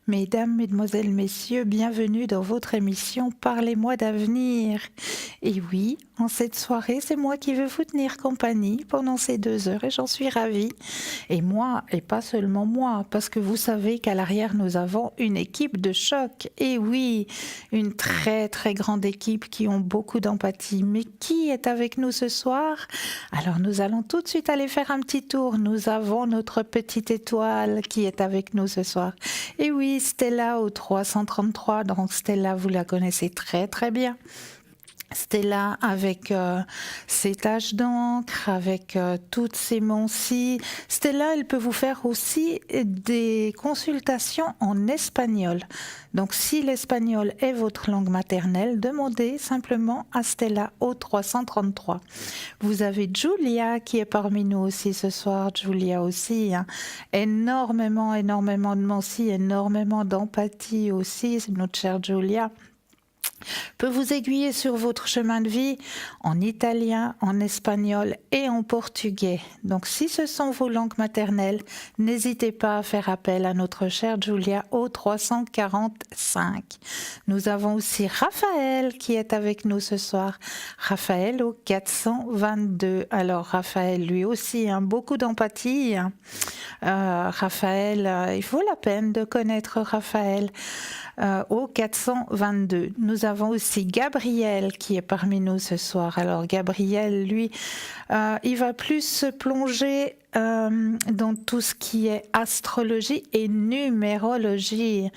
Mesdames, Mesdemoiselles, Messieurs, bienvenue dans votre émission Parlez-moi d'avenir. Et oui, en cette soirée, c'est moi qui vais vous tenir compagnie pendant ces 2 heures et j'en suis ravie. Et moi, et pas seulement moi, parce que vous savez qu'à l'arrière, nous avons une équipe de choc. Et oui, une très très grande équipe qui ont beaucoup d'empathie. Mais qui est avec nous ce soir? Alors nous allons tout de suite aller faire un petit tour. Nous avons notre petite étoile qui est avec nous ce soir. Et oui, Stella au 333, donc Stella, vous la connaissez très très bien. Stella avec ses taches d'encre, avec toutes ses mancies. Stella, elle peut vous faire aussi des consultations en espagnol. Donc si l'espagnol est votre langue maternelle, demandez simplement à Stella au 333. Vous avez Julia qui est parmi nous aussi ce soir. Julia aussi, hein. Énormément de mancies, énormément d'empathie aussi, c'est notre chère Julia. Peut vous aiguiller sur votre chemin de vie en italien, en espagnol et en portugais. Donc si ce sont vos langues maternelles, n'hésitez pas à faire appel à notre chère Julia au 345. Nous avons aussi Raphaël qui est avec nous ce soir. Raphaël au 422. Alors Raphaël, lui aussi, beaucoup d'empathie. Raphaël, il vaut la peine de connaître Raphaël. Au 422. Nous avons aussi Gabriel qui est parmi nous ce soir. Alors Gabriel, lui, il va plus se plonger dans tout ce qui est astrologie et numérologie.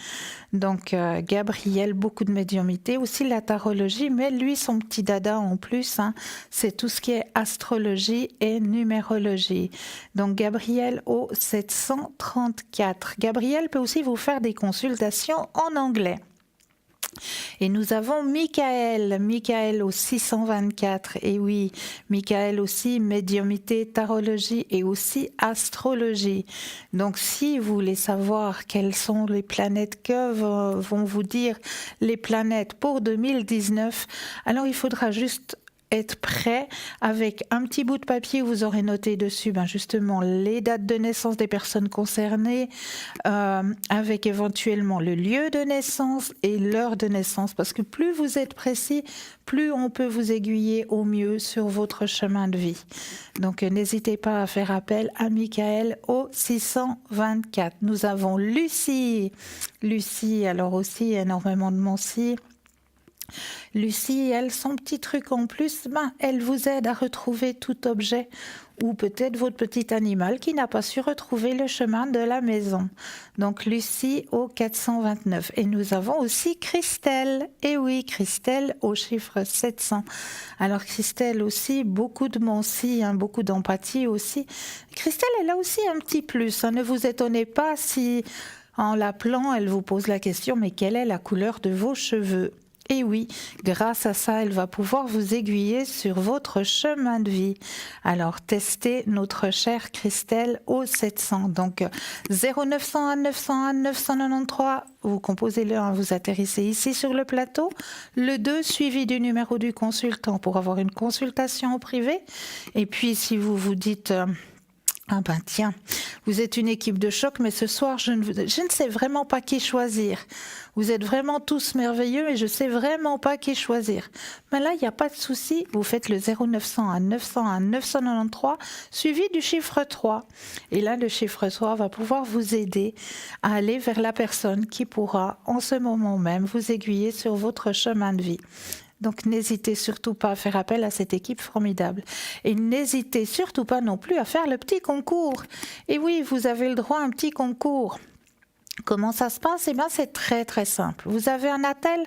Donc Gabriel, beaucoup de médiumnité, aussi la tarologie, mais lui, son petit dada en plus, c'est tout ce qui est astrologie et numérologie. Donc Gabriel au 734. Gabriel peut aussi vous faire des consultations en anglais. Et nous avons Michael au 624. Et oui, Michael aussi, médiumité, tarologie et aussi astrologie. Donc si vous voulez savoir quelles sont les planètes que vont vous dire les planètes pour 2019, alors il faudra juste être prêt avec un petit bout de papier où vous aurez noté dessus justement les dates de naissance des personnes concernées, avec éventuellement le lieu de naissance et l'heure de naissance, parce que plus vous êtes précis, plus on peut vous aiguiller au mieux sur votre chemin de vie. Donc n'hésitez pas à faire appel à Michael au 624. Nous avons Lucie, alors aussi énormément de mancies. Lucie, elle, son petit truc en plus, elle vous aide à retrouver tout objet ou peut-être votre petit animal qui n'a pas su retrouver le chemin de la maison. Donc Lucie au 429. Et nous avons aussi Christelle. Et oui, Christelle au chiffre 700. Alors Christelle aussi, beaucoup de mancies, beaucoup d'empathie aussi. Christelle, elle a aussi un petit plus. Ne vous étonnez pas si en l'appelant, elle vous pose la question, mais quelle est la couleur de vos cheveux ? Et oui, grâce à ça, elle va pouvoir vous aiguiller sur votre chemin de vie. Alors, testez notre chère Christelle au 700. Donc, 0901 901 993, vous composez le 1, vous atterrissez ici sur le plateau. Le 2, suivi du numéro du consultant pour avoir une consultation en privé. Et puis, si vous vous dites... tiens, vous êtes une équipe de choc, mais ce soir, je ne sais vraiment pas qui choisir. Vous êtes vraiment tous merveilleux et je ne sais vraiment pas qui choisir. Mais là, il n'y a pas de souci. Vous faites le 0901 901 993 suivi du chiffre 3. Et là, le chiffre 3 va pouvoir vous aider à aller vers la personne qui pourra, en ce moment même, vous aiguiller sur votre chemin de vie. Donc n'hésitez surtout pas à faire appel à cette équipe formidable. Et n'hésitez surtout pas non plus à faire le petit concours. Et oui, vous avez le droit à un petit concours. Comment ça se passe? C'est très très simple. Vous avez un attel?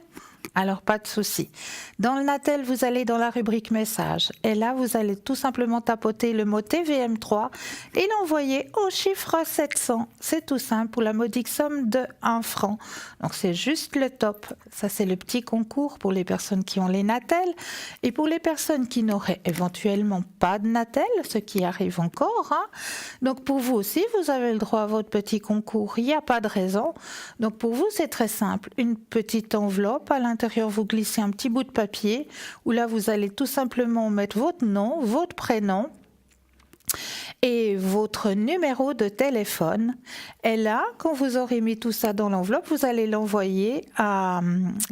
Alors pas de souci. Dans le Natel, vous allez dans la rubrique message et là vous allez tout simplement tapoter le mot TVM3 et l'envoyer au chiffre 700. C'est tout simple pour la modique somme de 1 franc. Donc c'est juste le top. Ça c'est le petit concours pour les personnes qui ont les Natel et pour les personnes qui n'auraient éventuellement pas de Natel, ce qui arrive encore. Donc pour vous aussi, vous avez le droit à votre petit concours. Il n'y a pas de raison. Donc pour vous, c'est très simple. Une petite enveloppe à l'intérieur, vous glissez un petit bout de papier où là, vous allez tout simplement mettre votre nom, votre prénom et votre numéro de téléphone. Et là, quand vous aurez mis tout ça dans l'enveloppe, vous allez l'envoyer à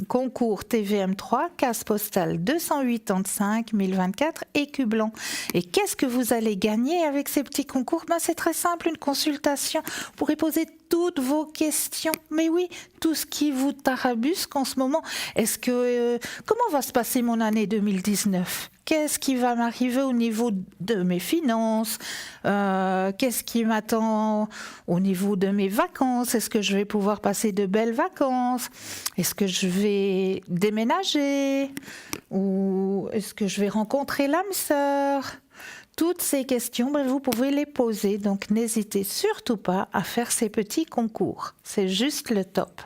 concours TVM3, case postale 285 1024, Écu Blanc. Et qu'est-ce que vous allez gagner avec ces petits concours? C'est très simple, une consultation. Vous pourrez poser toutes vos questions. Mais oui, tout ce qui vous tarabusque en ce moment. Comment va se passer mon année 2019? Qu'est-ce qui va m'arriver au niveau de mes finances? Qu'est-ce qui m'attend au niveau de mes vacances? Est-ce que je vais pouvoir passer de belles vacances? Est-ce que je vais déménager? Ou est-ce que je vais rencontrer l'âme sœur? Toutes ces questions, vous pouvez les poser. Donc, n'hésitez surtout pas à faire ces petits concours. C'est juste le top.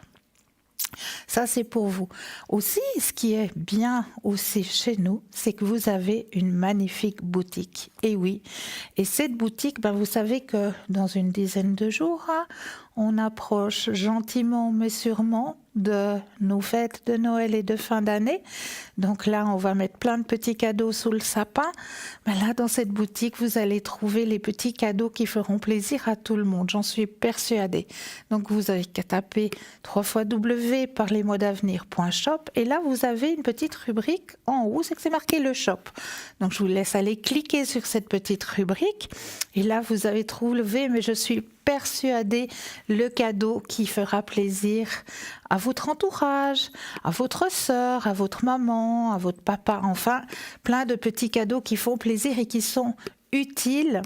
Ça, c'est pour vous. Aussi, ce qui est bien aussi chez nous, c'est que vous avez une magnifique boutique. Et oui, et cette boutique, vous savez que dans une dizaine de jours, on approche gentiment mais sûrement de nos fêtes de Noël et de fin d'année. Donc là, on va mettre plein de petits cadeaux sous le sapin. Mais là, dans cette boutique, vous allez trouver les petits cadeaux qui feront plaisir à tout le monde. J'en suis persuadée. Donc, vous avez qu'à taper www.parlesmoisdavenir.shop et là, vous avez une petite rubrique en haut, c'est marqué le shop. Donc, je vous laisse aller cliquer sur cette petite rubrique et là, vous avez trouvé, mais je suis persuadée, le cadeau qui fera plaisir à votre entourage, à votre sœur, à votre maman, à votre papa, enfin, plein de petits cadeaux qui font plaisir et qui sont utiles.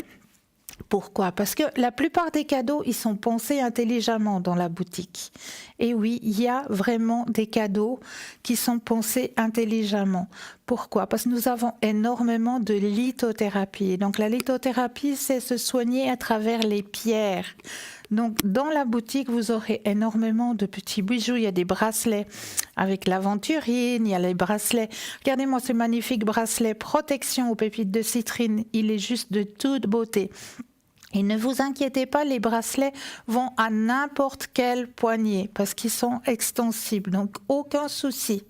Pourquoi? Parce que la plupart des cadeaux, ils sont pensés intelligemment dans la boutique. Et oui, il y a vraiment des cadeaux qui sont pensés intelligemment. Pourquoi? Parce que nous avons énormément de lithothérapie. Donc la lithothérapie, c'est se soigner à travers les pierres. Donc dans la boutique, vous aurez énormément de petits bijoux. Il y a des bracelets avec l'aventurine, il y a les bracelets. Regardez-moi ce magnifique bracelet protection aux pépites de citrine. Il est juste de toute beauté. Et ne vous inquiétez pas, les bracelets vont à n'importe quel poignet parce qu'ils sont extensibles, donc aucun souci.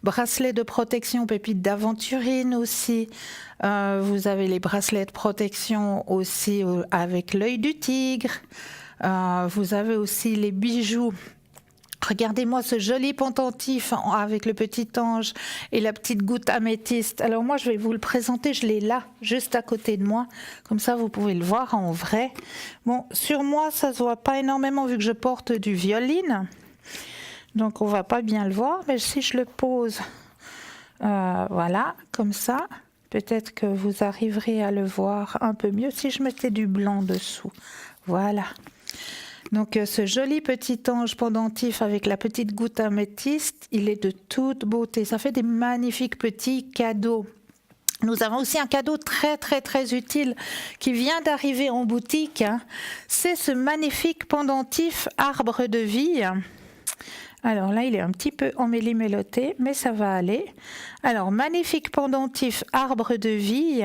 Bracelets de protection aux pépites d'aventurine aussi. Vous avez les bracelets de protection aussi avec l'œil du tigre. Vous avez aussi les bijoux. Regardez-moi ce joli pendentif avec le petit ange et la petite goutte améthyste. Alors moi, je vais vous le présenter, je l'ai là, juste à côté de moi. Comme ça, vous pouvez le voir en vrai. Bon, sur moi, ça se voit pas énormément vu que je porte du violine. Donc, on va pas bien le voir. Mais si je le pose, voilà, comme ça, peut-être que vous arriverez à le voir un peu mieux si je mettais du blanc dessous. Voilà. Donc ce joli petit ange pendentif avec la petite goutte améthyste, il est de toute beauté. Ça fait des magnifiques petits cadeaux. Nous avons aussi un cadeau très très très utile qui vient d'arriver en boutique. C'est ce magnifique pendentif arbre de vie. Alors là, il est un petit peu emmêlé-méloté, mais ça va aller. Alors, magnifique pendentif arbre de vie,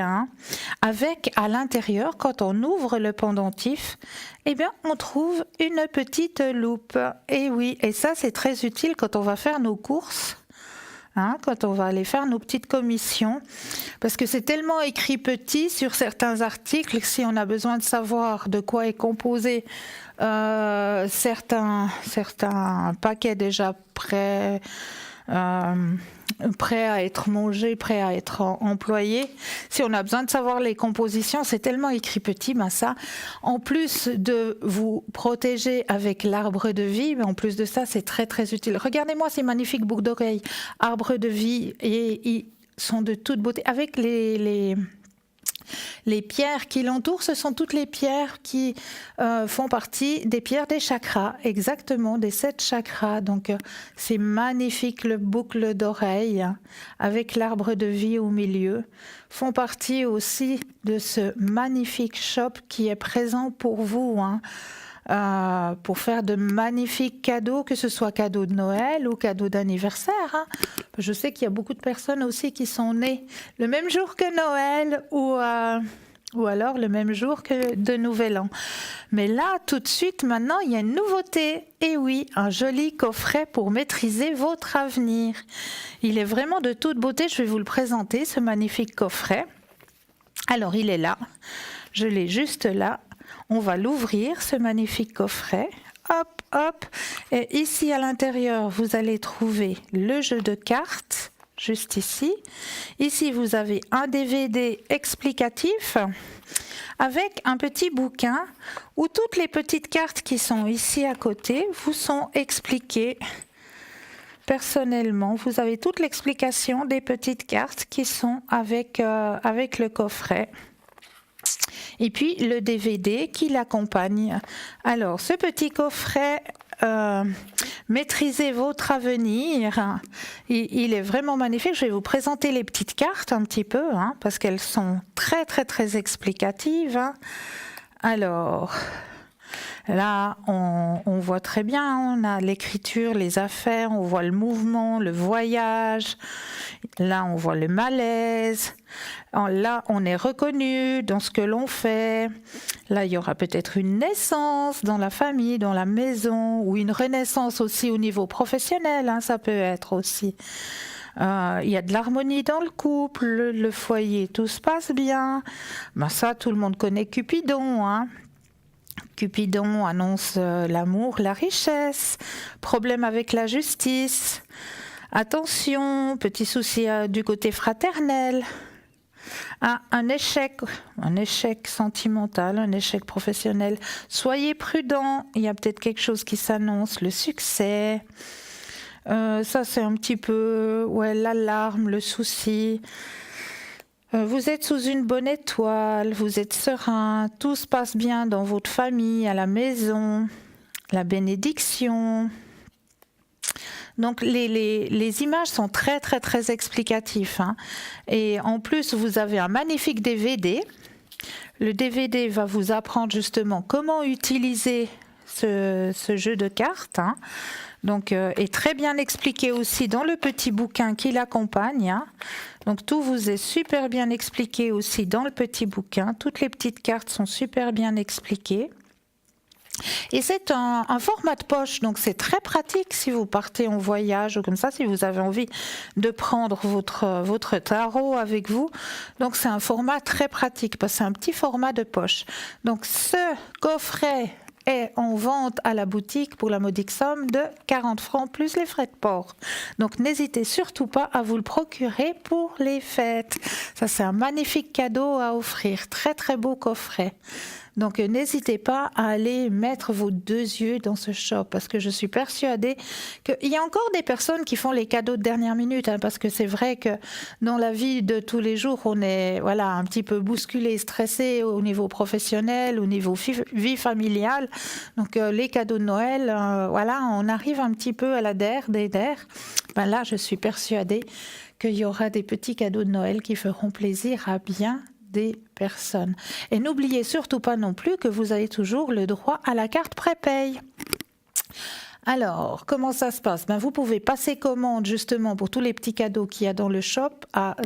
avec à l'intérieur, quand on ouvre le pendentif, on trouve une petite loupe. Et oui, et ça, c'est très utile quand on va faire nos courses. Quand on va aller faire nos petites commissions, parce que c'est tellement écrit petit sur certains articles, si on a besoin de savoir de quoi est composé certains paquets déjà prêts à être mangés, prêts à être employés. Si on a besoin de savoir les compositions, c'est tellement écrit petit, ça, en plus de vous protéger avec l'arbre de vie, mais en plus de ça, c'est très très utile. Regardez-moi ces magnifiques boucles d'oreilles, arbre de vie, et ils sont de toute beauté. Avec les pierres qui l'entourent, ce sont toutes les pierres qui font partie des pierres des chakras, exactement, des 7 chakras. Donc, c'est magnifique, le boucle d'oreille avec l'arbre de vie au milieu, font partie aussi de ce magnifique shop qui est présent pour vous, pour faire de magnifiques cadeaux, que ce soit cadeaux de Noël ou cadeaux d'anniversaire. Je sais qu'il y a beaucoup de personnes aussi qui sont nées le même jour que Noël ou alors le même jour que de Nouvel An. Mais là, tout de suite, maintenant, il y a une nouveauté. Et oui, un joli coffret pour maîtriser votre avenir. Il est vraiment de toute beauté. Je vais vous le présenter, ce magnifique coffret. Alors, il est là. Je l'ai juste là. On va l'ouvrir, ce magnifique coffret. Hop, hop. Et ici à l'intérieur, vous allez trouver le jeu de cartes, juste ici. Ici, vous avez un DVD explicatif avec un petit bouquin où toutes les petites cartes qui sont ici à côté vous sont expliquées personnellement. Vous avez toute l'explication des petites cartes qui sont avec le coffret. Et puis le DVD qui l'accompagne. Alors, ce petit coffret, Maîtrisez votre avenir, il est vraiment magnifique. Je vais vous présenter les petites cartes un petit peu, parce qu'elles sont très très très explicatives. Alors, là, on voit très bien, on a l'écriture, les affaires, on voit le mouvement, le voyage. Là, on voit le malaise. Là, on est reconnu dans ce que l'on fait. Là, il y aura peut-être une naissance dans la famille, dans la maison, ou une renaissance aussi au niveau professionnel, ça peut être aussi. Il y a de l'harmonie dans le couple, le foyer, tout se passe bien. Ça, tout le monde connaît Cupidon, Cupidon annonce l'amour, la richesse, problème avec la justice. Attention, petit souci du côté fraternel. Un échec sentimental, un échec professionnel. Soyez prudents, il y a peut-être quelque chose qui s'annonce, le succès. Ça, c'est un petit peu l'alarme, le souci. Vous êtes sous une bonne étoile, vous êtes serein, tout se passe bien dans votre famille, à la maison, la bénédiction. Donc les images sont très très très explicatives, Et en plus, vous avez un magnifique DVD. Le DVD va vous apprendre justement comment utiliser ce jeu de cartes. Donc, est très bien expliqué aussi dans le petit bouquin qui l'accompagne. Donc tout vous est super bien expliqué aussi dans le petit bouquin. Toutes les petites cartes sont super bien expliquées. Et c'est un format de poche, donc c'est très pratique si vous partez en voyage ou comme ça, si vous avez envie de prendre votre tarot avec vous. Donc c'est un format très pratique parce que c'est un petit format de poche. Donc ce coffret est en vente à la boutique pour la modique somme de 40 francs plus les frais de port. Donc n'hésitez surtout pas à vous le procurer pour les fêtes. Ça, c'est un magnifique cadeau à offrir. Très très beau coffret. Donc n'hésitez pas à aller mettre vos deux yeux dans ce shop parce que je suis persuadée qu'il y a encore des personnes qui font les cadeaux de dernière minute, parce que c'est vrai que dans la vie de tous les jours, on est un petit peu bousculé, stressé au niveau professionnel, au niveau vie familiale. Donc les cadeaux de Noël, on arrive un petit peu à la der. Là, je suis persuadée qu'il y aura des petits cadeaux de Noël qui feront plaisir à bien des personnes. Et n'oubliez surtout pas non plus que vous avez toujours le droit à la carte prépaye. Alors, comment ça se passe ? Vous pouvez passer commande justement pour tous les petits cadeaux qu'il y a dans le shop à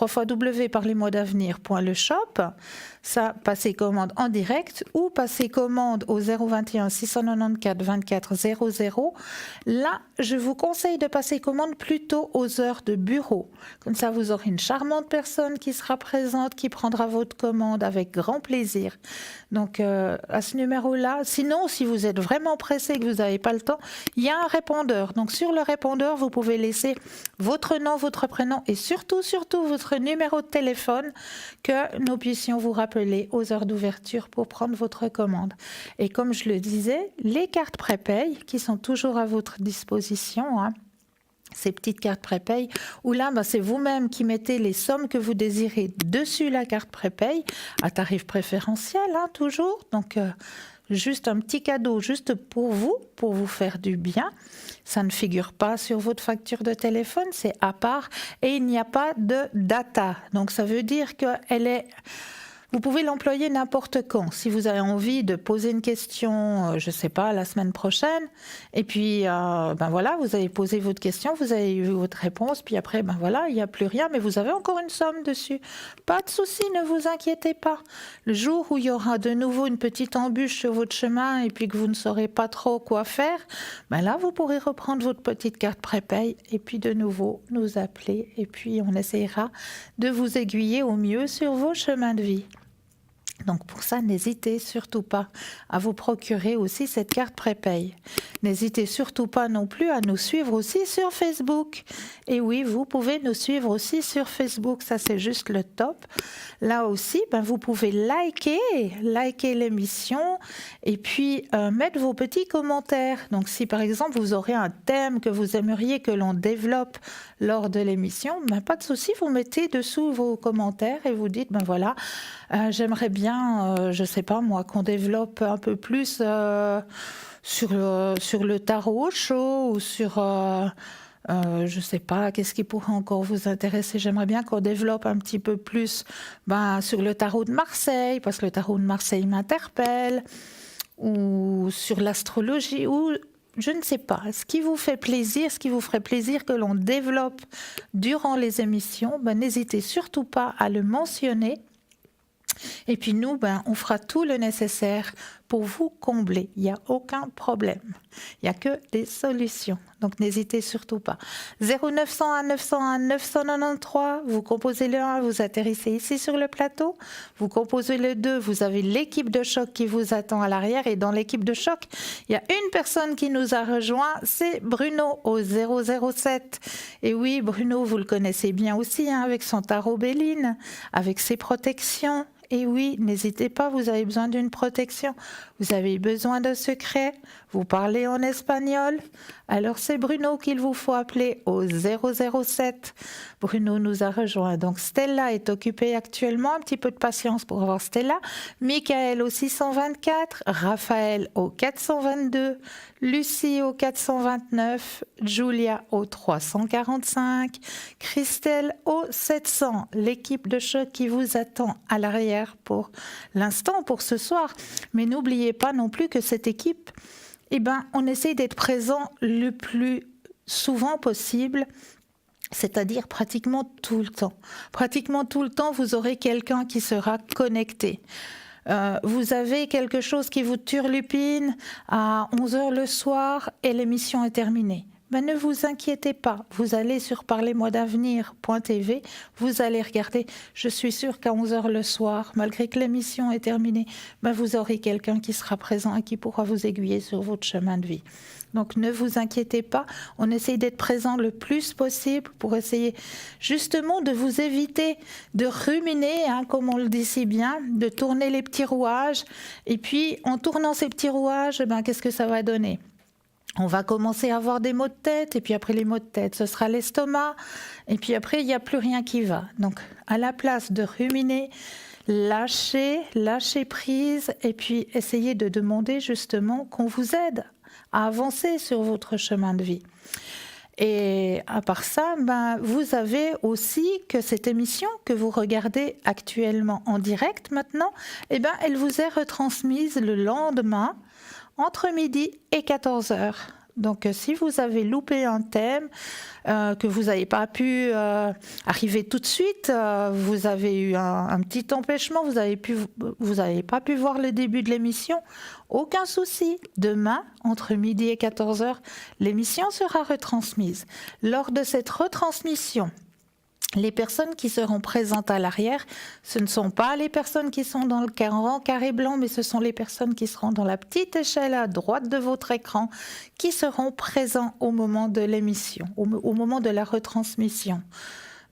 www.parlez-moi-d'avenir.le-shop. Ça, passer commande en direct ou passer commande au 021 694 24 00. Là, je vous conseille de passer commande plutôt aux heures de bureau. Comme ça, vous aurez une charmante personne qui sera présente, qui prendra votre commande avec grand plaisir. Donc, à ce numéro-là, sinon, si vous êtes vraiment pressé et que vous n'avez pas le temps, il y a un répondeur. Donc, sur le répondeur, vous pouvez laisser votre nom, votre prénom et surtout votre numéro de téléphone que nous puissions vous rappeler aux heures d'ouverture pour prendre votre commande. Et comme je le disais, les cartes prépaye qui sont toujours à votre disposition, ces petites cartes prépaye, où là, c'est vous-même qui mettez les sommes que vous désirez dessus la carte prépaye, à tarif préférentiel, toujours. Donc, juste un petit cadeau, juste pour vous faire du bien. Ça ne figure pas sur votre facture de téléphone, c'est à part. Et il n'y a pas de data. Donc, ça veut dire qu'elle est... Vous pouvez l'employer n'importe quand. Si vous avez envie de poser une question, je ne sais pas, la semaine prochaine, et puis vous avez posé votre question, vous avez eu votre réponse, puis après, il n'y a plus rien, mais vous avez encore une somme dessus. Pas de souci, ne vous inquiétez pas. Le jour où il y aura de nouveau une petite embûche sur votre chemin et puis que vous ne saurez pas trop quoi faire, là, vous pourrez reprendre votre petite carte prépaye et puis de nouveau nous appeler et puis on essaiera de vous aiguiller au mieux sur vos chemins de vie. Donc pour ça, n'hésitez surtout pas à vous procurer aussi cette carte prépaye. N'hésitez surtout pas non plus à nous suivre aussi sur Facebook. Et oui, vous pouvez nous suivre aussi sur Facebook, ça c'est juste le top. Là aussi, vous pouvez liker l'émission et puis mettre vos petits commentaires. Donc si par exemple vous aurez un thème que vous aimeriez que l'on développe lors de l'émission, pas de souci, vous mettez dessous vos commentaires et vous dites, voilà, j'aimerais bien, je sais pas moi, qu'on développe un peu plus sur le tarot chaud ou sur, je sais pas, qu'est-ce qui pourrait encore vous intéresser. J'aimerais bien qu'on développe un petit peu plus sur le tarot de Marseille, parce que le tarot de Marseille m'interpelle, ou sur l'astrologie, ou je ne sais pas, ce qui vous fait plaisir, ce qui vous ferait plaisir que l'on développe durant les émissions, n'hésitez surtout pas à le mentionner. Et puis nous, on fera tout le nécessaire pour vous combler. Il n'y a aucun problème. Il n'y a que des solutions. Donc n'hésitez surtout pas. 0901 901 993, vous composez le 1, vous atterrissez ici sur le plateau. Vous composez le 2, vous avez l'équipe de choc qui vous attend à l'arrière. Et dans l'équipe de choc, il y a une personne qui nous a rejoint, c'est Bruno au 007. Et oui, Bruno, vous le connaissez bien aussi, avec son tarot Béline, avec ses protections. Et oui, n'hésitez pas, vous avez besoin d'une protection, vous avez besoin de secrets, vous parlez en espagnol. Alors c'est Bruno qu'il vous faut appeler au 007. Bruno nous a rejoint. Donc Stella est occupée actuellement, un petit peu de patience pour avoir Stella. Michael au 624, Raphaël au 422, Lucie au 429, Julia au 345, Christelle au 700. L'équipe de choc qui vous attend à l'arrière pour l'instant, pour ce soir. Mais n'oubliez pas non plus que cette équipe, on essaye d'être présent le plus souvent possible, c'est-à-dire pratiquement tout le temps. Pratiquement tout le temps, vous aurez quelqu'un qui sera connecté. Vous avez quelque chose qui vous turlupine à 11h le soir et l'émission est terminée. Ne vous inquiétez pas, vous allez sur parlez-moi-d'avenir.tv, vous allez regarder. Je suis sûre qu'à 11h le soir, malgré que l'émission est terminée, vous aurez quelqu'un qui sera présent et qui pourra vous aiguiller sur votre chemin de vie. Donc ne vous inquiétez pas, on essaye d'être présent le plus possible pour essayer justement de vous éviter de ruminer, comme on le dit si bien, de tourner les petits rouages. Et puis en tournant ces petits rouages, qu'est-ce que ça va donner ? On va commencer à avoir des maux de tête, et puis après les maux de tête, ce sera l'estomac, et puis après, il n'y a plus rien qui va. Donc, à la place de ruminer, lâchez prise, et puis essayez de demander justement qu'on vous aide à avancer sur votre chemin de vie. Et à part ça, vous avez aussi que cette émission que vous regardez actuellement en direct maintenant, elle vous est retransmise le lendemain, entre midi et 14h. Donc, si vous avez loupé un thème, que vous n'avez pas pu arriver tout de suite, vous avez eu un petit empêchement, vous n'avez pas pu voir le début de l'émission, aucun souci. Demain, entre midi et 14h, l'émission sera retransmise. Lors de cette retransmission, les personnes qui seront présentes à l'arrière, ce ne sont pas les personnes qui sont dans le grand carré blanc, mais ce sont les personnes qui seront dans la petite échelle à droite de votre écran, qui seront présents au moment de l'émission, au moment de la retransmission.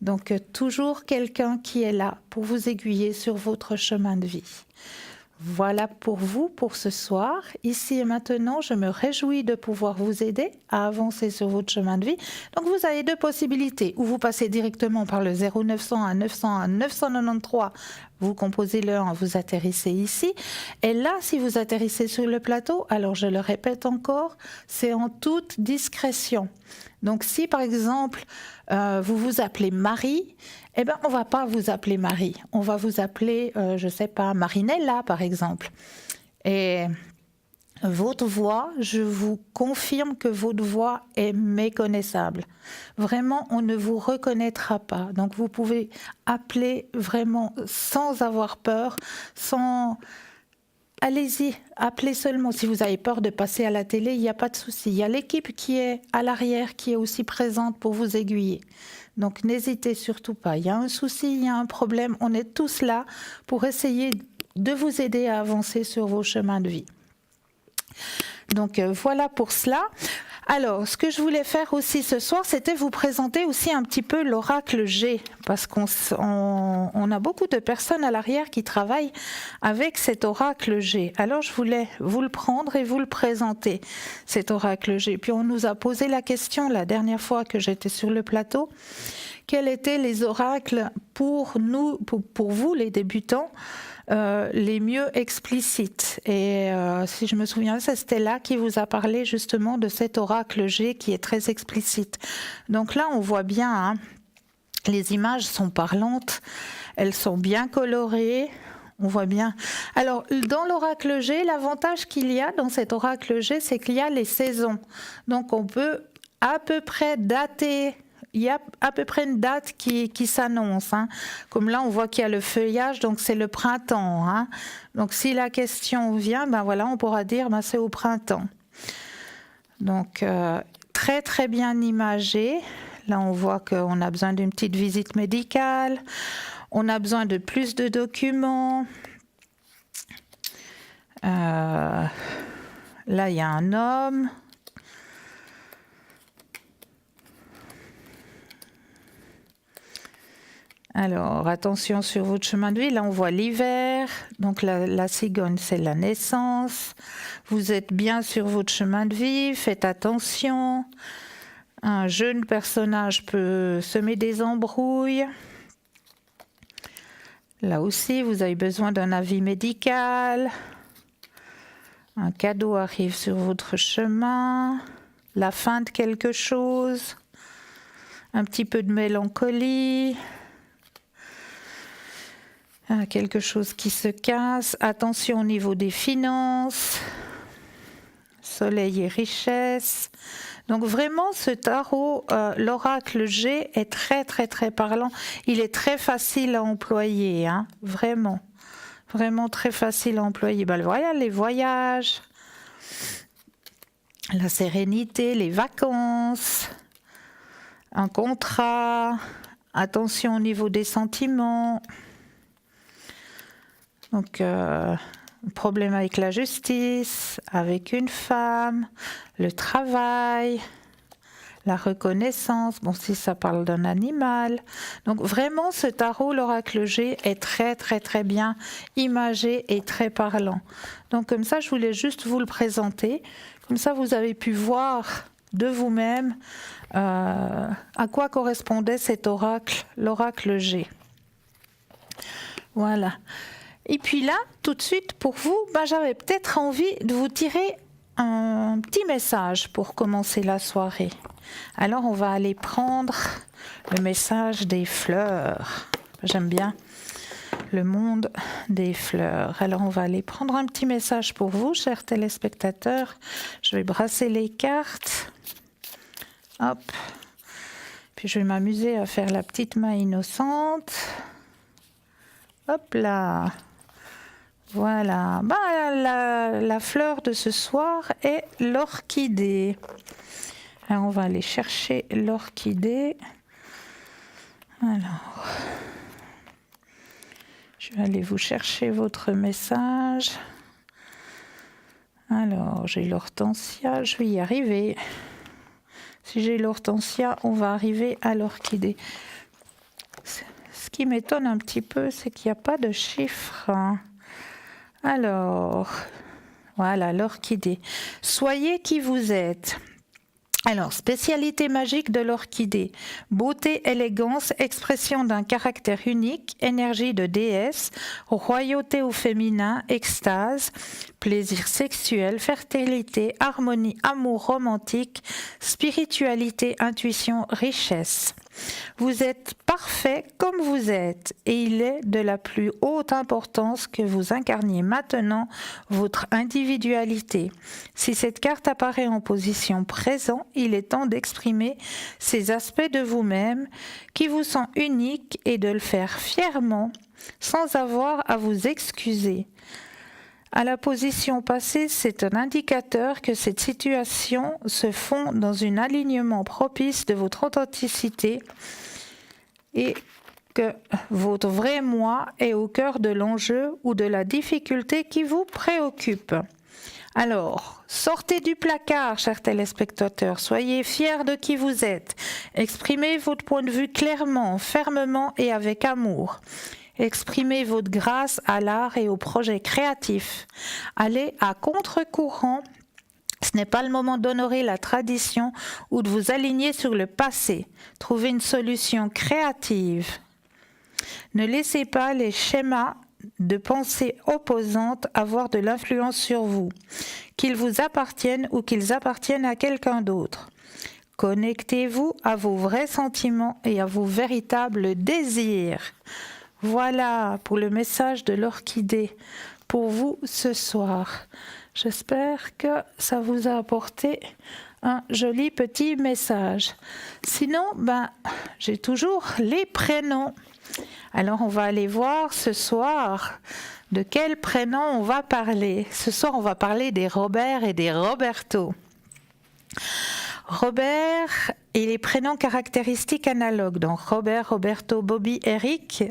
Donc, toujours quelqu'un qui est là pour vous aiguiller sur votre chemin de vie. Voilà pour vous, pour ce soir. Ici et maintenant, je me réjouis de pouvoir vous aider à avancer sur votre chemin de vie. Donc, vous avez deux possibilités. Ou vous passez directement par le 0901 901 993, vous composez le 1, vous atterrissez ici. Et là, si vous atterrissez sur le plateau, alors je le répète encore, c'est en toute discrétion. Donc, si par exemple, vous vous appelez Marie, on ne va pas vous appeler Marie. On va vous appeler, je ne sais pas, Marinella, par exemple. Et votre voix, je vous confirme que votre voix est méconnaissable. Vraiment, on ne vous reconnaîtra pas. Donc, vous pouvez appeler vraiment sans avoir peur, sans... Allez-y, appelez seulement. Si vous avez peur de passer à la télé, il n'y a pas de souci. Il y a l'équipe qui est à l'arrière, qui est aussi présente pour vous aiguiller. Donc n'hésitez surtout pas. Il y a un souci, il y a un problème. On est tous là pour essayer de vous aider à avancer sur vos chemins de vie. Donc voilà pour cela. Alors, ce que je voulais faire aussi ce soir, c'était vous présenter aussi un petit peu l'oracle G, parce qu'on a beaucoup de personnes à l'arrière qui travaillent avec cet oracle G. Alors, je voulais vous le prendre et vous le présenter, cet oracle G. Puis on nous a posé la question la dernière fois que j'étais sur le plateau, quels étaient les oracles pour nous, pour vous les débutants, les mieux explicites. Et si je me souviens, c'est Stella qui vous a parlé justement de cet oracle G qui est très explicite. Donc là, on voit bien, hein, les images sont parlantes, elles sont bien colorées, on voit bien. Alors, dans l'oracle G, l'avantage qu'il y a dans cet oracle G, c'est qu'il y a les saisons. Donc, on peut à peu près dater. Il y a à peu près une date qui s'annonce. Hein. Comme là, on voit qu'il y a le feuillage, donc c'est le printemps. Hein. Donc si la question vient, ben voilà, on pourra dire ben c'est au printemps. Donc très très bien imagé. Là, on voit qu'on a besoin d'une petite visite médicale. On a besoin de plus de documents. Là, il y a un homme. Alors, attention sur votre chemin de vie. Là, on voit l'hiver. Donc, la cigogne, c'est la naissance. Vous êtes bien sur votre chemin de vie. Faites attention. Un jeune personnage peut semer des embrouilles. Là aussi, vous avez besoin d'un avis médical. Un cadeau arrive sur votre chemin. La fin de quelque chose. Un petit peu de mélancolie. Quelque chose qui se casse. Attention au niveau des finances. Soleil et richesse. Donc vraiment, ce tarot, l'oracle G est très très très parlant. Il est très facile à employer, hein, vraiment. Vraiment très facile à employer. Ben, voilà, les voyages, la sérénité, les vacances, un contrat. Attention au niveau des sentiments. Donc, problème avec la justice, avec une femme, le travail, la reconnaissance. Bon, si ça parle d'un animal. Donc, vraiment, ce tarot, l'oracle G, est très, très, très bien imagé et très parlant. Donc, comme ça, je voulais juste vous le présenter. Comme ça, vous avez pu voir de vous-même à quoi correspondait cet oracle, l'oracle G. Voilà. Et puis là, tout de suite, pour vous, ben, j'avais peut-être envie de vous tirer un petit message pour commencer la soirée. Alors, on va aller prendre le message des fleurs. J'aime bien le monde des fleurs. Alors, on va aller prendre un petit message pour vous, chers téléspectateurs. Je vais brasser les cartes. Hop. Puis, je vais m'amuser à faire la petite main innocente. Hop là. Voilà, la fleur de ce soir est l'orchidée. Alors on va aller chercher l'orchidée. Alors, je vais aller vous chercher votre message. Alors, j'ai l'hortensia, je vais y arriver. Si j'ai l'hortensia, on va arriver à l'orchidée. Ce qui m'étonne un petit peu, c'est qu'il n'y a pas de chiffres. Alors, voilà, l'orchidée. Soyez qui vous êtes. Alors, spécialité magique de l'orchidée. Beauté, élégance, expression d'un caractère unique, énergie de déesse, royauté au féminin, extase, plaisir sexuel, fertilité, harmonie, amour romantique, spiritualité, intuition, richesse. Vous êtes parfait comme vous êtes et il est de la plus haute importance que vous incarniez maintenant votre individualité. Si cette carte apparaît en position présent, il est temps d'exprimer ces aspects de vous-même qui vous sont uniques et de le faire fièrement sans avoir à vous excuser. À la position passée, c'est un indicateur que cette situation se fond dans un alignement propice de votre authenticité et que votre vrai moi est au cœur de l'enjeu ou de la difficulté qui vous préoccupe. Alors, sortez du placard, chers téléspectateurs, soyez fiers de qui vous êtes. Exprimez votre point de vue clairement, fermement et avec amour. Exprimez votre grâce à l'art et aux projets créatifs. Allez à contre-courant. Ce n'est pas le moment d'honorer la tradition ou de vous aligner sur le passé. Trouvez une solution créative. Ne laissez pas les schémas de pensée opposantes avoir de l'influence sur vous, qu'ils vous appartiennent ou qu'ils appartiennent à quelqu'un d'autre. Connectez-vous à vos vrais sentiments et à vos véritables désirs. Voilà pour le message de l'orchidée pour vous ce soir. J'espère que ça vous a apporté un joli petit message. Sinon, j'ai toujours les prénoms. Alors, on va aller voir ce soir de quel prénom on va parler. Ce soir, on va parler des Robert et des Roberto. Robert et les prénoms caractéristiques analogues. Donc, Robert, Roberto, Bobby, Eric,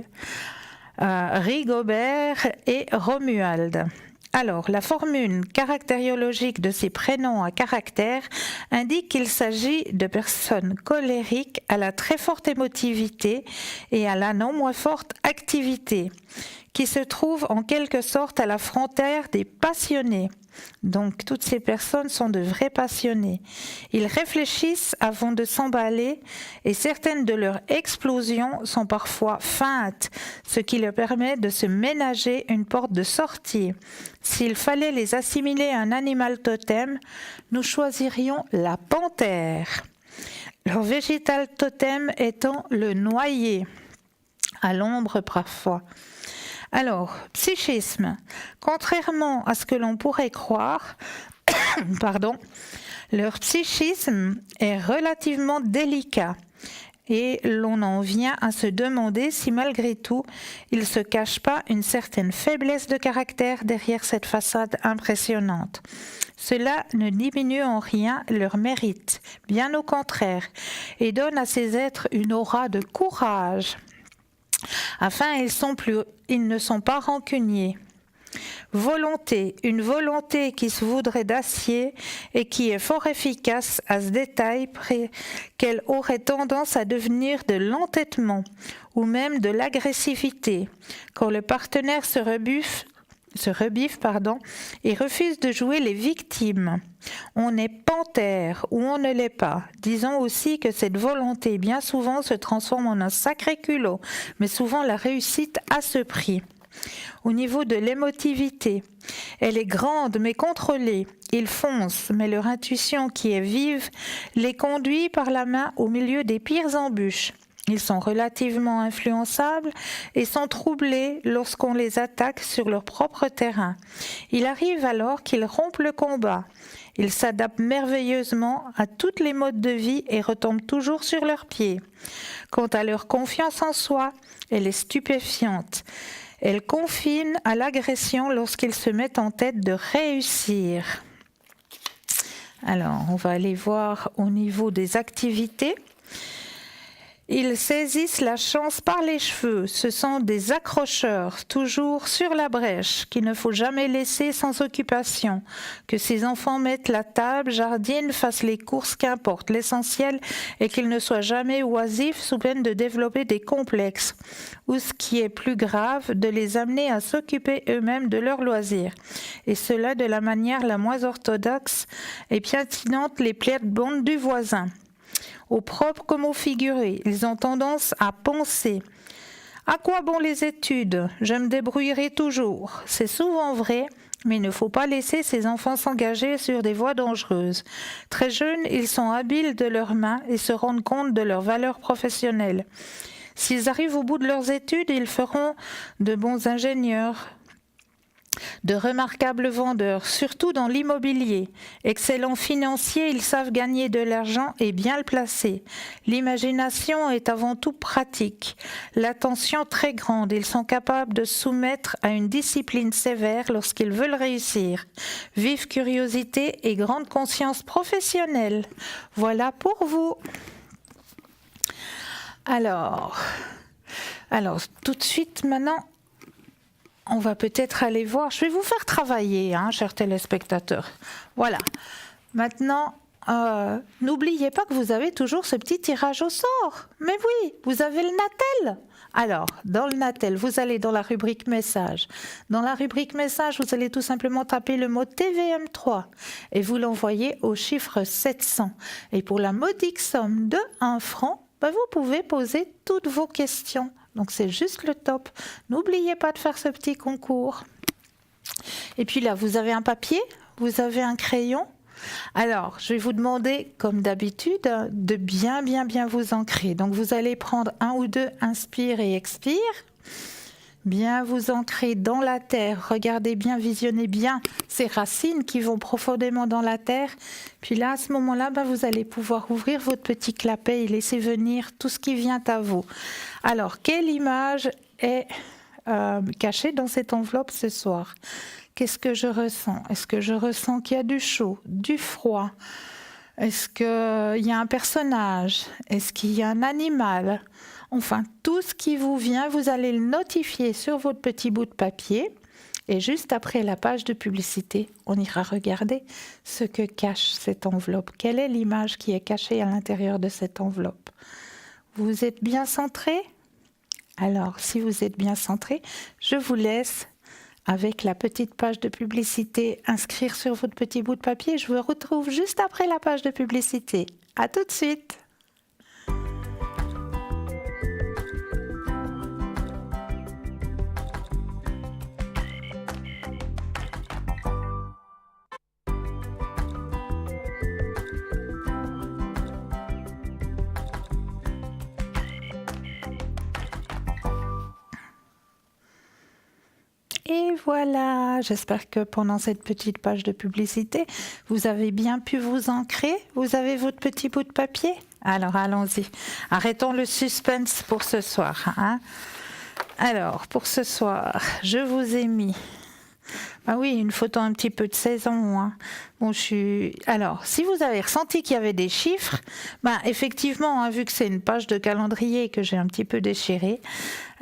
Rigobert et Romuald. Alors, la formule caractériologique de ces prénoms à caractère indique qu'il s'agit de personnes colériques à la très forte émotivité et à la non moins forte activité, qui se trouvent en quelque sorte à la frontière des passionnés. Donc, toutes ces personnes sont de vrais passionnés. Ils réfléchissent avant de s'emballer et certaines de leurs explosions sont parfois feintes, ce qui leur permet de se ménager une porte de sortie. S'il fallait les assimiler à un animal totem, nous choisirions la panthère. Leur végétal totem étant le noyer, à l'ombre parfois. Alors, psychisme. Contrairement à ce que l'on pourrait croire, leur psychisme est relativement délicat et l'on en vient à se demander si malgré tout, il ne se cache pas une certaine faiblesse de caractère derrière cette façade impressionnante. Cela ne diminue en rien leur mérite, bien au contraire, et donne à ces êtres une aura de courage. Enfin, ils ne sont pas rancuniers. Volonté, une volonté qui se voudrait d'acier et qui est fort efficace à ce détail près qu'elle aurait tendance à devenir de l'entêtement ou même de l'agressivité quand le partenaire se rebiffe et refuse de jouer les victimes. On est panthère ou on ne l'est pas. Disons aussi que cette volonté bien souvent se transforme en un sacré culot, mais souvent la réussite à ce prix. Au niveau de l'émotivité, elle est grande mais contrôlée. Ils foncent, mais leur intuition qui est vive les conduit par la main au milieu des pires embûches. Ils sont relativement influençables et sont troublés lorsqu'on les attaque sur leur propre terrain. Il arrive alors qu'ils rompent le combat. Ils s'adaptent merveilleusement à toutes les modes de vie et retombent toujours sur leurs pieds. Quant à leur confiance en soi, elle est stupéfiante. Elle confine à l'agression lorsqu'ils se mettent en tête de réussir. Alors, on va aller voir au niveau des activités. Ils saisissent la chance par les cheveux. Ce sont des accrocheurs, toujours sur la brèche, qu'il ne faut jamais laisser sans occupation. Que ces enfants mettent la table, jardinent, fassent les courses, qu'importe. L'essentiel est qu'ils ne soient jamais oisifs sous peine de développer des complexes. Ou ce qui est plus grave, de les amener à s'occuper eux-mêmes de leurs loisirs. Et cela de la manière la moins orthodoxe et piétinante les plates-bandes du voisin. Au propre comme au figuré, ils ont tendance à penser « À quoi bon les études ? Je me débrouillerai toujours. » C'est souvent vrai, mais il ne faut pas laisser ces enfants s'engager sur des voies dangereuses. Très jeunes, ils sont habiles de leurs mains et se rendent compte de leur valeur professionnelle. S'ils arrivent au bout de leurs études, ils feront de bons ingénieurs, de remarquables vendeurs, surtout dans l'immobilier. Excellents financiers, ils savent gagner de l'argent et bien le placer. L'imagination est avant tout pratique. L'attention très grande, ils sont capables de se soumettre à une discipline sévère lorsqu'ils veulent réussir. Vive curiosité et grande conscience professionnelle. Voilà pour vous. Alors, Alors, tout de suite, maintenant, on va peut-être aller voir. Je vais vous faire travailler, hein, chers téléspectateurs. Voilà. Maintenant, n'oubliez pas que vous avez toujours ce petit tirage au sort. Mais oui, vous avez le Natel. Alors, dans le Natel, vous allez dans la rubrique message. Dans la rubrique message, vous allez tout simplement taper le mot TVM3 et vous l'envoyez au chiffre 700. Et pour la modique somme de 1 franc, vous pouvez poser toutes vos questions. Donc, c'est juste le top. N'oubliez pas de faire ce petit concours. Et puis là, vous avez un papier, vous avez un crayon. Alors, je vais vous demander, comme d'habitude, de bien vous ancrer. Donc, vous allez prendre 1 ou 2 inspire et expire. Bien vous ancrer dans la terre. Regardez bien, visionnez bien ces racines qui vont profondément dans la terre. Puis là, à ce moment-là, vous allez pouvoir ouvrir votre petit clapet et laisser venir tout ce qui vient à vous. Alors, quelle image est cachée dans cette enveloppe ce soir ? Qu'est-ce que je ressens? Est-ce que je ressens qu'il y a du chaud, du froid? Est-ce qu'il y a un personnage? Est-ce qu'il y a un animal? Enfin, tout ce qui vous vient, vous allez le notifier sur votre petit bout de papier. Et juste après la page de publicité, on ira regarder ce que cache cette enveloppe. Quelle est l'image qui est cachée à l'intérieur de cette enveloppe? Vous êtes bien centré? Alors, si vous êtes bien centré, je vous laisse avec la petite page de publicité, inscrire sur votre petit bout de papier. Je vous retrouve juste après la page de publicité. À tout de suite. Et voilà, j'espère que pendant cette petite page de publicité, vous avez bien pu vous ancrer. Vous avez votre petit bout de papier? Alors, allons-y. Arrêtons le suspense pour ce soir, hein. Alors, pour ce soir, je vous ai mis... Ah oui, une photo un petit peu de saison, hein. Bon, Alors, si vous avez ressenti qu'il y avait des chiffres, effectivement, hein, vu que c'est une page de calendrier que j'ai un petit peu déchirée,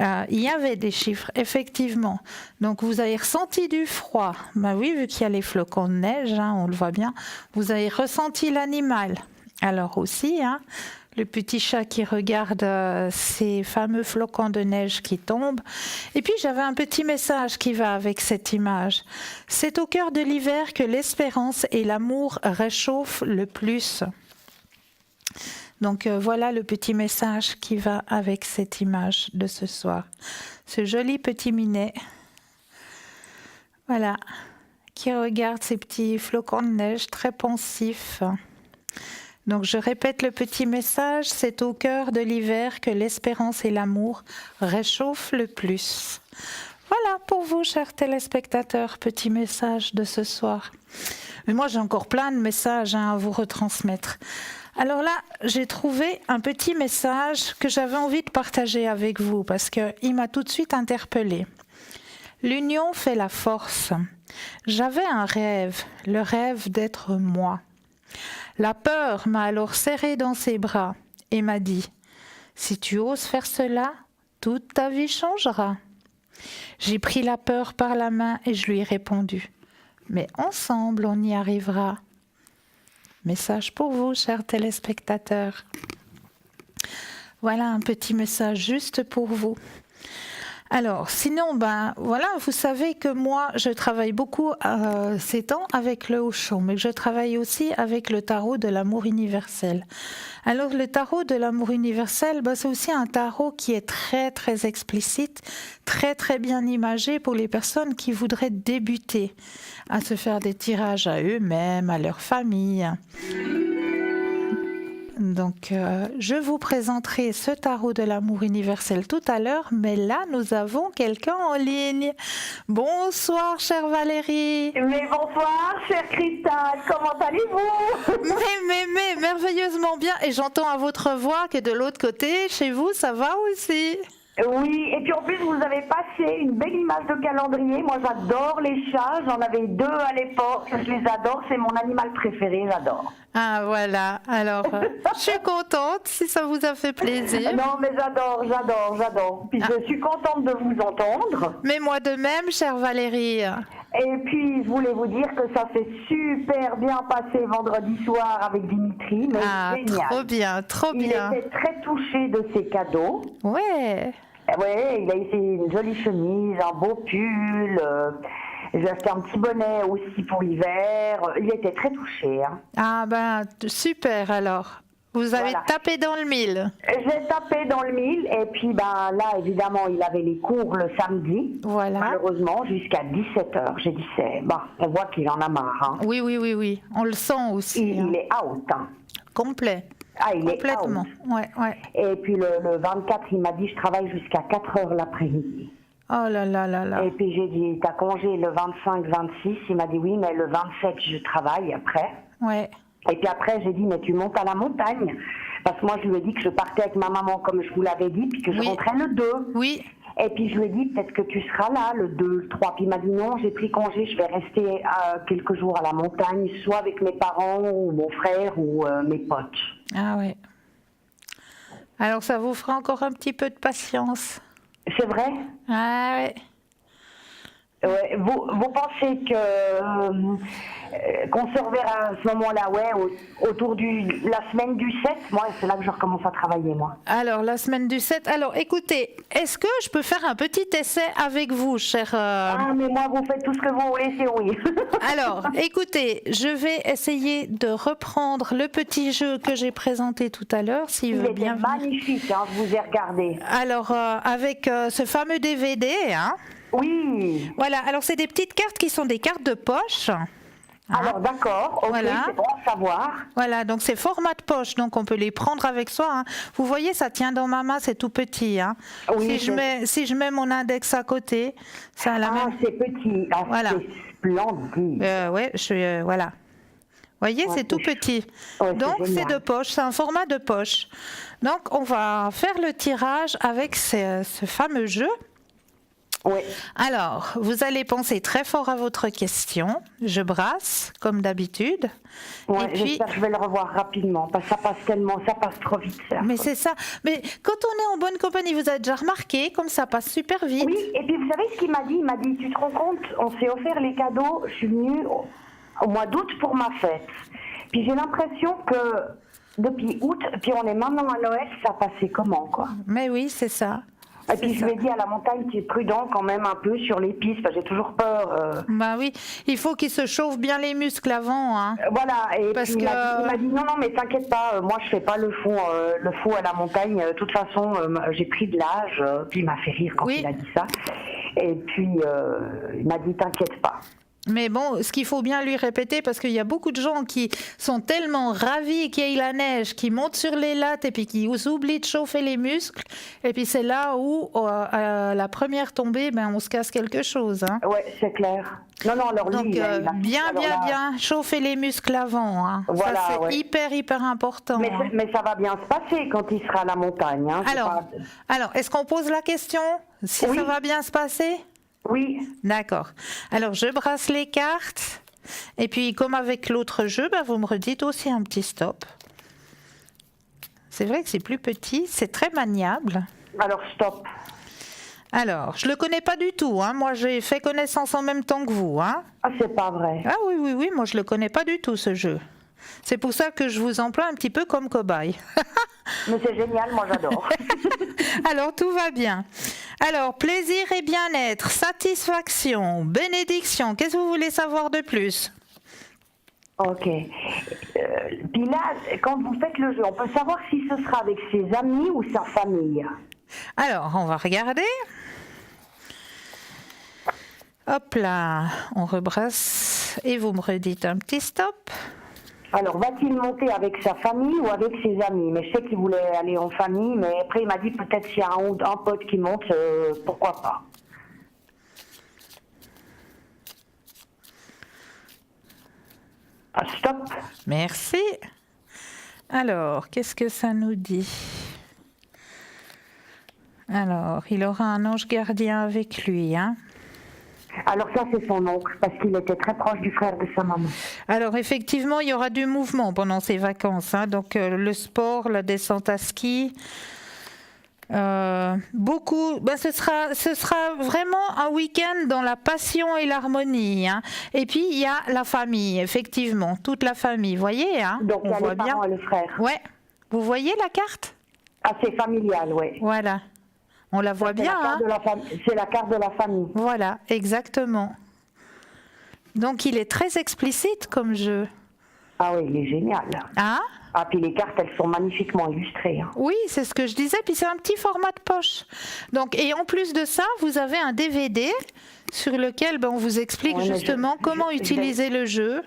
il y avait des chiffres, effectivement. Donc, vous avez ressenti du froid. Oui, vu qu'il y a les flocons de neige, hein, on le voit bien. Vous avez ressenti l'animal. Alors aussi, hein, le petit chat qui regarde ces fameux flocons de neige qui tombent. Et puis j'avais un petit message qui va avec cette image. C'est au cœur de l'hiver que l'espérance et l'amour réchauffent le plus. Donc voilà le petit message qui va avec cette image de ce soir. Ce joli petit minet, voilà, qui regarde ces petits flocons de neige très pensifs. Donc je répète le petit message, c'est au cœur de l'hiver que l'espérance et l'amour réchauffent le plus. Voilà pour vous, chers téléspectateurs, petit message de ce soir. Mais moi j'ai encore plein de messages à vous retransmettre. Alors là, j'ai trouvé un petit message que j'avais envie de partager avec vous parce qu'il m'a tout de suite interpellée. L'union fait la force. J'avais un rêve, le rêve d'être moi. La peur m'a alors serré dans ses bras et m'a dit « Si tu oses faire cela, toute ta vie changera. » J'ai pris la peur par la main et je lui ai répondu « Mais ensemble, on y arrivera. » Message pour vous, chers téléspectateurs. Voilà un petit message juste pour vous. Alors, sinon, voilà, vous savez que moi, je travaille beaucoup ces temps avec le Osho, mais je travaille aussi avec le tarot de l'amour universel. Alors, le tarot de l'amour universel, c'est aussi un tarot qui est très, très explicite, très, très bien imagé pour les personnes qui voudraient débuter à se faire des tirages à eux-mêmes, à leur famille. Donc, je vous présenterai ce tarot de l'amour universel tout à l'heure, mais là, nous avons quelqu'un en ligne. Bonsoir, chère Valérie. Mais bonsoir, chère Cristal, comment allez-vous? Mais merveilleusement bien. Et j'entends à votre voix que de l'autre côté, chez vous, ça va aussi. Oui, et puis en plus, vous avez passé une belle image de calendrier. Moi, j'adore les chats. J'en avais 2 à l'époque. Je les adore. C'est mon animal préféré. J'adore. Ah voilà, alors je suis contente si ça vous a fait plaisir. Non, mais j'adore. Puis je suis contente de vous entendre. Mais moi de même, chère Valérie. Et puis, je voulais vous dire que ça s'est super bien passé vendredi soir avec Dimitri. Mais Ah, génial. trop bien. Il était très touché de ses cadeaux. Ouais. Oui, il a essayé une jolie chemise, un beau pull. J'ai acheté un petit bonnet aussi pour l'hiver. Il était très touché. Hein. Ah ben super alors. Vous avez Voilà. tapé dans le mille. J'ai tapé dans le mille et puis ben là évidemment il avait les cours le samedi. Voilà. Malheureusement jusqu'à 17h. J'ai dit on voit qu'il en a marre. Hein. Oui. On le sent aussi. Il est out. Hein. Complet. Ah, il Complètement. est out. Ouais. Et puis le 24 il m'a dit je travaille jusqu'à 4h l'après-midi. Oh là là. Et puis j'ai dit, t'as congé le 25-26. Il m'a dit oui, mais le 27, je travaille après. Ouais. Et puis après, j'ai dit, mais tu montes à la montagne. Parce que moi, je lui ai dit que je partais avec ma maman, comme je vous l'avais dit, puis que je rentrais le 2. Oui. Et puis je lui ai dit, peut-être que tu seras là le 2, le 3. Puis il m'a dit, non, j'ai pris congé, je vais rester quelques jours à la montagne, soit avec mes parents, ou mon frère, ou mes potes. Ah ouais. Alors ça vous fera encore un petit peu de patience. C'est vrai? Ah ouais. Ouais, vous pensez que qu'on se reverra à ce moment-là, autour de la semaine du 7, moi c'est là que je recommence à travailler moi. Alors la semaine du 7, alors écoutez, est-ce que je peux faire un petit essai avec vous, cher Ah mais moi vous faites tout ce que vous voulez, c'est oui. Alors écoutez, je vais essayer de reprendre le petit jeu que j'ai présenté tout à l'heure, s'il veut bien venir. Magnifique, hein, je vous ai regardé. Alors avec ce fameux DVD, hein. Oui. Voilà, alors c'est des petites cartes qui sont des cartes de poche. Alors d'accord, ok, voilà. C'est bon à savoir. Voilà, donc c'est format de poche, donc on peut les prendre avec soi. Hein. Vous voyez, ça tient dans ma main, c'est tout petit. Hein. Oui, si je mets mon index à côté, ça a la même. C'est petit, voilà. C'est splendide. Voilà. Vous voyez, c'est tout petit. Donc c'est de poche, c'est un format de poche. Donc on va faire le tirage avec ce fameux jeu. Oui. Alors, vous allez penser très fort à votre question. Je brasse, comme d'habitude. Ouais, et puis, j'espère que je vais le revoir rapidement, parce que ça passe trop vite. Mais c'est ça. Mais quand on est en bonne compagnie, vous avez déjà remarqué, comme ça passe super vite. Oui, et puis vous savez ce qu'il m'a dit? Il m'a dit, tu te rends compte, on s'est offert les cadeaux, je suis venue au mois d'août pour ma fête. Puis j'ai l'impression que depuis août, puis on est maintenant à Noël, ça passait comment, quoi? Mais oui, c'est ça. Et puis je lui ai dit à la montagne, tu es prudent quand même un peu sur les pistes, parce que j'ai toujours peur. Bah oui, il faut qu'il se chauffe bien les muscles avant. Hein. Voilà, et parce puis que... il m'a dit non, mais t'inquiète pas, moi je fais pas le fou à la montagne. De toute façon, j'ai pris de l'âge, puis il m'a fait rire quand il a dit ça. Et puis il m'a dit t'inquiète pas. Mais bon, ce qu'il faut bien lui répéter, parce qu'il y a beaucoup de gens qui sont tellement ravis qu'il y ait la neige, qui montent sur les lattes et puis qui oublient de chauffer les muscles. Et puis c'est là où, à la première tombée, on se casse quelque chose. Hein. Ouais, c'est clair. Non, alors lui, donc, bien chauffer les muscles avant. Hein. Voilà, ça, c'est hyper important. Mais ça va bien se passer quand il sera à la montagne. Hein, alors, est-ce qu'on pose la question si ça va bien se passer? Oui. D'accord. Alors, je brasse les cartes. Et puis, comme avec l'autre jeu, vous me redites aussi un petit stop. C'est vrai que c'est plus petit, c'est très maniable. Alors, stop. Alors, je le connais pas du tout. Hein. Moi, j'ai fait connaissance en même temps que vous. Hein. Ah, c'est pas vrai. Ah oui, moi, je le connais pas du tout, ce jeu. C'est pour ça que je vous emploie un petit peu comme cobaye. Mais c'est génial, moi j'adore. Alors, tout va bien. Alors, plaisir et bien-être, satisfaction, bénédiction. Qu'est-ce que vous voulez savoir de plus? Ok. Puis là, quand vous faites le jeu, on peut savoir si ce sera avec ses amis ou sa famille. Alors, on va regarder. Hop là, on rebrasse et vous me redites un petit stop. Alors, va-t-il monter avec sa famille ou avec ses amis? Mais je sais qu'il voulait aller en famille, mais après il m'a dit peut-être s'il y a un pote qui monte, pourquoi pas. Ah, stop. Merci. Alors, qu'est-ce que ça nous dit? Alors, il aura un ange gardien avec lui, hein. Alors ça, c'est son oncle, parce qu'il était très proche du frère de sa maman. Alors, effectivement, il y aura du mouvement pendant ces vacances, hein. Donc, le sport, la descente à ski... beaucoup, ce sera vraiment un week-end dans la passion et l'harmonie, hein. Et puis il y a la famille, effectivement, toute la famille, voyez, hein. Donc il y on a voit les bien. parents et le frère. Ouais, vous voyez la carte? Ah, c'est familial, oui. Voilà, on la voit bien, hein. C'est la carte de la famille. Voilà, exactement. Donc il est très explicite comme jeu. Ah oui, il est génial. Hein? Ah, puis les cartes, elles sont magnifiquement illustrées, hein. Oui, c'est ce que je disais, puis c'est un petit format de poche. Donc, et en plus de ça, vous avez un DVD sur lequel on vous explique justement comment utiliser le jeu.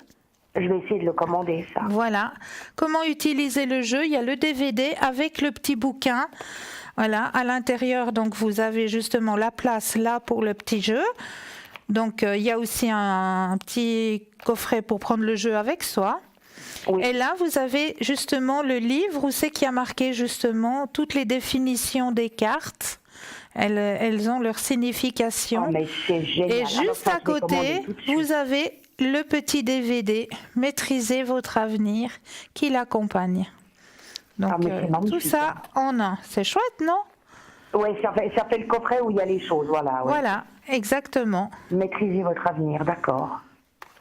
Je vais essayer de le commander, ça. Voilà, comment utiliser le jeu. Il y a le DVD avec le petit bouquin. Voilà, à l'intérieur, donc vous avez justement la place là pour le petit jeu. Donc, il y a aussi un petit coffret pour prendre le jeu avec soi. Oui. Et là, vous avez justement le livre où c'est qui a marqué justement toutes les définitions des cartes. Elles ont leur signification. Oh, mais c'est génial. Et juste à côté, vous avez le petit DVD « Maîtrisez votre avenir » qui l'accompagne. Donc, tout ça en un. C'est chouette, non? Oui, ça fait le coffret où il y a les choses, voilà. Oui. Voilà, exactement. Maîtrisez votre avenir, d'accord.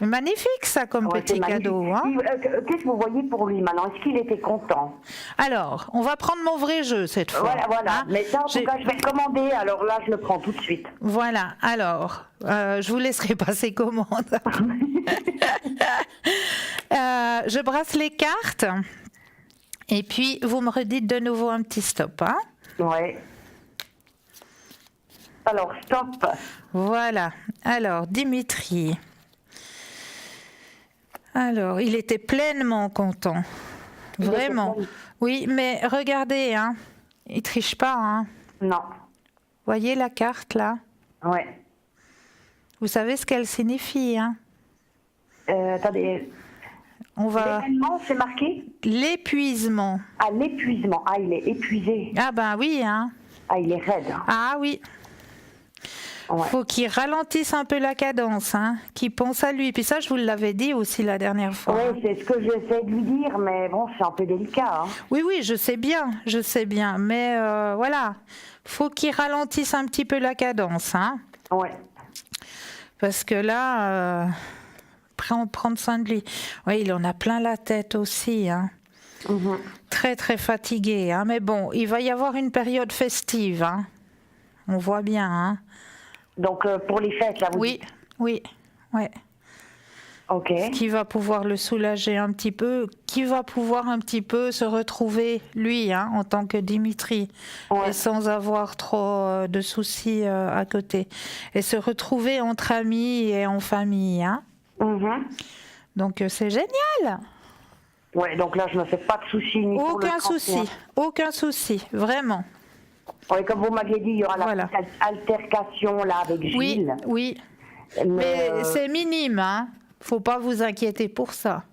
Magnifique ça comme petit cadeau. Hein. Qu'est-ce que vous voyez pour lui maintenant? Est-ce qu'il était content? Alors, on va prendre mon vrai jeu cette fois. Voilà. Hein. Mais ça, en tout cas, je vais le commander. Alors là, je le prends tout de suite. Voilà. Alors, je vous laisserai passer commande. Je brasse les cartes. Et puis, vous me redites de nouveau un petit stop. Hein. Ouais. Alors, stop. Voilà. Alors, Dimitri... Alors, il était pleinement content. Vraiment. Oui, mais regardez, hein. Il triche pas, hein. Non. Voyez la carte, là? Ouais. Vous savez ce qu'elle signifie, hein? Attendez. On va... L'événement, c'est marqué? L'épuisement. Ah, l'épuisement. Ah, il est épuisé. Ah ben oui, hein. Ah, il est raide. Ah oui. Ouais. Faut qu'il ralentisse un peu la cadence, hein, qu'il pense à lui. Puis ça, je vous l'avais dit aussi la dernière fois. Oui, c'est ce que j'essaie de lui dire, mais bon, c'est un peu délicat. Hein. Oui, je sais bien. Mais voilà, faut qu'il ralentisse un petit peu la cadence, hein. Ouais. Parce que là, prendre soin de lui. Oui, il en a plein la tête aussi, hein. Mm-hmm. Très, très fatigué, hein. Mais bon, il va y avoir une période festive, hein. On voit bien, hein. Donc, pour les fêtes, là, vous dites. Oui. Ok. Qui va pouvoir le soulager un petit peu, qui va pouvoir un petit peu se retrouver, lui, hein, en tant que Dimitri, Ouais. et sans avoir trop de soucis à côté. Et se retrouver entre amis et en famille, hein. Mm-hmm. Donc, c'est génial. Ouais, donc là, je me fais pas de soucis. Ni pour le Aucun souci, vraiment. Oui, comme vous m'aviez dit, il y aura Voilà. la petite altercation là avec Gilles. Oui. Mais c'est minime, hein. Faut pas vous inquiéter pour ça.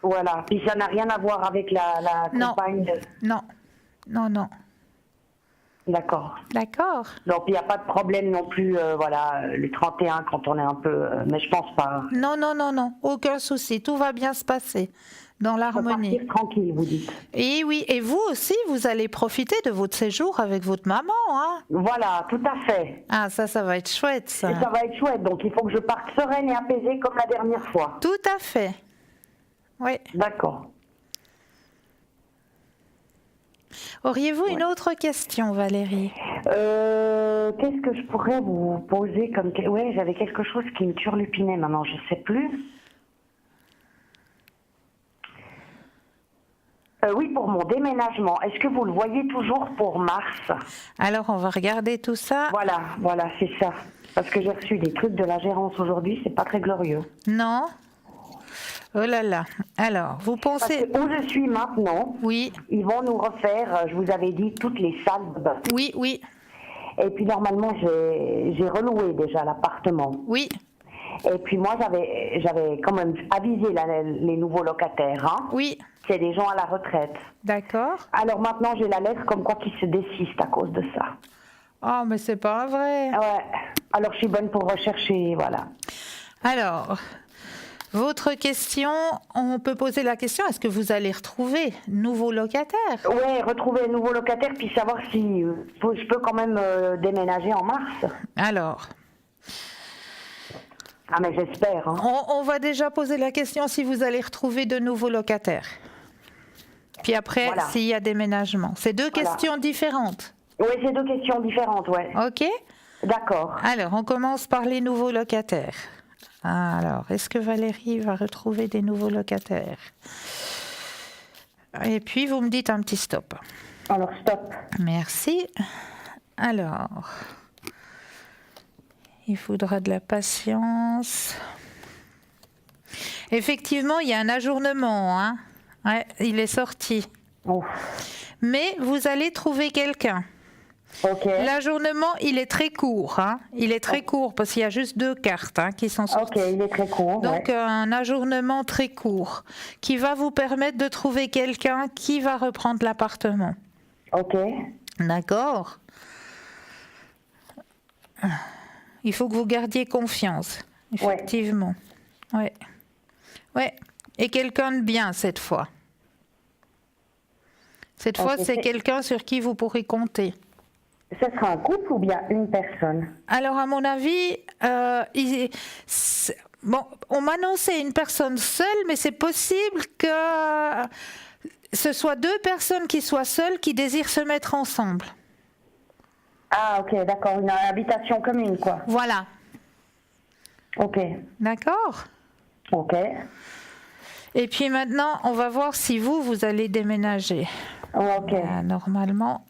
Voilà. Puis ça n'a rien à voir avec la compagne de... Non. D'accord. D'accord. Donc il n'y a pas de problème non plus, le 31 quand on est un peu... mais je pense pas. Non. Aucun souci. Tout va bien se passer dans l'harmonie. Partir tranquille, vous dites. Et oui, et vous aussi, vous allez profiter de votre séjour avec votre maman, hein. Voilà, tout à fait. Ah, ça va être chouette, ça. Et ça va être chouette, donc il faut que je parte sereine et apaisée comme la dernière fois. Tout à fait. Oui. D'accord. Auriez-vous une autre question, Valérie? Qu'est-ce que je pourrais vous poser comme... Oui, j'avais quelque chose qui me turlupinait maintenant, je ne sais plus. Oui, pour mon déménagement. Est-ce que vous le voyez toujours pour mars? Alors, on va regarder tout ça. Voilà, c'est ça. Parce que j'ai reçu des trucs de la gérance aujourd'hui, c'est pas très glorieux. Non? Oh là là. Alors, vous pensez... Parce que où je suis maintenant, oui. Ils vont nous refaire, je vous avais dit, toutes les salles de bain. Oui. Et puis normalement, j'ai reloué déjà l'appartement. Oui. Et puis moi, j'avais quand même avisé les nouveaux locataires. Hein. Oui. C'est des gens à la retraite. D'accord. Alors maintenant, j'ai la lettre comme quoi qu'ils se désistent à cause de ça. Oh, mais c'est pas vrai. Ouais. Alors, je suis bonne pour rechercher, voilà. Alors, votre question, on peut poser la question, est-ce que vous allez retrouver nouveau locataire? Ouais, retrouver un nouveau locataire, puis savoir si je peux quand même déménager en mars. Alors, Ah, mais j'espère. Hein. on va déjà poser la question si vous allez retrouver de nouveaux locataires. Puis après, Voilà. s'il y a déménagement. C'est deux Voilà. questions différentes. Oui, c'est deux questions différentes, ouais. OK? D'accord. Alors, on commence par les nouveaux locataires. Alors, est-ce que Valérie va retrouver des nouveaux locataires? Et puis, vous me dites un petit stop. Alors, stop. Merci. Alors, il faudra de la patience. Effectivement, il y a un ajournement. Hein. Ouais, il est sorti. Ouf. Mais vous allez trouver quelqu'un. Ok. L'ajournement, il est très court. Hein. Il est très court parce qu'il y a juste 2 cartes qui sont sorties. Ok, il est très court. Donc, ouais. un ajournement très court qui va vous permettre de trouver quelqu'un qui va reprendre l'appartement. Ok. D'accord? Il faut que vous gardiez confiance, effectivement. Ouais. Ouais. Et quelqu'un de bien cette fois. Cette fois, c'est quelqu'un sur qui vous pourrez compter. Ce sera un couple ou bien une personne? Alors, à mon avis, bon, on m'annonçait une personne seule, mais c'est possible que ce soit 2 personnes qui soient seules qui désirent se mettre ensemble. Ah, ok, d'accord. Une habitation commune, quoi. Voilà. Ok. D'accord? Ok. Et puis maintenant, on va voir si vous allez déménager. Ok. Normalement.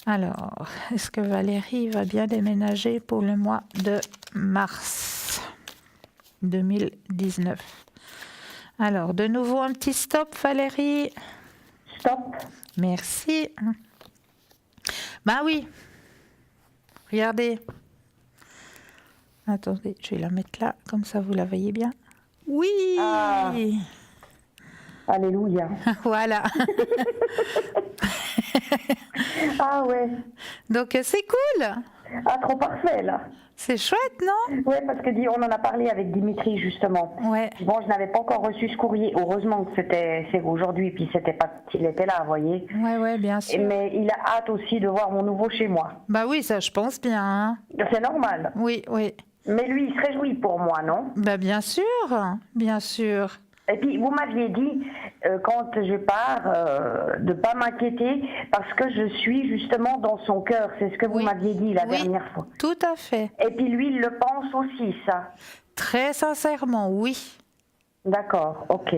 Alors, est-ce que Valérie va bien déménager pour le mois de mars 2019? Alors, de nouveau un petit stop, Valérie. Stop. Merci. Ben oui. Regardez. Attendez, je vais la mettre là, comme ça vous la voyez bien. Oui. Ah. Alléluia. Voilà. Ah ouais. Donc c'est cool. Ah, trop parfait, là. C'est chouette, non? Oui, parce que on en a parlé avec Dimitri, justement. Ouais. Bon, je n'avais pas encore reçu ce courrier. Heureusement que c'est aujourd'hui, puis c'était pas qu'il était là, vous voyez. Ouais, bien sûr. Mais il a hâte aussi de voir mon nouveau chez moi. Bah oui, ça, je pense bien. Hein. C'est normal. Oui. Mais lui, il se réjouit pour moi, non? Bah bien sûr, bien sûr. Et puis, vous m'aviez dit, quand je pars, de pas m'inquiéter parce que je suis justement dans son cœur. C'est ce que vous m'aviez dit la dernière fois. Tout à fait. Et puis lui, il le pense aussi, ça. Très sincèrement, oui. D'accord, ok.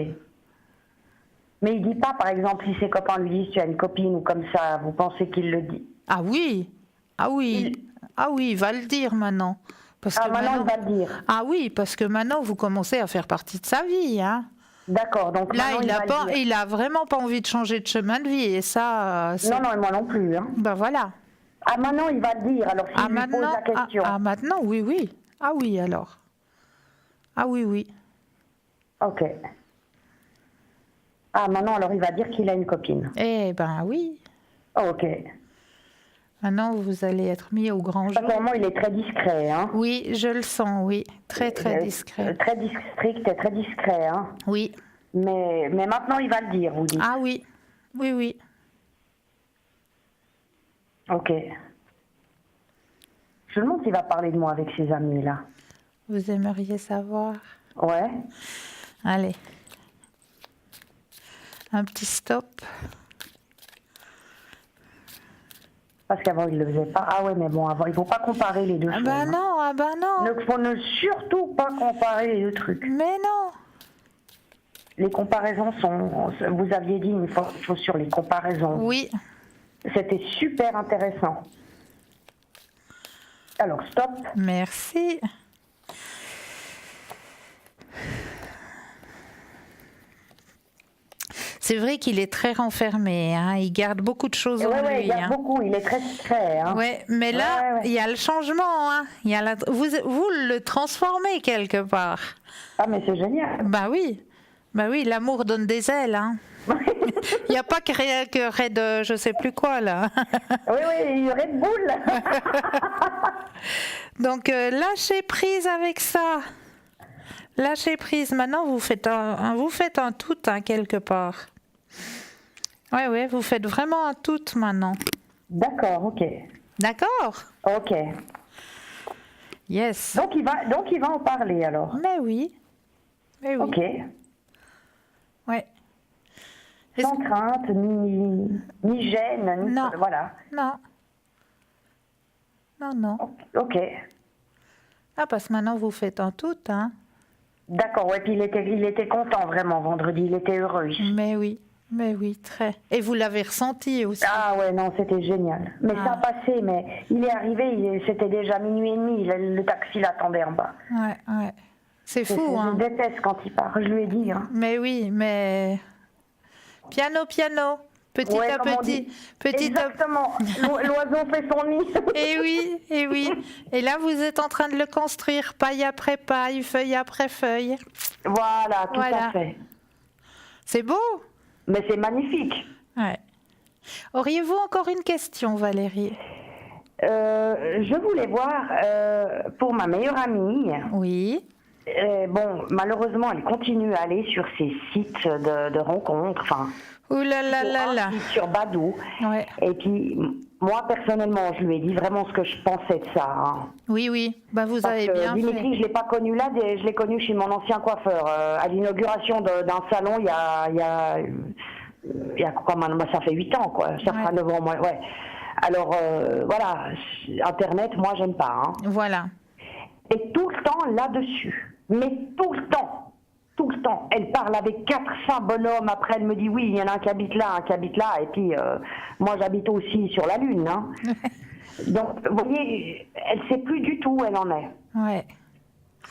Mais il dit pas, par exemple, si ses copains lui disent tu as une copine ou comme ça, vous pensez qu'il le dit? Ah oui, il va le dire maintenant. Parce que maintenant, il va le dire. Ah oui, parce que maintenant, vous commencez à faire partie de sa vie, hein. D'accord, donc là, il a vraiment pas envie de changer de chemin de vie, et ça... Non, et moi non plus. Hein. Ben voilà. Ah, maintenant, il va le dire, alors s'il lui pose la question. Ah, maintenant, oui. Ah oui, alors. Ah oui. Ok. Ah, maintenant, alors il va dire qu'il a une copine. Eh ben oui. Ok. Maintenant, vous allez être mis au grand jour. Apparemment, il est très discret, hein. Oui, je le sens, oui. Très discret. Très strict et très discret, hein. Oui. Mais maintenant, il va le dire, vous dites. Ah oui. Oui. Ok. Je me demande s'il va parler de moi avec ses amis, là. Vous aimeriez savoir? Ouais. Allez. Un petit stop. Parce qu'avant, il ne le faisait pas. Ah ouais, mais bon, avant, il ne faut pas comparer les deux choses. Ah ben non. Il ne faut surtout pas comparer les deux trucs. Mais non. Les comparaisons sont... Vous aviez dit une chose sur les comparaisons. Oui. C'était super intéressant. Alors, stop. Merci. C'est vrai qu'il est très renfermé, hein. Il garde beaucoup de choses en lui. Il garde beaucoup, il est très discret. Hein. Ouais, mais là, il y a le changement. Hein. Il y a vous le transformez quelque part. Ah, mais c'est génial. Bah oui, l'amour donne des ailes. Hein. Il n'y a pas que Red, je sais plus quoi là. Oui, Red Bull. Donc lâchez prise avec ça. Lâchez prise. Maintenant, vous faites un tout hein, quelque part. Oui, vous faites vraiment un tout maintenant. D'accord, ok. D'accord. Ok. Yes. Donc il va en parler alors. Mais oui. Ok. Ouais. Sans crainte, ni gêne, ni non. Voilà. Non. Ok. Ah, parce que maintenant vous faites un tout, hein. D'accord, ouais, puis il était content vraiment vendredi, il était heureux. Mais oui, très. Et vous l'avez ressenti aussi. Ah ouais, non, c'était génial. Mais ça a passé, mais il est arrivé, c'était déjà minuit et demi, le taxi l'attendait en bas. Ouais. C'est fou, hein. Je déteste quand il part, je lui ai dit. Hein. Mais oui, mais piano, petit à petit. Exactement, l'oiseau fait son nid. Et oui. Et là, vous êtes en train de le construire, paille après paille, feuille après feuille. Voilà, tout à fait. C'est beau. Mais c'est magnifique. Ouais. Auriez-vous encore une question, Valérie? Je voulais voir pour ma meilleure amie. Oui. Bon, malheureusement, elle continue à aller sur ces sites de rencontres. Enfin, ouh là là. Sur Badoo. Ouais. Et puis, moi, personnellement, je lui ai dit vraiment ce que je pensais de ça. Hein. Oui. Bah, vous avez bien Dimitri, fait. je ne l'ai pas connu là, je l'ai connu chez mon ancien coiffeur. À l'inauguration d'un salon, il y a quoi maintenant, ça fait 8 ans, quoi. Ça fera 9 ans, moi, ouais. Alors, voilà, Internet, moi, j'aime pas. Hein. Voilà. Et tout le temps là-dessus. Mais tout le temps. Elle parle avec 400 bonhommes. Après, elle me dit oui, il y en a un qui habite là, Et puis, moi, j'habite aussi sur la Lune. Hein. Donc, vous voyez, elle ne sait plus du tout où elle en est. Ouais.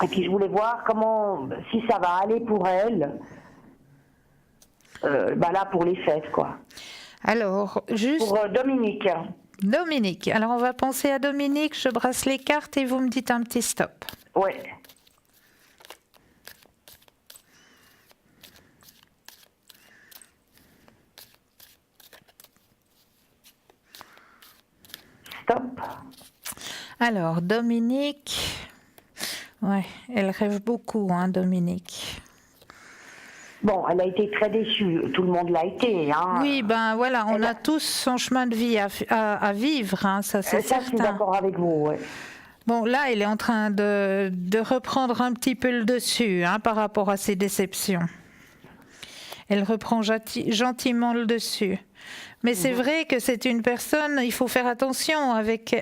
Et puis, je voulais voir si ça va aller pour elle. Là, pour les fêtes, quoi. Alors, juste... Pour Dominique. Dominique. Alors, on va penser à Dominique. Je brasse les cartes et vous me dites un petit stop. Ouais. Stop. Alors, Dominique... Ouais, elle rêve beaucoup, hein, Dominique. Bon, elle a été très déçue. Tout le monde l'a été. Hein. Oui, ben voilà, on a tous son chemin de vie à vivre, hein, ça c'est certain. Je suis d'accord avec vous, ouais. Bon, là, elle est en train de reprendre un petit peu le dessus hein, par rapport à ses déceptions. Elle reprend gentiment le dessus. Mais c'est vrai que c'est une personne, il faut faire attention avec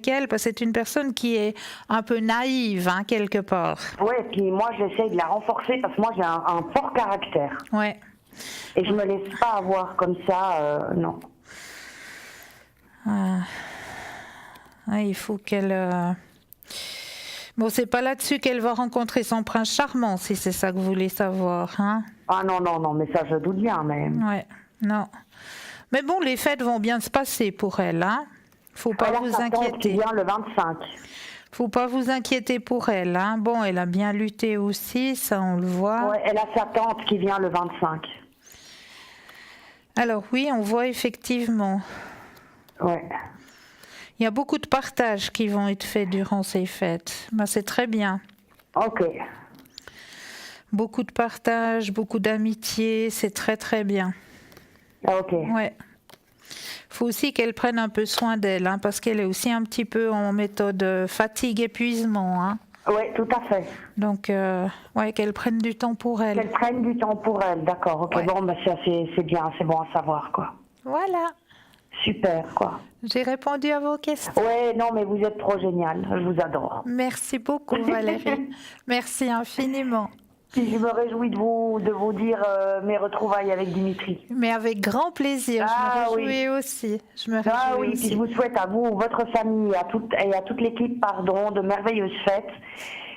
elle, parce que c'est une personne qui est un peu naïve, hein, quelque part. Oui, puis moi, j'essaye de la renforcer, parce que moi, j'ai un fort caractère. Ouais. Et je me laisse pas avoir comme ça, non. Il faut qu'elle... Bon, c'est pas là-dessus qu'elle va rencontrer son prince charmant, si c'est ça que vous voulez savoir, hein. Ah non, mais ça, je doute bien, mais... Ouais, non. Mais bon, les fêtes vont bien se passer pour elle, hein. Faut pas vous inquiéter. Qui vient le 25. Faut pas vous inquiéter pour elle, hein. Bon, elle a bien lutté aussi, ça on le voit. Ouais, elle a sa tante qui vient le 25. Alors oui, on voit effectivement. Ouais. Il y a beaucoup de partages qui vont être faits durant ces fêtes. Ben, c'est très bien. Ok. Beaucoup de partages, beaucoup d'amitié, c'est très très bien. Ok. Ouais. Faut aussi qu'elle prenne un peu soin d'elle, hein, parce qu'elle est aussi un petit peu en méthode fatigue-épuisement. Hein. Oui, tout à fait. Donc, ouais, qu'elle prenne du temps pour elle. Qu'elle prenne du temps pour elle, d'accord. Ok, ouais. Bon, bah, ça, c'est bien, c'est bon à savoir, quoi. Voilà. Super, quoi. J'ai répondu à vos questions. Ouais, non, mais vous êtes trop génial. Je vous adore. Merci beaucoup, Valérie. Merci infiniment. Puis je me réjouis de vous dire mes retrouvailles avec Dimitri. Mais avec grand plaisir. Je me réjouis aussi. Je me réjouis aussi. Puis je vous souhaite à vous, votre famille et à toute l'équipe, de merveilleuses fêtes.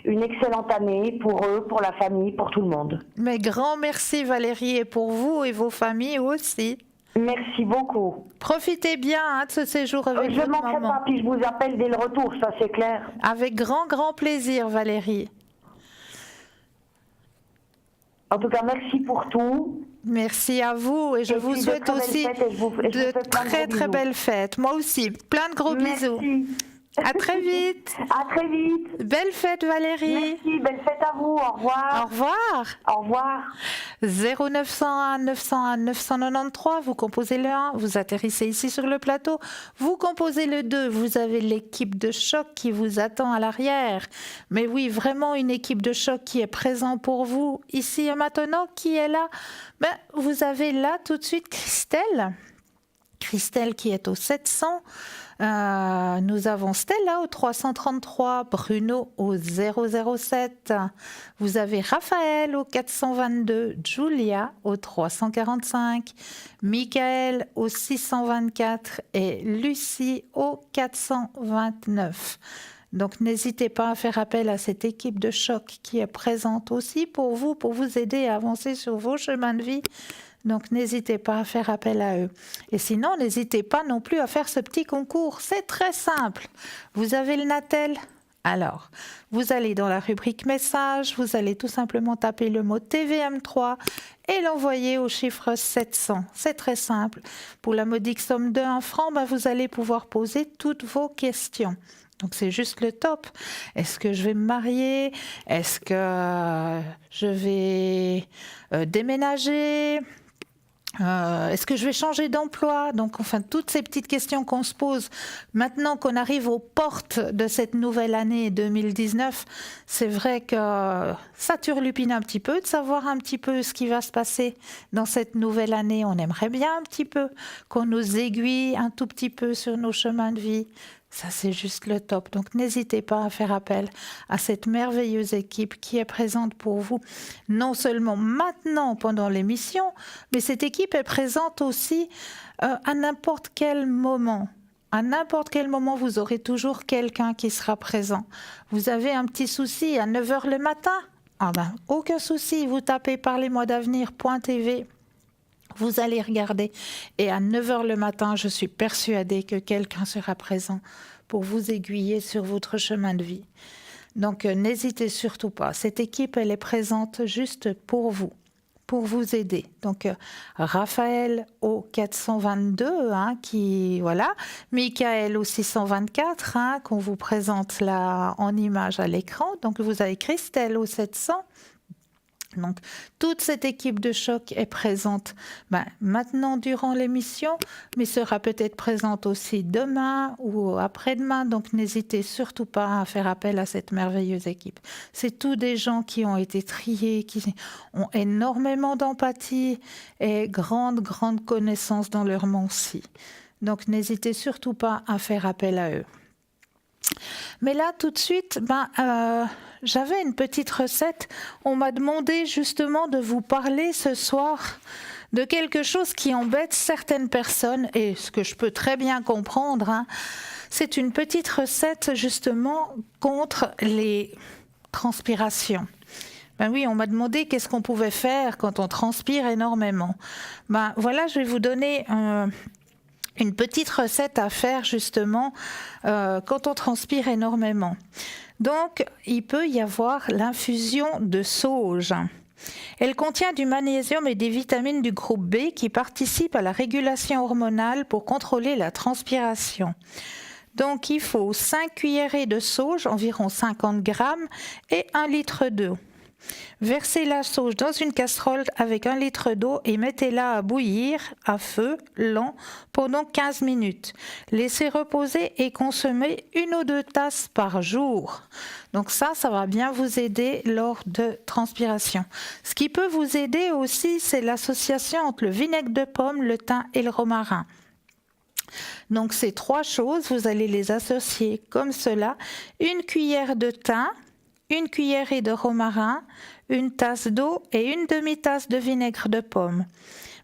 Une excellente année pour eux, pour la famille, pour tout le monde. Mais grand merci Valérie et pour vous et vos familles aussi. Merci beaucoup. Profitez bien de ce séjour avec votre maman. Je ne manquerai pas, puis je vous appelle dès le retour, ça c'est clair. Avec grand plaisir Valérie. En tout cas, merci pour tout. Merci à vous et je vous puis souhaite aussi et je vous fais de plein de très gros très bisous. belles fêtes. Moi aussi, plein de gros bisous. Merci. À très vite. À très vite. Belle fête Valérie. Merci, belle fête à vous. Au Au revoir. revoir. Au revoir. 0901 901 993, vous composez le 1, vous atterrissez ici sur le plateau, vous composez le 2, vous avez l'équipe de choc qui vous attend à l'arrière. Mais oui, vraiment une équipe de choc qui est présente pour vous ici et maintenant. Qui est là? Vous avez là tout de suite Christelle. Christelle qui est au 700. Nous avons Stella au 333, Bruno au 007. Vous avez Raphaël au 422, Julia au 345, Michael au 624 et Lucie au 429. Donc n'hésitez pas à faire appel à cette équipe de choc qui est présente aussi pour vous aider à avancer sur vos chemins de vie. Donc n'hésitez pas à faire appel à eux. Et sinon, n'hésitez pas non plus à faire ce petit concours. C'est très simple. Vous avez le Natel. Alors, vous allez dans la rubrique message, vous allez tout simplement taper le mot TVM3 et l'envoyer au chiffre 700. C'est très simple. Pour la modique somme de 1 franc, vous allez pouvoir poser toutes vos questions. Donc c'est juste le top. Est-ce que je vais me marier? Est-ce que je vais déménager? Est-ce que je vais changer d'emploi? Donc, enfin, toutes ces petites questions qu'on se pose maintenant qu'on arrive aux portes de cette nouvelle année 2019, c'est vrai que ça turlupine un petit peu de savoir un petit peu ce qui va se passer dans cette nouvelle année. On aimerait bien un petit peu qu'on nous aiguille un tout petit peu sur nos chemins de vie. Ça, c'est juste le top. Donc, n'hésitez pas à faire appel à cette merveilleuse équipe qui est présente pour vous, non seulement maintenant pendant l'émission, mais cette équipe est présente aussi à n'importe quel moment. À n'importe quel moment, vous aurez toujours quelqu'un qui sera présent. Vous avez un petit souci à 9h le matin? Aucun souci, vous tapez parlez-moi d'avenir.tv. Vous allez regarder et à 9h le matin, je suis persuadée que quelqu'un sera présent pour vous aiguiller sur votre chemin de vie. Donc n'hésitez surtout pas. Cette équipe, elle est présente juste pour vous aider. Donc Raphaël au 422, Michael au 624, qu'on vous présente là en image à l'écran. Donc vous avez Christelle au 700. Donc, toute cette équipe de choc est présente maintenant durant l'émission, mais sera peut-être présente aussi demain ou après-demain. Donc, n'hésitez surtout pas à faire appel à cette merveilleuse équipe. C'est tous des gens qui ont été triés, qui ont énormément d'empathie et grande connaissance dans leur monde-ci. Donc, n'hésitez surtout pas à faire appel à eux. Mais là, tout de suite, j'avais une petite recette. On m'a demandé justement de vous parler ce soir de quelque chose qui embête certaines personnes, et ce que je peux très bien comprendre, c'est une petite recette justement contre les transpirations. Oui, on m'a demandé qu'est-ce qu'on pouvait faire quand on transpire énormément. Voilà, je vais vous donner une petite recette à faire justement quand on transpire énormément. Donc, il peut y avoir l'infusion de sauge. Elle contient du magnésium et des vitamines du groupe B qui participent à la régulation hormonale pour contrôler la transpiration. Donc, il faut 5 cuillerées de sauge, environ 50 grammes, et 1 litre d'eau. Versez la sauge dans une casserole avec 1 litre d'eau et mettez-la à bouillir à feu lent pendant 15 minutes. Laissez reposer et consommez 1 ou 2 tasses par jour. Donc ça va bien vous aider lors de transpiration. Ce qui peut vous aider aussi, c'est l'association entre le vinaigre de pomme, le thym et le romarin. Donc ces 3 choses, vous allez les associer comme cela. 1 cuillère de thym, 1 cuillerée de romarin, 1 tasse d'eau et 1 demi-tasse de vinaigre de pomme.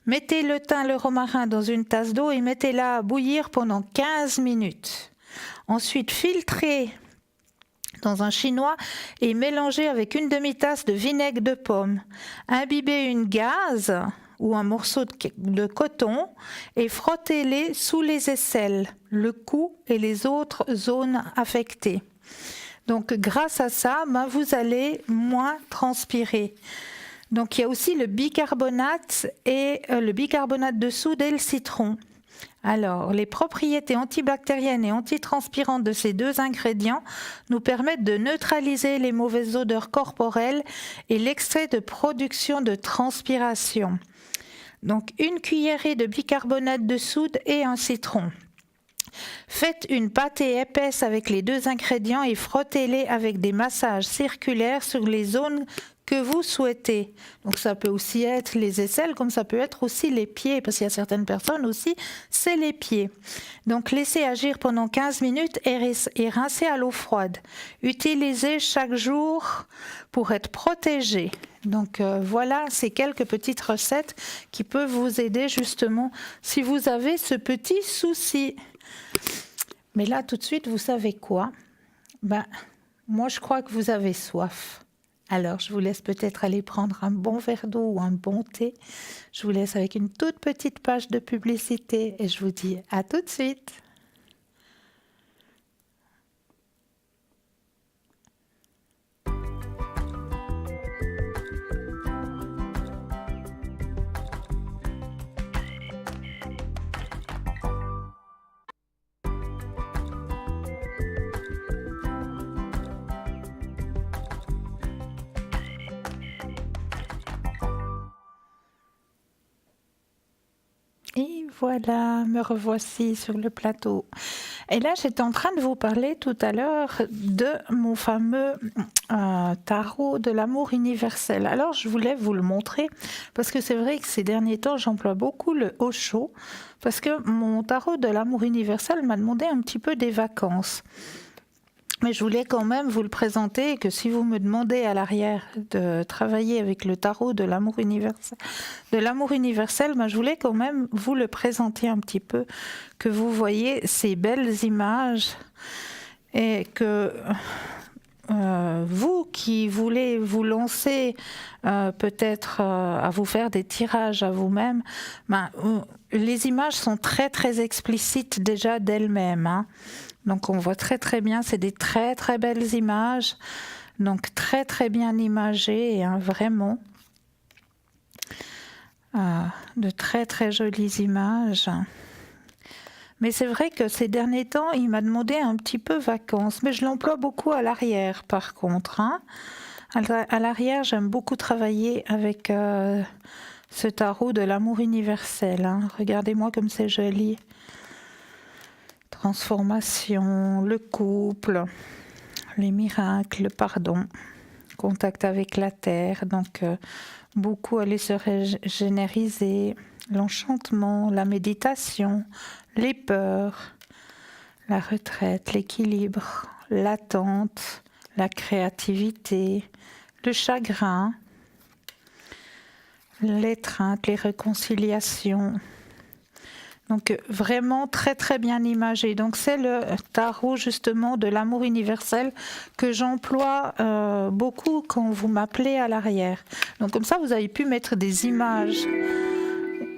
Mettez le thym et le romarin dans une tasse d'eau et mettez-la à bouillir pendant 15 minutes. Ensuite, filtrez dans un chinois et mélangez avec 1 demi-tasse de vinaigre de pomme. Imbibez une gaze ou un morceau de coton et frottez-les sous les aisselles, le cou et les autres zones affectées. Donc, grâce à ça, vous allez moins transpirer. Donc il y a aussi le bicarbonate et le bicarbonate de soude et le citron. Alors, les propriétés antibactériennes et antitranspirantes de ces deux ingrédients nous permettent de neutraliser les mauvaises odeurs corporelles et l'extrait de production de transpiration. Donc, une cuillerée de bicarbonate de soude et un citron. Faites une pâtée épaisse avec les deux ingrédients et frottez-les avec des massages circulaires sur les zones que vous souhaitez. Donc ça peut aussi être les aisselles, comme ça peut être aussi les pieds, parce qu'il y a certaines personnes aussi, c'est les pieds. Donc laissez agir pendant 15 minutes et rincez à l'eau froide. Utilisez chaque jour pour être protégé. Donc voilà, ces quelques petites recettes qui peuvent vous aider justement si vous avez ce petit souci. Mais là, tout de suite, vous savez quoi? Moi, je crois que vous avez soif. Alors, je vous laisse peut-être aller prendre un bon verre d'eau ou un bon thé. Je vous laisse avec une toute petite page de publicité et je vous dis à tout de suite. Et voilà, me revoici sur le plateau. Et là, j'étais en train de vous parler tout à l'heure de mon fameux tarot de l'amour universel. Alors, je voulais vous le montrer parce que c'est vrai que ces derniers temps, j'emploie beaucoup le Osho parce que mon tarot de l'amour universel m'a demandé un petit peu des vacances. Mais je voulais quand même vous le présenter et que si vous me demandez à l'arrière de travailler avec le tarot de l'amour universel, je voulais quand même vous le présenter un petit peu, que vous voyez ces belles images et que vous qui voulez vous lancer peut-être à vous faire des tirages à vous-même, les images sont très très explicites déjà d'elles-mêmes, hein. Donc on voit très très bien, c'est des très très belles images, donc très très bien imagées, hein, vraiment. De très très jolies images. Mais c'est vrai que ces derniers temps, il m'a demandé un petit peu vacances, mais je l'emploie beaucoup à l'arrière par contre, hein. À l'arrière, j'aime beaucoup travailler avec ce tarot de l'amour universel, hein. Regardez-moi comme c'est joli. Transformation, le couple, les miracles, le pardon, contact avec la terre, donc beaucoup aller se régénériser, l'enchantement, la méditation, les peurs, la retraite, l'équilibre, l'attente, la créativité, le chagrin, l'étreinte, les réconciliations. Donc vraiment très très bien imagé. Donc c'est le tarot justement de l'amour universel que j'emploie beaucoup quand vous m'appelez à l'arrière. Donc comme ça vous avez pu mettre des images.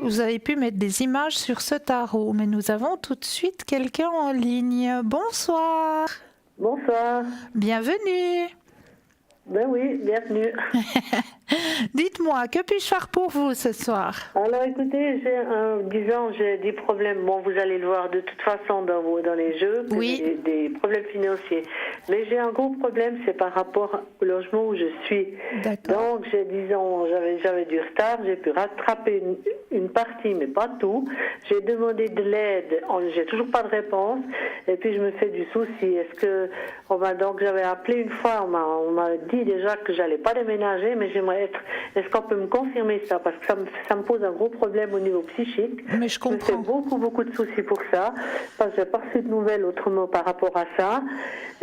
Vous avez pu mettre des images sur ce tarot. Mais nous avons tout de suite quelqu'un en ligne. Bonsoir. Bonsoir. Bienvenue. Ben oui, bienvenue. Dites-moi, que puis-je faire pour vous ce soir? Alors écoutez, j'ai des problèmes. Bon, vous allez le voir de toute façon dans les jeux, oui. Des problèmes financiers. Mais j'ai un gros problème, c'est par rapport au logement où je suis. D'accord. Donc, j'avais du retard, j'ai pu rattraper une partie, mais pas tout. J'ai demandé de l'aide, j'ai toujours pas de réponse. Et puis je me fais du souci. Donc j'avais appelé une fois, on m'a dit déjà que j'allais pas déménager, mais j'aimerais est-ce qu'on peut me confirmer ça? Parce que ça me pose un gros problème au niveau psychique. Mais je comprends. Je me fais beaucoup de soucis pour ça, parce que j'ai pas reçu de nouvelles autrement par rapport à ça.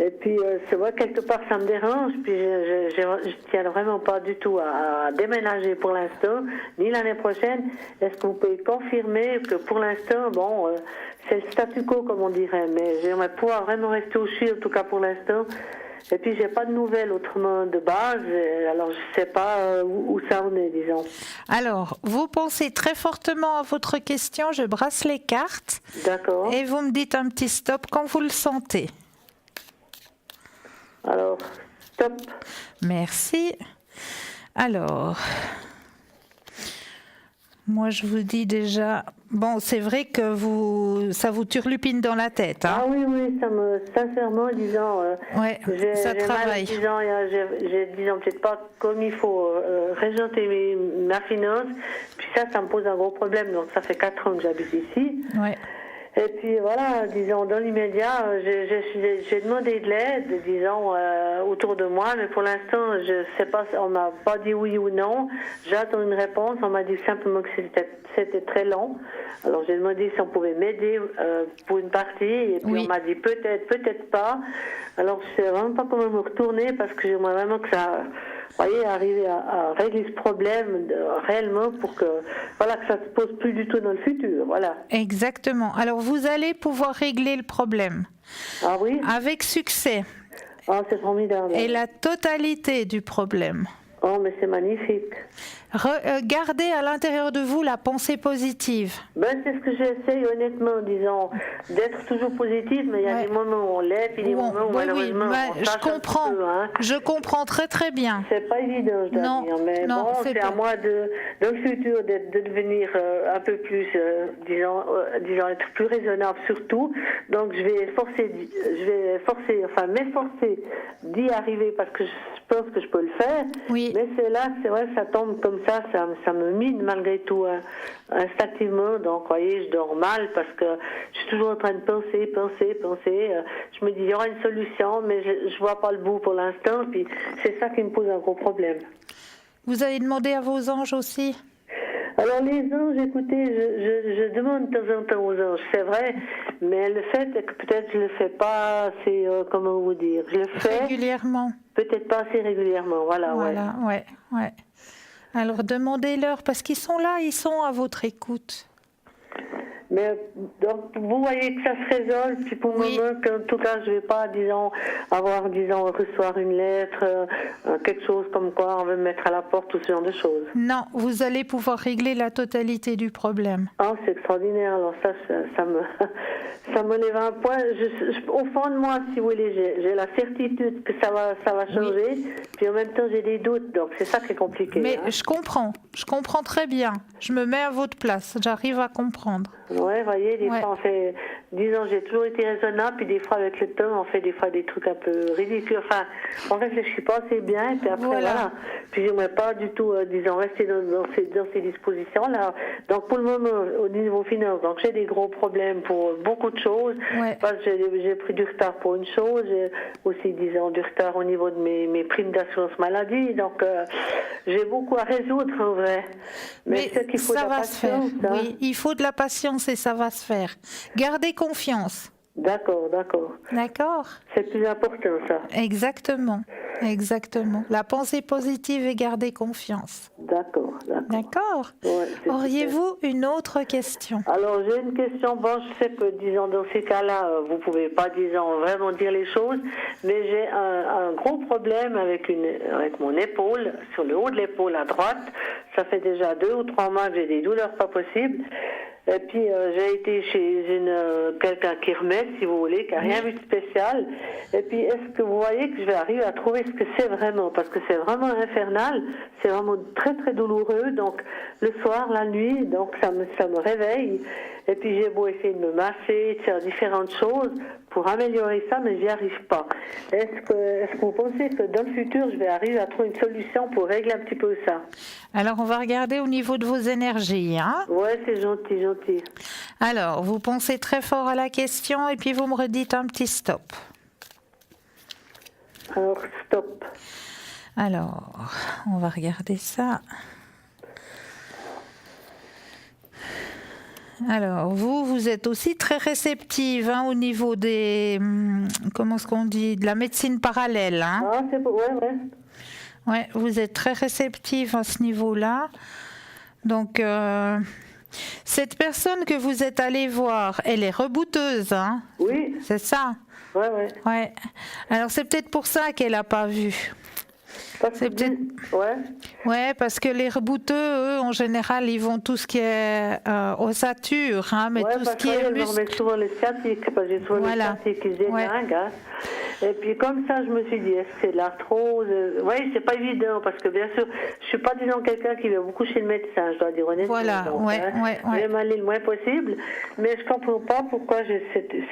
Et puis, c'est vrai, quelque part, ça me dérange. Puis, je tiens vraiment pas du tout à déménager pour l'instant, ni l'année prochaine. Est-ce que vous pouvez confirmer que pour l'instant, c'est le statu quo, comme on dirait, mais j'aimerais pouvoir vraiment rester où je suis, en tout cas pour l'instant. Et puis, j'ai pas de nouvelles autrement de base, alors je sais pas où ça en est, disons. Alors, vous pensez très fortement à votre question, je brasse les cartes. D'accord. Et vous me dites un petit stop quand vous le sentez. Alors, stop. Merci. Alors, moi je vous dis déjà, bon, c'est vrai que ça vous turlupine dans la tête. Hein. Ah oui, sincèrement, disons, ouais, ça travaille. Disons, disons peut-être pas comme il faut régenter ma finance. Puis ça me pose un gros problème. Donc ça fait 4 ans que j'habite ici. Ouais. Et puis voilà, disons, dans l'immédiat, j'ai demandé de l'aide, disons, autour de moi, mais pour l'instant, je sais pas, on m'a pas dit oui ou non. J'attends une réponse, on m'a dit simplement que c'était très long. Alors j'ai demandé si on pouvait m'aider pour une partie, et puis on m'a dit peut-être pas. Alors je sais vraiment pas comment me retourner, parce que j'aimerais vraiment que ça... voyez, arriver à régler ce problème réellement pour que, voilà, que ça ne se pose plus du tout dans le futur. Voilà. Exactement. Alors, vous allez pouvoir régler le problème. Ah oui? Avec succès. Ah, c'est formidable. Et la totalité du problème. Oh, mais c'est magnifique. Gardez à l'intérieur de vous la pensée positive. Ben, c'est ce que j'essaye, honnêtement, disons, d'être toujours positive, mais il y a des moments où on l'est, puis des moments où malheureusement on je comprends. Un peu, hein. Je comprends très très bien. C'est pas évident, je dois dire, mais bon, c'est à moi dans le futur de devenir un peu plus, disons, être plus raisonnable surtout. Donc je vais m'efforcer d'y arriver parce que je pense que je peux le faire. Oui. Mais c'est vrai que ça tombe comme ça me mine malgré tout instinctivement. Donc, vous voyez, je dors mal parce que je suis toujours en train de penser. Je me dis, il y aura une solution, mais je vois pas le bout pour l'instant. Puis c'est ça qui me pose un gros problème. Vous avez demandé à vos anges aussi ? Alors les anges, écoutez, je demande de temps en temps aux anges, c'est vrai, mais le fait est que peut-être je le fais pas assez, comment vous dire, je le fais régulièrement. Peut-être pas assez régulièrement, voilà. Ouais. Alors demandez-leur, parce qu'ils sont là, ils sont à votre écoute. Mais donc vous voyez que ça se résolve, puis pour le moment qu'en tout cas je vais pas, recevoir une lettre, quelque chose comme quoi on veut me mettre à la porte, tout ce genre de choses. Non, vous allez pouvoir régler la totalité du problème. Ah, c'est extraordinaire, alors ça me lève un point. Au fond de moi, si vous voulez, j'ai la certitude que ça va changer, puis en même temps j'ai des doutes, donc c'est ça qui est compliqué. Mais je comprends très bien, je me mets à votre place, j'arrive à comprendre. Ouais, voyez, des fois on fait, disons, j'ai toujours été raisonnable, puis des fois avec le temps on fait des fois des trucs un peu ridicules, enfin, on réfléchit pas assez bien, et puis après voilà. Puis j'aimerais pas du tout, disons, rester dans ces dispositions-là. Donc pour le moment, au niveau finance, donc j'ai des gros problèmes pour beaucoup de choses, parce que j'ai pris du retard pour une chose, j'ai aussi, disons, du retard au niveau de mes primes d'assurance maladie, donc j'ai beaucoup à résoudre en vrai. Mais c'est qu'il faut ça de la va patience, se faire. hein. Oui, il faut de la patience et ça va se faire. Gardez confiance. D'accord. D'accord. C'est plus important, ça. Exactement. La pensée positive et garder confiance. D'accord. Ouais, auriez-vous une autre question? Alors, j'ai une question. Bon, je sais que, disons, dans ces cas-là, vous pouvez pas, disons, vraiment dire les choses, mais j'ai un gros problème avec mon épaule, sur le haut de l'épaule à droite. Ça fait déjà 2 ou 3 mois que j'ai des douleurs pas possibles. Et puis j'ai été chez quelqu'un qui remet, si vous voulez, qui n'a rien vu de spécial. Et puis est-ce que vous voyez que je vais arriver à trouver ce que c'est vraiment? Parce que c'est vraiment infernal, c'est vraiment très très douloureux. Donc le soir, la nuit, donc ça me réveille. Et puis j'ai beau essayer de me masser, de faire différentes choses pour améliorer ça, mais j'y arrive pas. Est-ce que vous pensez que dans le futur, je vais arriver à trouver une solution pour régler un petit peu ça? Alors, on va regarder au niveau de vos énergies. Hein? Ouais, c'est gentil. Alors, vous pensez très fort à la question et puis vous me redites un petit stop. Alors, stop. Alors, on va regarder ça. Alors, vous êtes aussi très réceptive au niveau des, comment est-ce qu'on dit, de la médecine parallèle. Hein? Ah, c'est beau, ouais. Ouais, vous êtes très réceptive à ce niveau-là. Donc, cette personne que vous êtes allée voir, elle est rebouteuse, hein? Oui. C'est ça? Ouais. Alors, c'est peut-être pour ça qu'elle n'a pas vu. C'est peut-être... Ouais, parce que les rebouteux, eux, en général, ils vont tout ce qui est ossature, hein, mais tout ce qui est muscle. Souvent les sciatiques, parce que j'ai souvent les sciatiques qui se délinguent. Et puis comme ça, je me suis dit, est-ce que c'est de l'arthrose? Oui, c'est pas évident parce que bien sûr, je suis pas disons quelqu'un qui va beaucoup chez le médecin, je dois dire honnêtement. Voilà, Donc, ouais. je vais m'aller le moins possible, mais je comprends pas pourquoi j'ai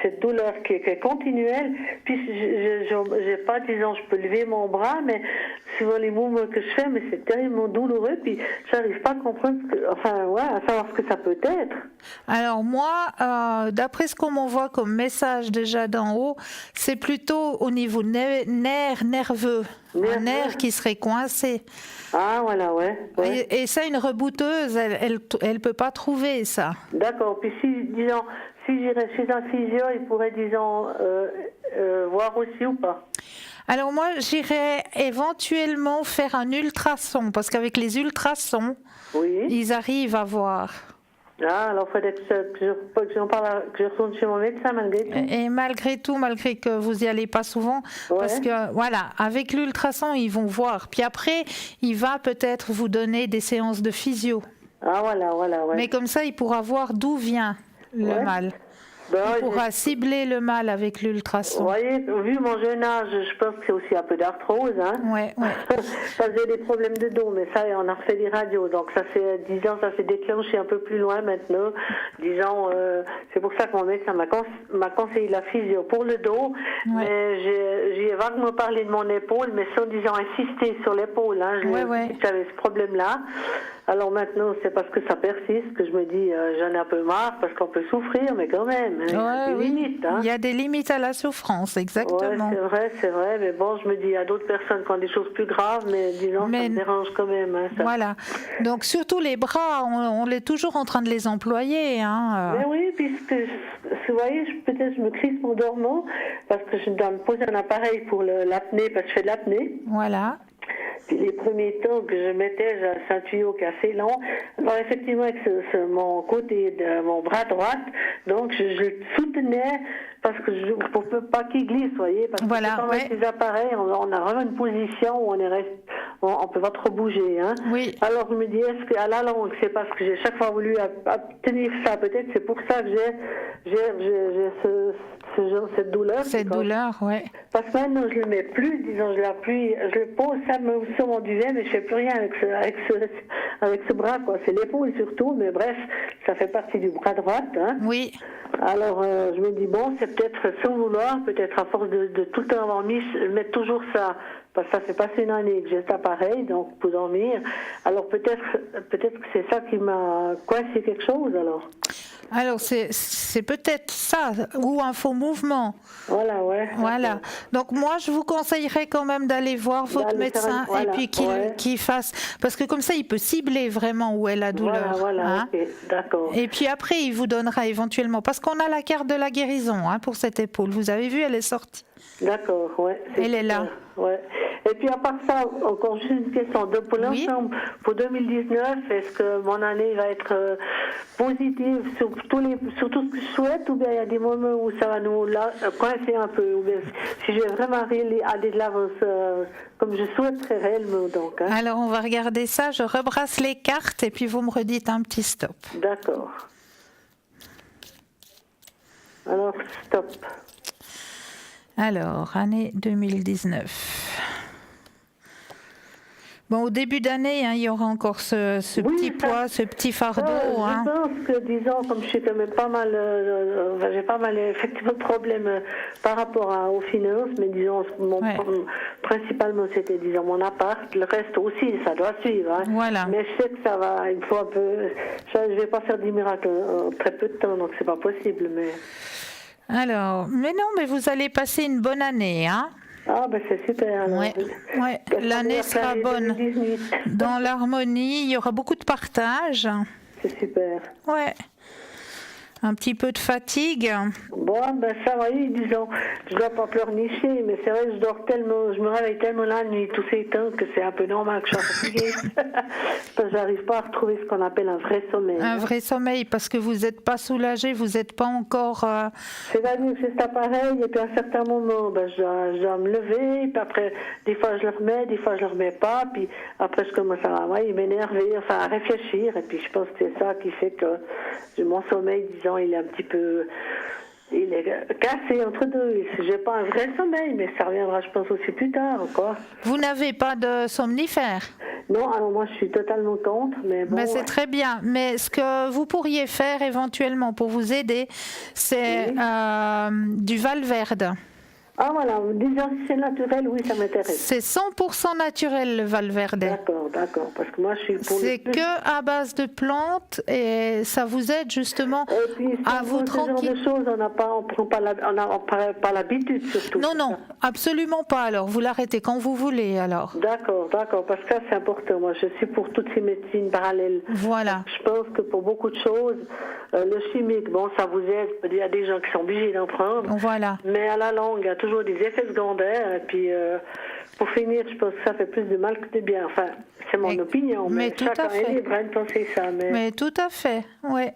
cette douleur qui est continuelle. Puis j'ai pas, disons, je peux lever mon bras, mais suivant les mouvements que je fais, mais c'est tellement douloureux. Puis j'arrive pas à comprendre, à savoir ce que ça peut être. Alors moi, d'après ce qu'on m'envoie comme message déjà d'en haut, c'est plutôt au niveau nerveux, un nerf qui serait coincé. Ah voilà, ouais. Et ça, une rebouteuse, elle peut pas trouver ça. D'accord. Puis si j'irais chez un physio, il pourrait, disons, voir aussi ou pas. Alors moi, j'irais éventuellement faire un ultrason, parce qu'avec les ultrasons, ils arrivent à voir. Ah, alors il faudrait que je retourne chez mon médecin malgré tout. Et malgré tout, malgré que vous y allez pas souvent, parce que voilà, avec l'ultrason, ils vont voir. Puis après, il va peut-être vous donner des séances de physio. Ah voilà, ouais. Mais comme ça, il pourra voir d'où vient le mal. Il pourra cibler le mal avec l'ultrason. Vous voyez, vu mon jeune âge, je pense que c'est aussi un peu d'arthrose. Hein. Ouais. Ça faisait des problèmes de dos, mais ça, on a refait des radios. Donc ça fait 10 ans, ça s'est déclenché un peu plus loin maintenant. Disons, c'est pour ça que mon médecin m'a conseillé la physio pour le dos. Ouais. Mais j'ai vaguement parlé de mon épaule, mais sans, disons, insister sur l'épaule. Hein. J'avais ce problème-là. Alors maintenant, c'est parce que ça persiste que je me dis, j'en ai un peu marre, parce qu'on peut souffrir, mais quand même. Il y a des limites. Hein. Il y a des limites à la souffrance, exactement. Ouais, c'est vrai, mais bon, je me dis, il y a d'autres personnes qui ont des choses plus graves, mais disons, ça me dérange quand même. Hein, ça. Voilà. Donc, surtout les bras, on est toujours en train de les employer. Hein. Mais oui, puisque, vous voyez, peut-être je me crispe en dormant, parce que je dois me poser un appareil pour l'apnée, parce que je fais de l'apnée. Voilà. Puis les premiers temps que je mettais, j'ai un tuyau qui est assez long. Alors effectivement, avec mon côté de mon bras droit, donc je le soutenais parce que pour pas qu'il glisse, vous voyez, parce que quand avec les appareils, on a vraiment une position où on peut pas trop bouger. Hein. Oui. Alors je me dis, est-ce qu'à la longue, c'est parce que j'ai chaque fois voulu obtenir ça, peut-être c'est pour ça que j'ai cette douleur. Cette douleur, oui. Parce que maintenant, je le mets plus, disons, je le pose ça sur mon duvet, mais je fais plus rien avec ce bras, quoi. C'est l'épaule surtout, mais bref, ça fait partie du bras droit. Hein. Oui. Alors, je me dis, bon, c'est peut-être sans vouloir, peut-être à force de tout le temps avoir mis, mettre toujours ça. Parce que ça fait passer une année que j'ai cet appareil, donc pour dormir. Alors peut-être que c'est ça qui m'a coincé quelque chose, alors. Alors c'est peut-être ça, ou un faux mouvement. Voilà, ouais. Voilà. Donc moi, je vous conseillerais quand même d'aller voir votre médecin et puis qu'il fasse... Parce que comme ça, il peut cibler vraiment où est la douleur. Voilà, hein. Okay, d'accord. Et puis après, il vous donnera éventuellement... Parce qu'on a la carte de la guérison pour cette épaule. Vous avez vu, elle est sortie. D'accord, ouais. Elle est là. Ouais. Et puis à part ça, encore juste une question. Pour l'ensemble, pour 2019, est-ce que mon année va être positive sur tout ce que je souhaite, ou bien il y a des moments où ça va nous coincer un peu, ou bien si je vais vraiment aller de l'avance comme je souhaiterais réellement, donc. Hein. Alors on va regarder ça, je rebrasse les cartes et puis vous me redites un petit stop. D'accord. Alors, stop. Alors, année 2019. Bon, au début d'année, il y aura encore ce petit poids, ce petit fardeau. Je pense que, disons, comme je suis quand même pas mal, j'ai pas mal effectivement de problèmes par rapport aux finances, mais disons, principalement c'était, disons, mon appart. Le reste aussi, ça doit suivre. Hein. Voilà. Mais je sais que ça va, il faut un peu. Je vais pas faire du miracle en très peu de temps, donc c'est pas possible. Mais. Alors, mais vous allez passer une bonne année, hein. Ah, ben c'est super. Ouais. L'année sera bonne. 2018. Dans l'harmonie, il y aura beaucoup de partage. C'est super. Ouais. Un petit peu de fatigue. Bon, ben ça va, disons, je dois pas pleurnicher, mais c'est vrai que je dors tellement, je me réveille tellement la nuit, tous ces temps, que c'est un peu normal que je sois fatiguée. Parce que j'arrive pas à retrouver ce qu'on appelle un vrai sommeil. Un vrai sommeil, parce que vous n'êtes pas soulagé, vous n'êtes pas encore... C'est-à-dire que c'est cet appareil, et puis à un certain moment, je dois me lever, puis après, des fois je le remets, des fois je le remets pas, puis après je commence à m'énerver, enfin à réfléchir, et puis je pense que c'est ça qui fait que mon sommeil, disons, il est un petit peu Il est cassé entre deux. J'ai pas un vrai sommeil, mais ça reviendra, je pense, aussi plus tard, quoi. Vous n'avez pas de somnifère? Non, alors moi, je suis totalement contre, mais bon. Ben, c'est très bien. Mais ce que vous pourriez faire éventuellement pour vous aider, c'est du Valverde. Ah voilà, disons si c'est naturel, oui, ça m'intéresse. C'est 100% naturel le Valverde. D'accord, parce que moi je suis pour C'est que à base de plantes et ça vous aide justement et puis, si à vous ce genre tranquille. de choses, on prend pas l'habitude surtout. Non, absolument pas. Alors, vous l'arrêtez quand vous voulez. Alors, D'accord, parce que ça c'est important. Moi, je suis pour toutes ces médecines parallèles. voilà. Je pense que pour beaucoup de choses, le chimique, bon, ça vous aide. Il y a des gens qui sont obligés d'en prendre. Voilà. Mais à la longue, il y a toujours des effets secondaires. Et puis, pour finir, je pense que ça fait plus de mal que de bien. Enfin, c'est mon opinion. mais Mais tout chacun à fait. est libre de penser ça. Mais tout à fait, ouais.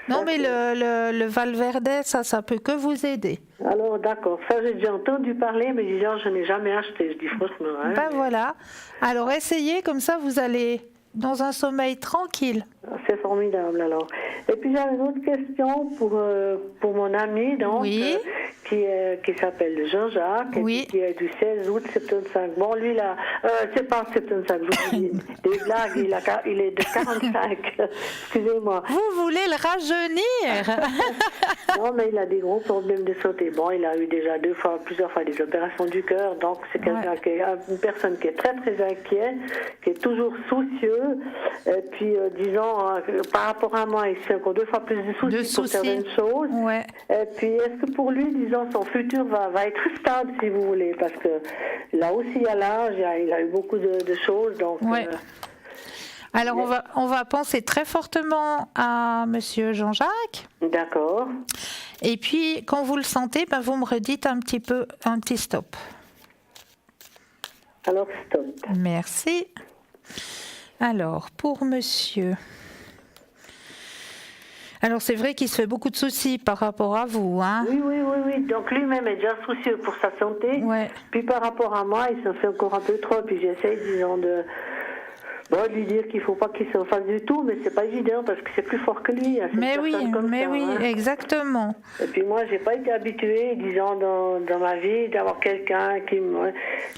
Non, mais le Valverde, ça peut que vous aider. Alors, d'accord. Ça, j'ai déjà entendu parler, mais disons, je n'ai jamais acheté. Je dis franchement. Hein, Ben voilà. Alors, essayez, comme ça, vous allez dans un sommeil tranquille. C'est formidable, alors. Et puis, j'avais une autre question pour mon ami, donc, Oui. qui s'appelle Jean-Jacques, Oui. et qui est du 16 août 75. Bon, lui, là, c'est pas 75, je vous dis des blagues, il est de 45. Excusez-moi. Vous voulez le rajeunir? Non, mais il a des gros problèmes de santé. Bon, il a eu déjà plusieurs fois des opérations du cœur, donc c'est quelqu'un qui est une personne qui est très très inquiet, qui est toujours soucieux. Et puis, disons, par rapport à moi, il fait encore 2 fois plus de soucis pour certaines choses. Ouais. Et puis, est-ce que pour lui, disons, son futur va être stable, si vous voulez, parce que là aussi, il y a l'âge, il a eu beaucoup de choses, donc. Ouais. Alors, on va penser très fortement à Monsieur Jean-Jacques. D'accord. Et puis, quand vous le sentez, ben, vous me redites un petit stop. Alors, stop. Merci. Alors, pour monsieur. Alors, c'est vrai qu'il se fait beaucoup de soucis par rapport à vous, hein? Oui. Donc, lui-même est déjà soucieux pour sa santé. Ouais. Puis, par rapport à moi, il s'en fait encore un peu trop. Puis, j'essaye, disons, de lui dire qu'il ne faut pas qu'il s'en fasse du tout, mais c'est pas évident parce que c'est plus fort que lui. Mais oui, exactement. Et puis moi, j'ai pas été habituée, disons, dans ma vie, d'avoir quelqu'un qui me,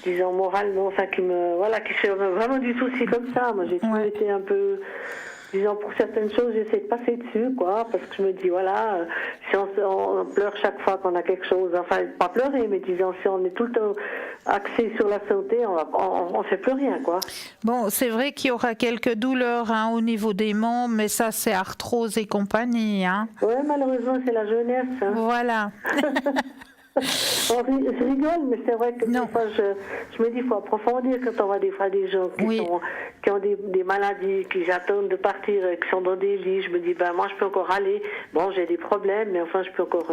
disons, moralement, enfin, qui fait vraiment du souci comme ça. Moi, j'ai toujours été un peu, disons, pour certaines choses, j'essaie de passer dessus, quoi, parce que je me dis, voilà, si on pleure chaque fois qu'on a quelque chose, enfin, pas pleurer, mais disons, si on est tout le temps axé sur la santé, on fait plus rien, quoi. Bon, c'est vrai qu'il y aura quelques douleurs au niveau des membres, mais ça, c'est arthrose et compagnie, hein. Oui, malheureusement, c'est la jeunesse. Hein. Voilà. Je rigole, mais c'est vrai que des fois, je me dis, il faut approfondir quand on voit des fois des gens qui ont des maladies, qui attendent de partir, qui sont dans des lits. Je me dis, moi, je peux encore aller. Bon, j'ai des problèmes, mais enfin, je peux encore,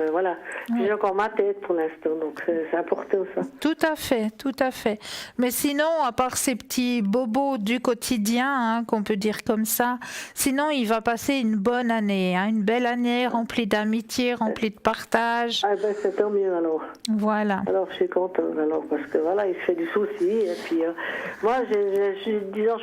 j'ai encore ma tête pour l'instant, donc c'est important, ça. Tout à fait. Mais sinon, à part ces petits bobos du quotidien, qu'on peut dire comme ça, sinon, il va passer une bonne année, une belle année remplie d'amitié, remplie de partage. Ah ben, c'est tant mieux, alors. Voilà. Alors, je suis contente, alors, parce que, voilà, il se fait du souci, et puis, moi, disons,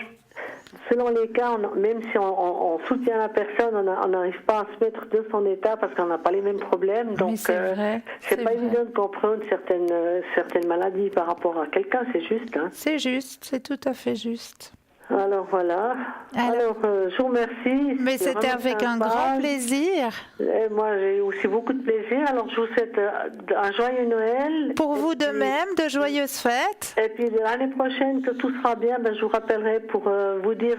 selon les cas, même si on soutient la personne, on n'arrive pas à se mettre de son état parce qu'on n'a pas les mêmes problèmes. Donc, c'est pas évident de comprendre certaines maladies par rapport à quelqu'un, c'est juste. Hein. C'est juste, c'est tout à fait juste. Alors voilà. Alors je vous remercie. Mais c'était avec un grand plaisir. Et moi, j'ai aussi beaucoup de plaisir. Alors je vous souhaite un joyeux Noël. Pour vous de même, de joyeuses fêtes. Et puis l'année prochaine, que tout sera bien, je vous rappellerai pour vous dire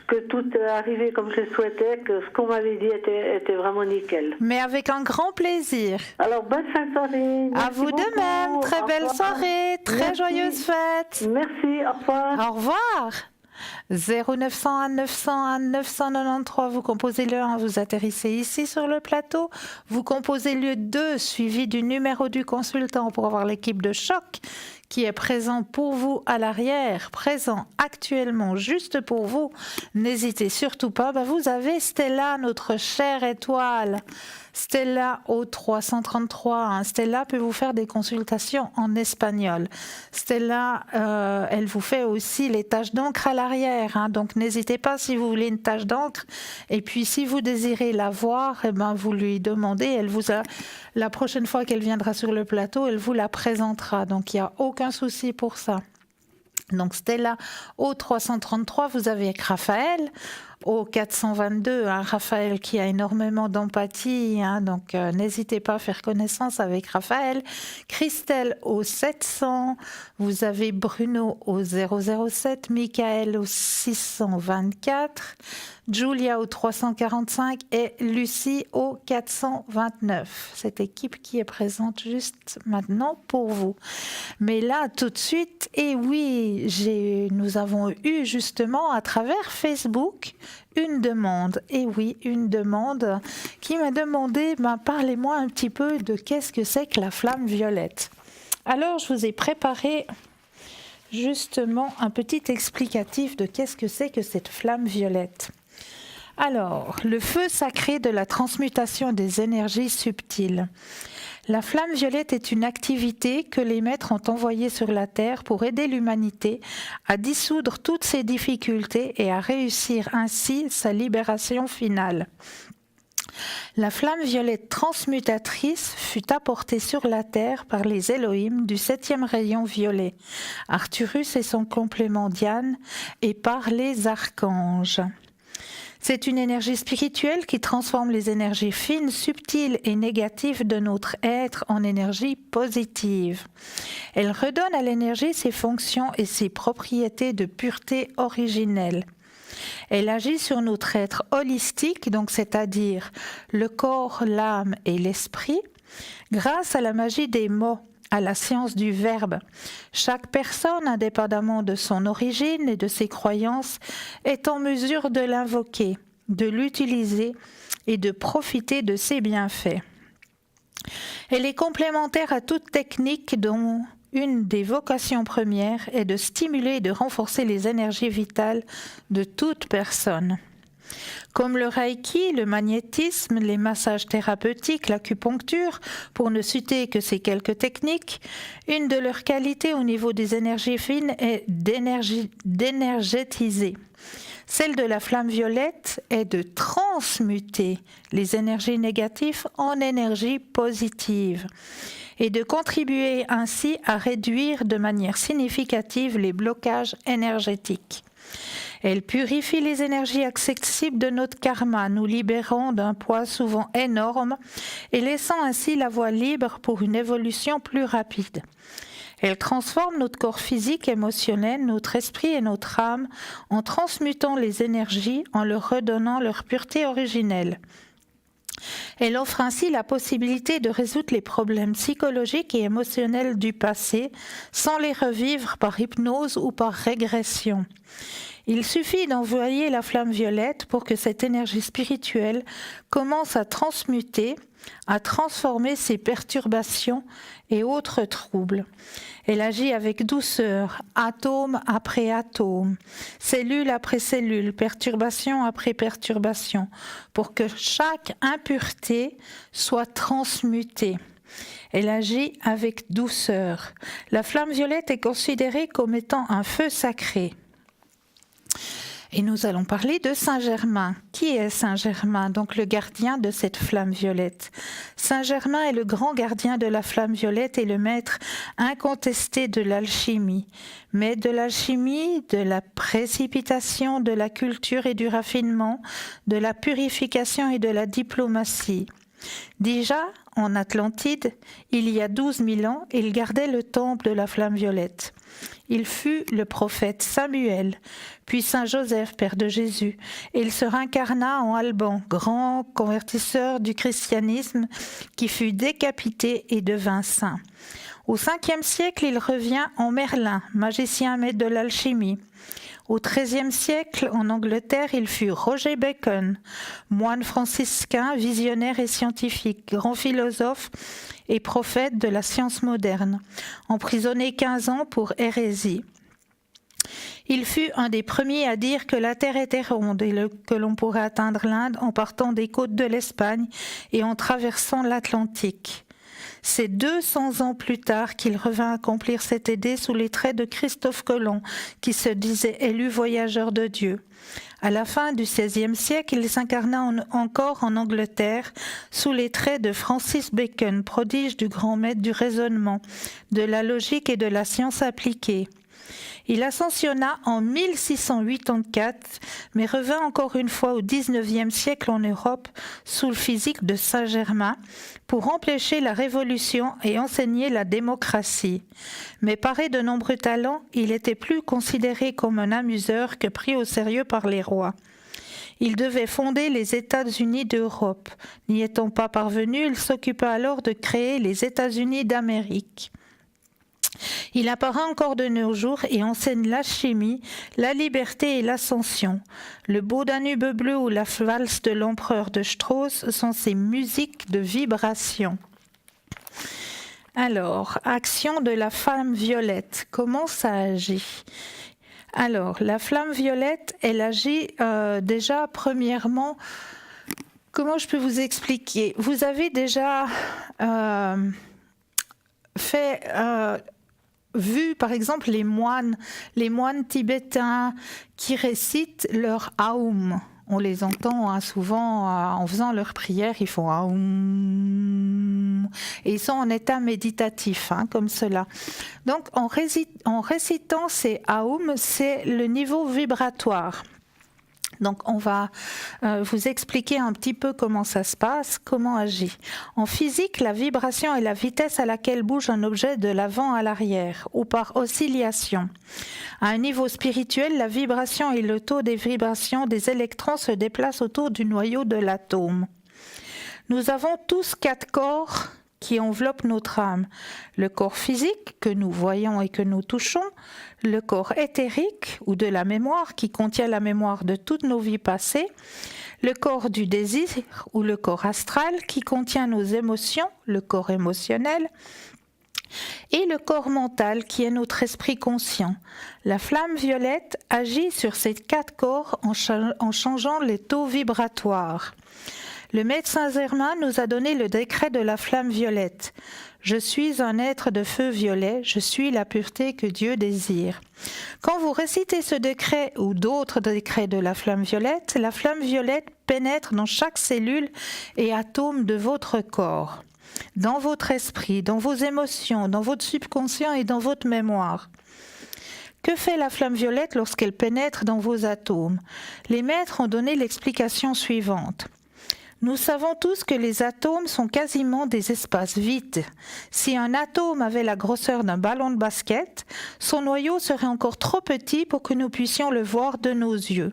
que tout est arrivé comme je le souhaitais, que ce qu'on m'avait dit était vraiment nickel. Mais avec un grand plaisir. Alors bonne fin de soirée. À vous de même. Très belle soirée. Très joyeuse fête. Merci. Au revoir. Au revoir. 0901 901 993, vous composez le 1, vous atterrissez ici sur le plateau, vous composez le 2 suivi du numéro du consultant pour avoir l'équipe de choc qui est présent pour vous à l'arrière, présent actuellement juste pour vous, n'hésitez surtout pas. Vous avez Stella, notre chère étoile. Stella au 333. Stella peut vous faire des consultations en espagnol. Stella, elle vous fait aussi les taches d'encre à l'arrière. Donc n'hésitez pas si vous voulez une tache d'encre. Et puis si vous désirez la voir, vous lui demandez. La prochaine fois qu'elle viendra sur le plateau, elle vous la présentera. Donc il n'y a aucun souci pour ça. Donc Stella au 333, vous avez Raphaël au 422, Raphaël qui a énormément d'empathie, donc n'hésitez pas à faire connaissance avec Raphaël. Christelle au 700, vous avez Bruno au 007, Michael au 624, Julia au 345 et Lucie au 429. Cette équipe qui est présente juste maintenant pour vous. Mais là, tout de suite, et oui, nous avons eu justement à travers Facebook une demande. Et oui, une demande qui m'a demandé, parlez-moi un petit peu de qu'est-ce que c'est que la flamme violette. Alors, je vous ai préparé justement un petit explicatif de qu'est-ce que c'est que cette flamme violette. Alors, le feu sacré de la transmutation des énergies subtiles. La flamme violette est une activité que les maîtres ont envoyée sur la Terre pour aider l'humanité à dissoudre toutes ses difficultés et à réussir ainsi sa libération finale. La flamme violette transmutatrice fut apportée sur la Terre par les Elohim du 7e rayon violet, Arcturus et son complément Diane, et par les archanges. C'est une énergie spirituelle qui transforme les énergies fines, subtiles et négatives de notre être en énergie positive. Elle redonne à l'énergie ses fonctions et ses propriétés de pureté originelle. Elle agit sur notre être holistique, donc c'est-à-dire le corps, l'âme et l'esprit, grâce à la magie des mots, à la science du verbe. Chaque personne, indépendamment de son origine et de ses croyances, est en mesure de l'invoquer, de l'utiliser et de profiter de ses bienfaits. Elle est complémentaire à toute technique dont une des vocations premières est de stimuler et de renforcer les énergies vitales de toute personne. Comme le reiki, le magnétisme, les massages thérapeutiques, l'acupuncture, pour ne citer que ces quelques techniques, une de leurs qualités au niveau des énergies fines est d'énergétiser. Celle de la flamme violette est de transmuter les énergies négatives en énergies positives et de contribuer ainsi à réduire de manière significative les blocages énergétiques. Elle purifie les énergies accessibles de notre karma, nous libérant d'un poids souvent énorme et laissant ainsi la voie libre pour une évolution plus rapide. Elle transforme notre corps physique, émotionnel, notre esprit et notre âme en transmutant les énergies, en leur redonnant leur pureté originelle. Elle offre ainsi la possibilité de résoudre les problèmes psychologiques et émotionnels du passé sans les revivre par hypnose ou par régression. Il suffit d'envoyer la flamme violette pour que cette énergie spirituelle commence à transmuter, à transformer ces perturbations et autres troubles. Elle agit avec douceur, atome après atome, cellule après cellule, perturbation après perturbation, pour que chaque impureté soit transmutée. Elle agit avec douceur. La flamme violette est considérée comme étant un feu sacré. Et nous allons parler de Saint-Germain. Qui est Saint-Germain? Donc le gardien de cette flamme violette. Saint-Germain est le grand gardien de la flamme violette et le maître incontesté de l'alchimie. Mais de l'alchimie, de la précipitation, de la culture et du raffinement, de la purification et de la diplomatie. Déjà, en Atlantide, il y a 12 000 ans, il gardait le temple de la flamme violette. Il fut le prophète Samuel, puis Saint Joseph, père de Jésus, et il se réincarna en Alban, grand convertisseur du christianisme, qui fut décapité et devint saint. Au 5e siècle, il revient en Merlin, magicien maître de l'alchimie. Au XIIIe siècle, en Angleterre, il fut Roger Bacon, moine franciscain, visionnaire et scientifique, grand philosophe et prophète de la science moderne, emprisonné 15 ans pour hérésie. Il fut un des premiers à dire que la Terre était ronde et que l'on pourrait atteindre l'Inde en partant des côtes de l'Espagne et en traversant l'Atlantique. C'est 200 ans plus tard qu'il revint accomplir cette idée sous les traits de Christophe Colomb, qui se disait élu voyageur de Dieu. À la fin du XVIe siècle, il s'incarna encore en Angleterre sous les traits de Francis Bacon, prodige du grand maître du raisonnement, de la logique et de la science appliquée. Il ascensionna en 1684, mais revint encore une fois au XIXe siècle en Europe sous le physique de Saint-Germain pour empêcher la révolution et enseigner la démocratie. Mais paré de nombreux talents, il était plus considéré comme un amuseur que pris au sérieux par les rois. Il devait fonder les États-Unis d'Europe. N'y étant pas parvenu, il s'occupa alors de créer les États-Unis d'Amérique. Il apparaît encore de nos jours et enseigne la chimie, la liberté et l'ascension. Le beau Danube bleu ou la valse de l'empereur de Strauss sont ses musiques de vibration. Alors, action de la flamme violette, comment ça agit ? Alors, la flamme violette, elle agit déjà premièrement, comment je peux vous expliquer ? Vous avez déjà vu par exemple les moines tibétains qui récitent leur Aum. On les entend souvent en faisant leur prière, ils font Aum. Et ils sont en état méditatif, comme cela. Donc en récitant ces Aum, c'est le niveau vibratoire. Donc on va vous expliquer un petit peu comment ça se passe, comment agit. En physique, la vibration est la vitesse à laquelle bouge un objet de l'avant à l'arrière ou par oscillation. À un niveau spirituel, la vibration et le taux des vibrations des électrons se déplacent autour du noyau de l'atome. Nous avons tous 4 corps qui enveloppent notre âme. Le corps physique que nous voyons et que nous touchons, le corps éthérique ou de la mémoire qui contient la mémoire de toutes nos vies passées, le corps du désir ou le corps astral qui contient nos émotions, le corps émotionnel, et le corps mental qui est notre esprit conscient. La flamme violette agit sur ces 4 corps en changeant les taux vibratoires. Le maître Saint-Germain nous a donné le décret de la flamme violette. Je suis un être de feu violet, je suis la pureté que Dieu désire. Quand vous récitez ce décret ou d'autres décrets de la flamme violette pénètre dans chaque cellule et atome de votre corps, dans votre esprit, dans vos émotions, dans votre subconscient et dans votre mémoire. Que fait la flamme violette lorsqu'elle pénètre dans vos atomes ? Les maîtres ont donné l'explication suivante. Nous savons tous que les atomes sont quasiment des espaces vides. Si un atome avait la grosseur d'un ballon de basket, son noyau serait encore trop petit pour que nous puissions le voir de nos yeux.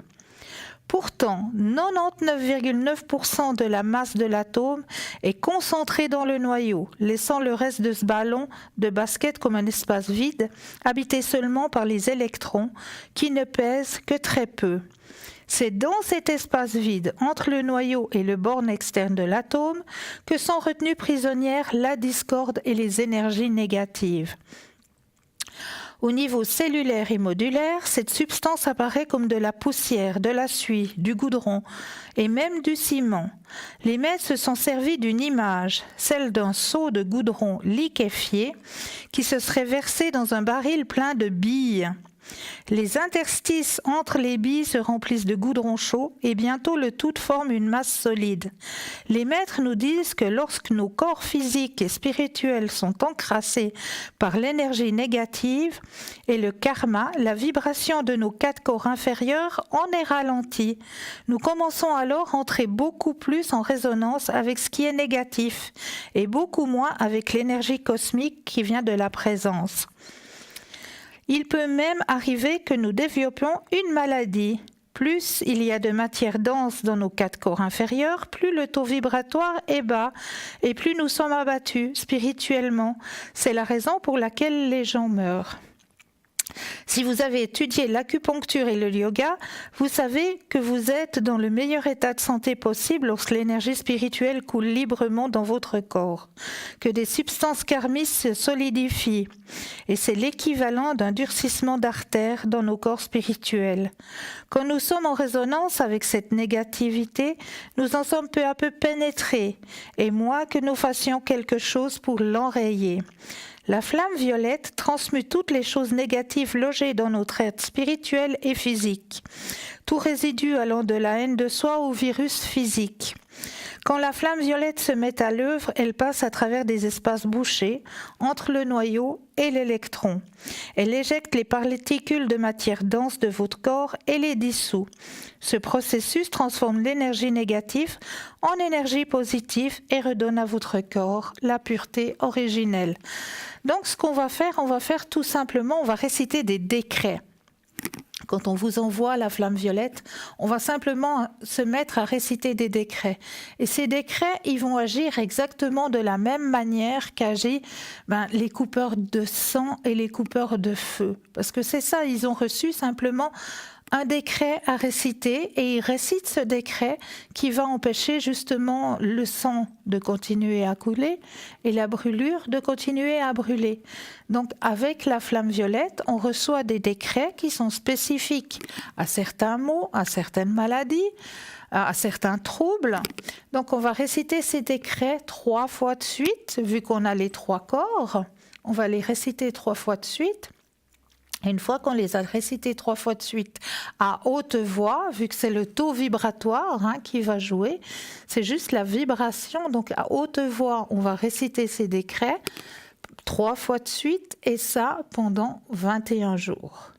Pourtant, 99,9% de la masse de l'atome est concentrée dans le noyau, laissant le reste de ce ballon de basket comme un espace vide, habité seulement par les électrons, qui ne pèsent que très peu. C'est dans cet espace vide, entre le noyau et le borne externe de l'atome, que sont retenues prisonnières la discorde et les énergies négatives. Au niveau cellulaire et modulaire, cette substance apparaît comme de la poussière, de la suie, du goudron et même du ciment. Les maîtres se sont servis d'une image, celle d'un seau de goudron liquéfié qui se serait versé dans un baril plein de billes. Les interstices entre les billes se remplissent de goudron chaud et bientôt le tout forme une masse solide. Les maîtres nous disent que lorsque nos corps physiques et spirituels sont encrassés par l'énergie négative et le karma, la vibration de nos 4 corps inférieurs en est ralentie. Nous commençons alors à entrer beaucoup plus en résonance avec ce qui est négatif et beaucoup moins avec l'énergie cosmique qui vient de la présence. Il peut même arriver que nous développions une maladie. Plus il y a de matière dense dans nos 4 corps inférieurs, plus le taux vibratoire est bas et plus nous sommes abattus spirituellement. C'est la raison pour laquelle les gens meurent. Si vous avez étudié l'acupuncture et le yoga, vous savez que vous êtes dans le meilleur état de santé possible lorsque l'énergie spirituelle coule librement dans votre corps, que des substances karmiques se solidifient. Et c'est l'équivalent d'un durcissement d'artères dans nos corps spirituels. Quand nous sommes en résonance avec cette négativité, nous en sommes peu à peu pénétrés, et moi que nous fassions quelque chose pour l'enrayer. La flamme violette transmute toutes les choses négatives logées dans notre être spirituel et physique, tout résidu allant de la haine de soi au virus physique. Quand la flamme violette se met à l'œuvre, elle passe à travers des espaces bouchés entre le noyau et l'électron. Elle éjecte les particules de matière dense de votre corps et les dissout. Ce processus transforme l'énergie négative en énergie positive et redonne à votre corps la pureté originelle. Donc ce qu'on va faire tout simplement, on va réciter des décrets. Quand on vous envoie la flamme violette, on va simplement se mettre à réciter des décrets. Et ces décrets, ils vont agir exactement de la même manière qu'agissent les coupeurs de sang et les coupeurs de feu. Parce que c'est ça, ils ont reçu simplement un décret à réciter et ils récitent ce décret qui va empêcher justement le sang de continuer à couler et la brûlure de continuer à brûler. Donc avec la flamme violette, on reçoit des décrets qui sont spécifiques à certains maux, à certaines maladies, à certains troubles. Donc on va réciter ces décrets 3 fois de suite, vu qu'on a les 3 corps, on va les réciter 3 fois de suite. Et une fois qu'on les a récités 3 fois de suite à haute voix, vu que c'est le taux vibratoire qui va jouer, c'est juste la vibration. Donc à haute voix, on va réciter ces décrets 3 fois de suite et ça pendant 21 jours.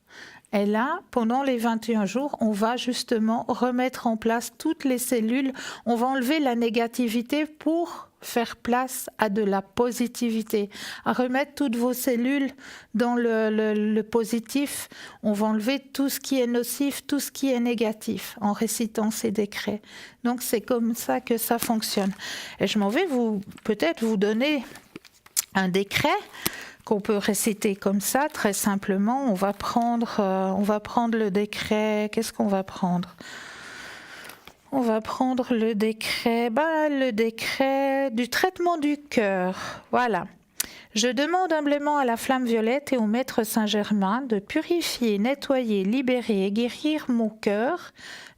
Et là, pendant les 21 jours, on va justement remettre en place toutes les cellules. On va enlever la négativité pour faire place à de la positivité, à remettre toutes vos cellules dans le positif. On va enlever tout ce qui est nocif, tout ce qui est négatif en récitant ces décrets. Donc c'est comme ça que ça fonctionne. Et je m'en vais peut-être vous donner un décret qu'on peut réciter comme ça, très simplement. On va prendre le décret. Qu'est-ce qu'on va prendre ? On va prendre le décret du traitement du cœur. Voilà. Je demande humblement à la flamme violette et au maître Saint-Germain de purifier, nettoyer, libérer et guérir mon cœur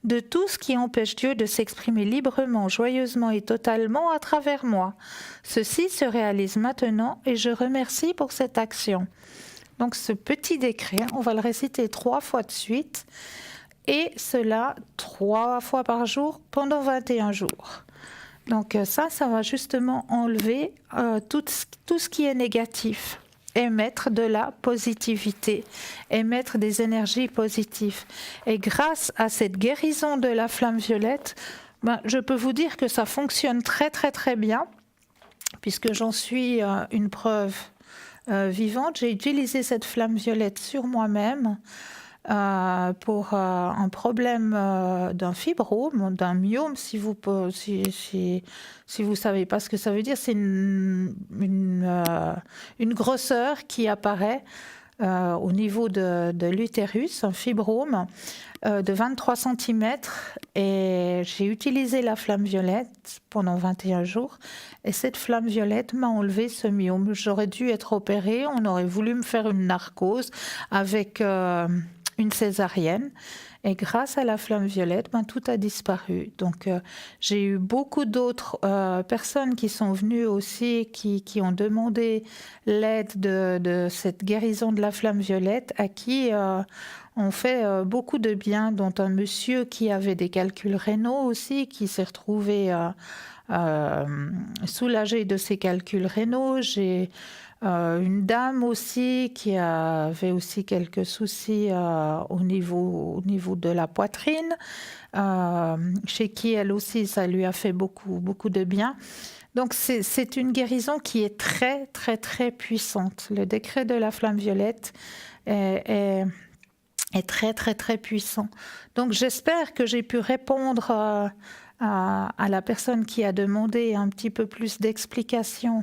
de tout ce qui empêche Dieu de s'exprimer librement, joyeusement et totalement à travers moi. Ceci se réalise maintenant et je remercie pour cette action. Donc ce petit décret, on va le réciter 3 fois de suite et cela 3 fois par jour pendant 21 jours. Donc ça va justement enlever tout ce qui est négatif. Émettre de la positivité, émettre des énergies positives. Et grâce à cette guérison de la flamme violette, je peux vous dire que ça fonctionne très très très bien, puisque j'en suis une preuve vivante. J'ai utilisé cette flamme violette sur moi-même pour un problème d'un fibrome, d'un myome, si vous savez pas ce que ça veut dire. C'est une grosseur qui apparaît au niveau de l'utérus, un fibrome de 23 cm. Et j'ai utilisé la flamme violette pendant 21 jours. Et cette flamme violette m'a enlevé ce myome. J'aurais dû être opérée. On aurait voulu me faire une narcose avec une césarienne. Et grâce à la flamme violette, tout a disparu. Donc, j'ai eu beaucoup d'autres personnes qui sont venues aussi, qui ont demandé l'aide de cette guérison de la flamme violette, à qui on fait beaucoup de bien, dont un monsieur qui avait des calculs rénaux aussi, qui s'est retrouvé soulagé de ses calculs rénaux. J'ai une dame aussi qui avait aussi quelques soucis au niveau de la poitrine, chez qui elle aussi ça lui a fait beaucoup de bien. Donc c'est une guérison qui est très très très puissante. Le décret de la flamme violette est très très très puissant. Donc j'espère que j'ai pu répondre à la personne qui a demandé un petit peu plus d'explications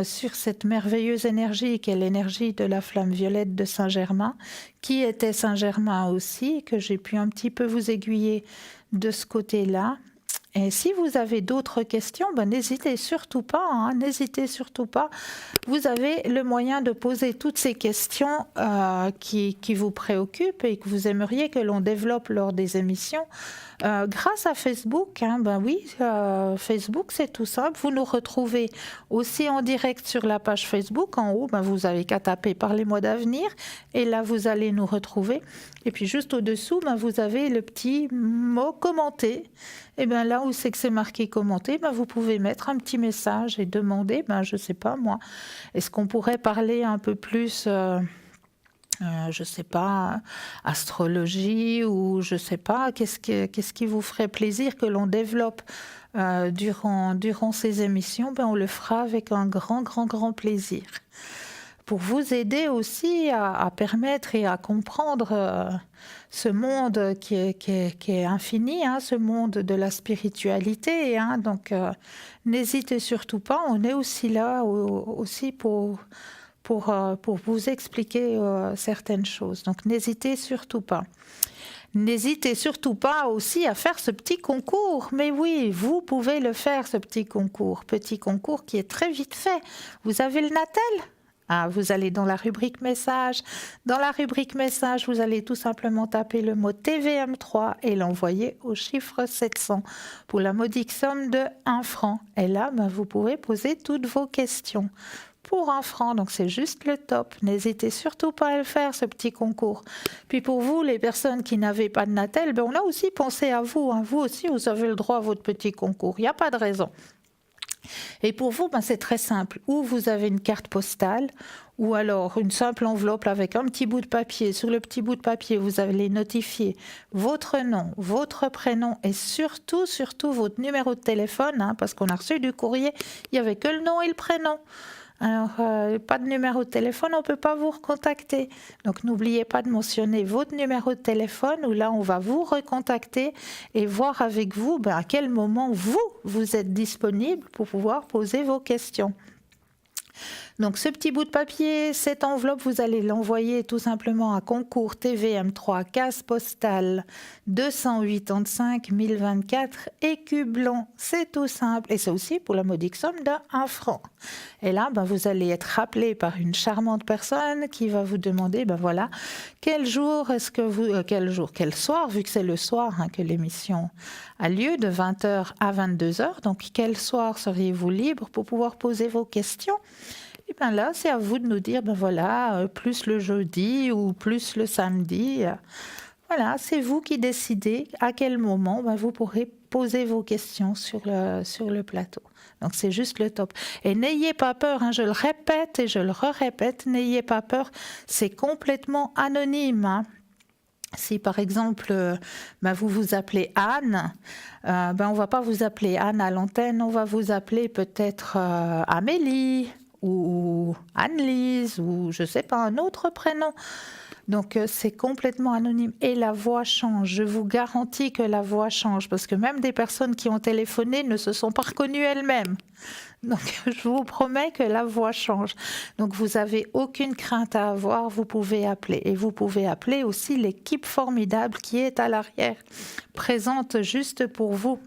sur cette merveilleuse énergie qui est l'énergie de la flamme violette de Saint-Germain, qui était Saint-Germain aussi, que j'ai pu un petit peu vous aiguiller de ce côté-là. Et si vous avez d'autres questions, n'hésitez surtout pas, n'hésitez surtout pas. Vous avez le moyen de poser toutes ces questions qui vous préoccupent et que vous aimeriez que l'on développe lors des émissions. Grâce à Facebook, Facebook c'est tout simple. Vous nous retrouvez aussi en direct sur la page Facebook. En haut, vous avez qu'à taper Parlez-moi d'avenir et là vous allez nous retrouver. Et puis juste au-dessous, vous avez le petit mot commenter. Et bien là où c'est que c'est marqué commenter, vous pouvez mettre un petit message et demander, je ne sais pas moi, est-ce qu'on pourrait parler un peu plus, je ne sais pas, astrologie ou je ne sais pas, qu'est-ce qui vous ferait plaisir que l'on développe durant ces émissions, on le fera avec un grand, grand, grand plaisir. Pour vous aider aussi à permettre et à comprendre ce monde qui est infini, ce monde de la spiritualité. Donc, n'hésitez surtout pas, on est aussi là aussi pour vous expliquer certaines choses. Donc, n'hésitez surtout pas. N'hésitez surtout pas aussi à faire ce petit concours. Mais oui, vous pouvez le faire, ce petit concours qui est très vite fait. Vous avez le Natel ? Vous allez dans la rubrique message. Dans la rubrique message, vous allez tout simplement taper le mot TVM3 et l'envoyer au chiffre 700 pour la modique somme de 1 franc. Et là, vous pouvez poser toutes vos questions pour 1 franc. Donc, c'est juste le top. N'hésitez surtout pas à le faire, ce petit concours. Puis pour vous, les personnes qui n'avaient pas de Natel, on a aussi pensé à vous. Vous aussi, vous avez le droit à votre petit concours. Il n'y a pas de raison. Et pour vous, c'est très simple. Ou vous avez une carte postale, ou alors une simple enveloppe avec un petit bout de papier. Sur le petit bout de papier, vous allez notifier votre nom, votre prénom et surtout votre numéro de téléphone, parce qu'on a reçu du courrier, il n'y avait que le nom et le prénom. Alors, pas de numéro de téléphone, on ne peut pas vous recontacter. Donc, n'oubliez pas de mentionner votre numéro de téléphone où là, on va vous recontacter et voir avec vous à quel moment vous êtes disponible pour pouvoir poser vos questions. Donc, ce petit bout de papier, cette enveloppe, vous allez l'envoyer tout simplement à concours TVM3, case postale 285 024, écu blanc. C'est tout simple. Et c'est aussi pour la modique somme de 1 franc. Et là, vous allez être rappelé par une charmante personne qui va vous demander, quel jour est-ce que vous... quel soir, vu que c'est le soir que l'émission a lieu, de 20h à 22h. Donc, quel soir seriez-vous libre pour pouvoir poser vos questions ? Et là, c'est à vous de nous dire, plus le jeudi ou plus le samedi. Voilà, c'est vous qui décidez à quel moment vous pourrez poser vos questions sur le plateau. Donc, c'est juste le top. Et n'ayez pas peur, je le répète et je le répète, n'ayez pas peur, c'est complètement anonyme. Si par exemple, vous vous appelez Anne, on ne va pas vous appeler Anne à l'antenne, on va vous appeler peut-être Amélie, ou Anne-Lise, ou je ne sais pas, un autre prénom. Donc, c'est complètement anonyme. Et la voix change. Je vous garantis que la voix change. Parce que même des personnes qui ont téléphoné ne se sont pas reconnues elles-mêmes. Donc, je vous promets que la voix change. Donc, vous n'avez aucune crainte à avoir. Vous pouvez appeler. Et vous pouvez appeler aussi l'équipe formidable qui est à l'arrière, présente juste pour vous.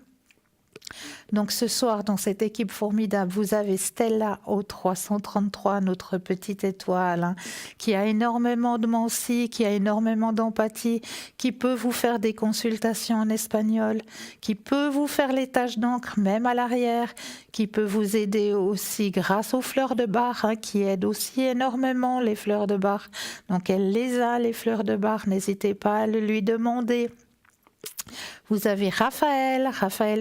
Donc ce soir, dans cette équipe formidable, vous avez Stella au 333, notre petite étoile, qui a énormément de mensie, qui a énormément d'empathie, qui peut vous faire des consultations en espagnol, qui peut vous faire les tâches d'encre, même à l'arrière, qui peut vous aider aussi grâce aux fleurs de bar, qui aident aussi énormément les fleurs de bar. Donc elle les a, les fleurs de bar, n'hésitez pas à le lui demander. Vous avez Raphaël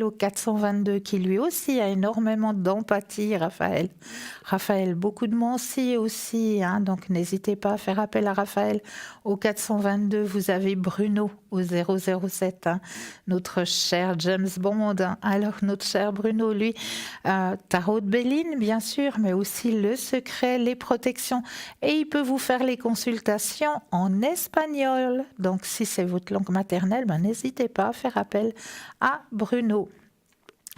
au 422 qui lui aussi a énormément d'empathie, Raphaël, beaucoup de mensie aussi, donc n'hésitez pas à faire appel à Raphaël au 422. Vous avez Bruno au 007, notre cher James Bond. Alors notre cher Bruno, lui, Tarot de Béline bien sûr, mais aussi le secret, les protections, et il peut vous faire les consultations en espagnol. Donc si c'est votre langue maternelle, n'hésitez pas à faire appel à Bruno.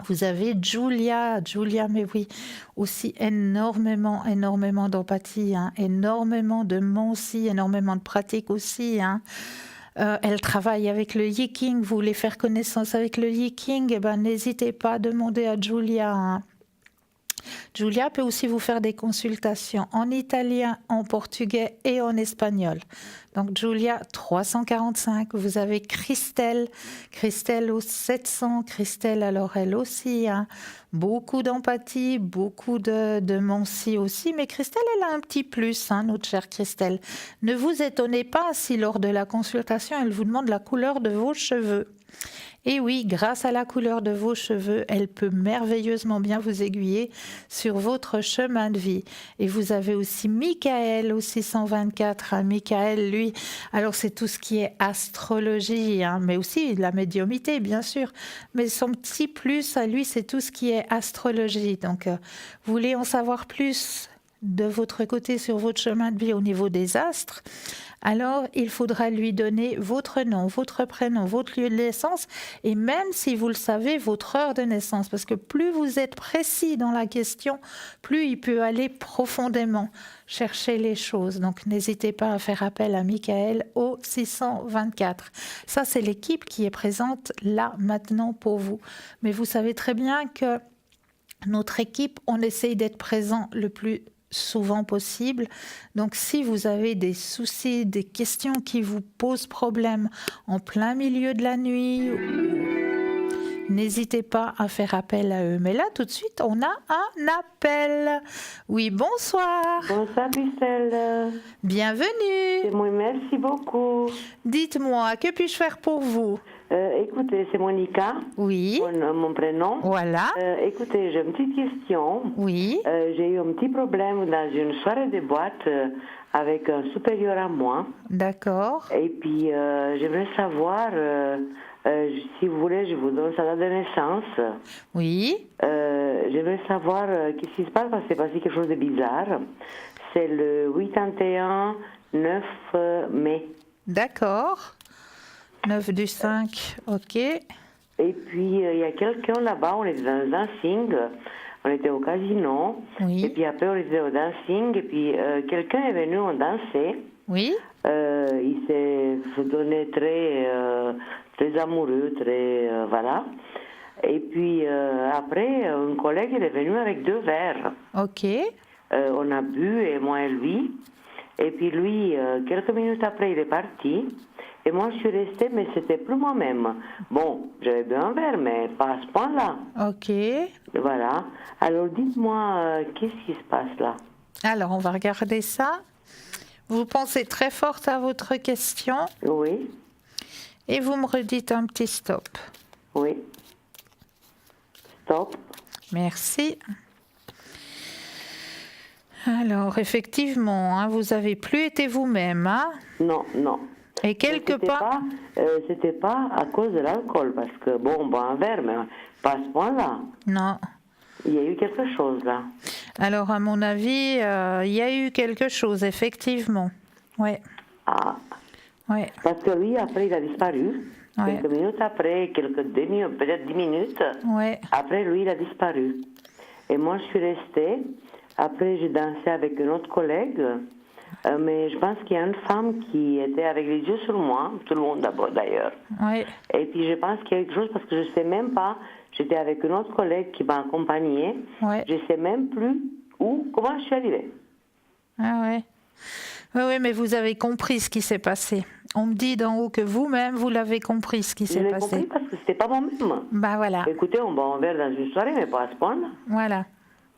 Vous avez Julia, mais oui, aussi énormément d'empathie, hein, énormément de mots aussi, énormément de pratique aussi, hein. Elle travaille avec le Yiking, vous voulez faire connaissance avec le Yiking, eh ben, n'hésitez pas à demander à Julia, hein. Julia peut aussi vous faire des consultations en italien, en portugais et en espagnol. Donc Julia 345, vous avez Christelle au 700, Christelle alors elle aussi, hein, beaucoup d'empathie, beaucoup de Mancy aussi, mais Christelle elle a un petit plus, hein, notre chère Christelle. Ne vous étonnez pas si lors de la consultation elle vous demande la couleur de vos cheveux. Et oui, grâce à la couleur de vos cheveux, elle peut merveilleusement bien vous aiguiller sur votre chemin de vie. Et vous avez aussi Michael au 624. Hein. Michael, lui, alors c'est tout ce qui est astrologie, hein, mais aussi la médiumité, bien sûr. Mais son petit plus à lui, c'est tout ce qui est astrologie. Donc, vous voulez en savoir plus de votre côté sur votre chemin de vie au niveau des astres, alors il faudra lui donner votre nom, votre prénom, votre lieu de naissance et même si vous le savez, votre heure de naissance. Parce que plus vous êtes précis dans la question, plus il peut aller profondément chercher les choses. Donc n'hésitez pas à faire appel à Michael au 624. Ça, c'est l'équipe qui est présente là maintenant pour vous. Mais vous savez très bien que notre équipe, on essaye d'être présent le plus souvent possible. Donc si vous avez des soucis, des questions qui vous posent problème en plein milieu de la nuit, n'hésitez pas à faire appel à eux. Mais là, tout de suite, on a un appel. Oui, bonsoir. Bonsoir, Christelle. Bienvenue. C'est moi, merci beaucoup. Dites-moi, que puis-je faire pour vous? Écoutez, c'est Monica. Oui. Mon prénom. Voilà. Écoutez, j'ai une petite question. Oui. J'ai eu un petit problème dans une soirée de boîte avec un supérieur à moi. D'accord. Et puis, j'aimerais savoir, si vous voulez, je vous donne sa date de naissance. Oui. J'aimerais savoir qu'est-ce qui se passe parce que c'est passé quelque chose de bizarre. C'est le 81 9 mai. D'accord. 9 du 5, ok. Et puis, il y a quelqu'un là-bas, on était dans le dancing, on était au casino, Oui. et puis après on était au dancing, et puis quelqu'un est venu, on dansait. Oui. Il s'est donné très amoureux, voilà. Et puis après, un collègue il est venu avec 2 verres. Ok. On a bu, et moi et lui. Et puis lui, quelques minutes après, il est parti. Et moi, je suis restée, mais c'était plus moi-même. Bon, j'avais bu un verre, mais pas à ce point-là. Ok. Voilà. Alors, dites-moi, qu'est-ce qui se passe là? Alors, on va regarder ça. Vous pensez très fort à votre question. Oui. Et vous me redites un petit stop. Oui. Stop. Merci. Alors, effectivement, hein, vous avez plus été vous-même. Hein, Non, non. et quelque part... C'était pas à cause de l'alcool, parce que, bon, on boit un verre, mais pas à ce point-là. Non. Il y a eu quelque chose là. Alors, à mon avis, il y a eu quelque chose, effectivement. Oui. Ah. Oui. Parce que lui, après, il a disparu. Ouais. Quelques minutes après, quelques demi, peut-être 10 minutes. Ouais. Après, lui, il a disparu. Et moi, je suis restée. Après, j'ai dansé avec un autre collègue. Mais je pense qu'il y a une femme qui était avec les yeux sur moi. Tout le monde d'abord, d'ailleurs. Ouais. Et puis, je pense qu'il y a quelque chose parce que je ne sais même pas. J'étais avec un autre collègue qui m'a accompagnée. Ouais. Je ne sais même plus comment je suis arrivée. Ah ouais. Oui, oui, mais vous avez compris ce qui s'est passé. On me dit d'en haut que vous-même, vous l'avez compris ce qui Je s'est l'ai passé. compris parce que c'était pas moi-même. Bah voilà. Écoutez, on boit un verre dans une soirée, mais pas à ce point-là. Voilà.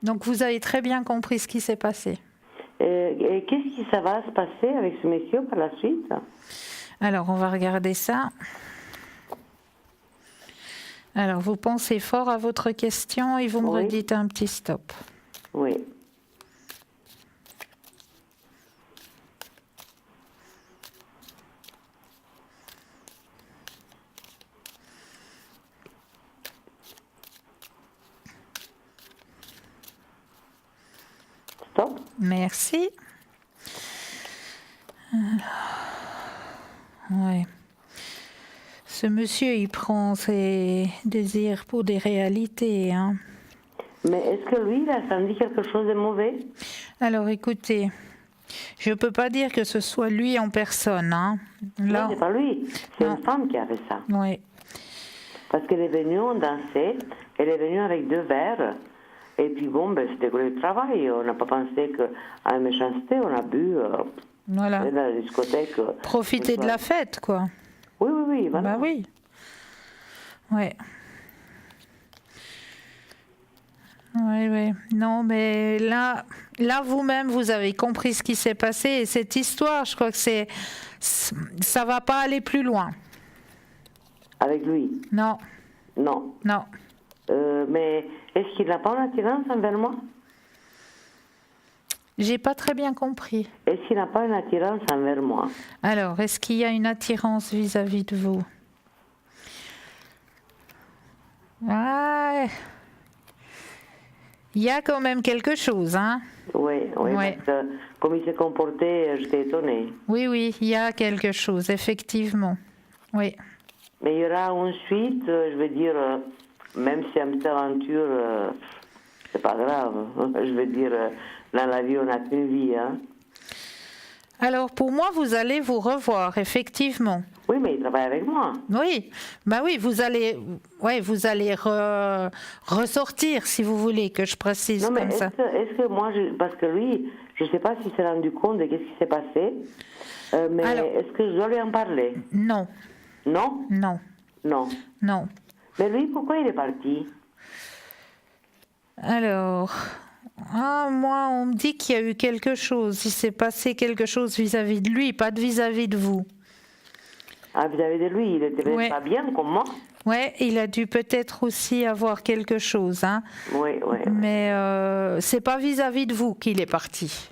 Donc vous avez très bien compris ce qui s'est passé. Et qu'est-ce qui ça va se passer avec ce monsieur par la suite? Alors, on va regarder ça. Alors, vous pensez fort à votre question et vous me Oui. redites un petit stop. Oui. Stop. Merci. Ouais. Ce monsieur, il prend ses désirs pour des réalités, hein. Mais est-ce que lui, il a senti quelque chose de mauvais? Alors écoutez, je ne peux pas dire que ce soit lui en personne, hein. Non, c'est pas lui. C'est Non. une femme qui a fait ça. Oui. Parce qu'elle est venue, on dansait, elle est venue avec 2 verres. Et puis bon, ben, c'était le travail. On n'a pas pensé qu'à une méchanceté, on a bu Voilà. dans la discothèque. Profiter de la fête, quoi. Oui, oui, oui. Voilà. Bah oui. Ouais. Oui, oui. Non, mais là vous-même, vous avez compris ce qui s'est passé. Et cette histoire, je crois que ça va pas aller plus loin. Avec lui? Non, Non. non. Mais est-ce qu'il n'a pas une attirance envers moi? J'ai pas très bien compris. Est-ce qu'il n'a pas une attirance envers moi? Alors, est-ce qu'il y a une attirance vis-à-vis de vous? Ah, il y a quand même quelque chose, hein? Oui, oui, Ouais. parce que comme il s'est comporté, j'étais étonnée. Oui, oui, il y a quelque chose, effectivement. Oui. Mais il y aura une suite, je veux dire, même si une petite aventure, c'est pas grave. Je veux dire, dans la vie, on n'a qu'une vie, hein. Alors, pour moi, vous allez vous revoir, effectivement. Oui, mais il travaille avec moi. Oui, bah oui, vous allez ressortir, si vous voulez, que je précise Non, mais comme ça. est-ce que moi, parce que lui, je ne sais pas s'il s'est rendu compte de ce qui s'est passé, mais Alors- est-ce que je dois lui en parler? Non, Non? non, Non. non. Mais lui, pourquoi il est parti? Alors, moi, on me dit qu'il y a eu quelque chose. Il s'est passé quelque chose vis-à-vis de lui, pas de vis-à-vis de vous. Ah, vis-à-vis de lui, il était Ouais. pas bien comme moi? Ouais, il a dû peut-être aussi avoir quelque chose, hein. Oui, oui. Mais c'est pas vis-à-vis de vous qu'il est parti.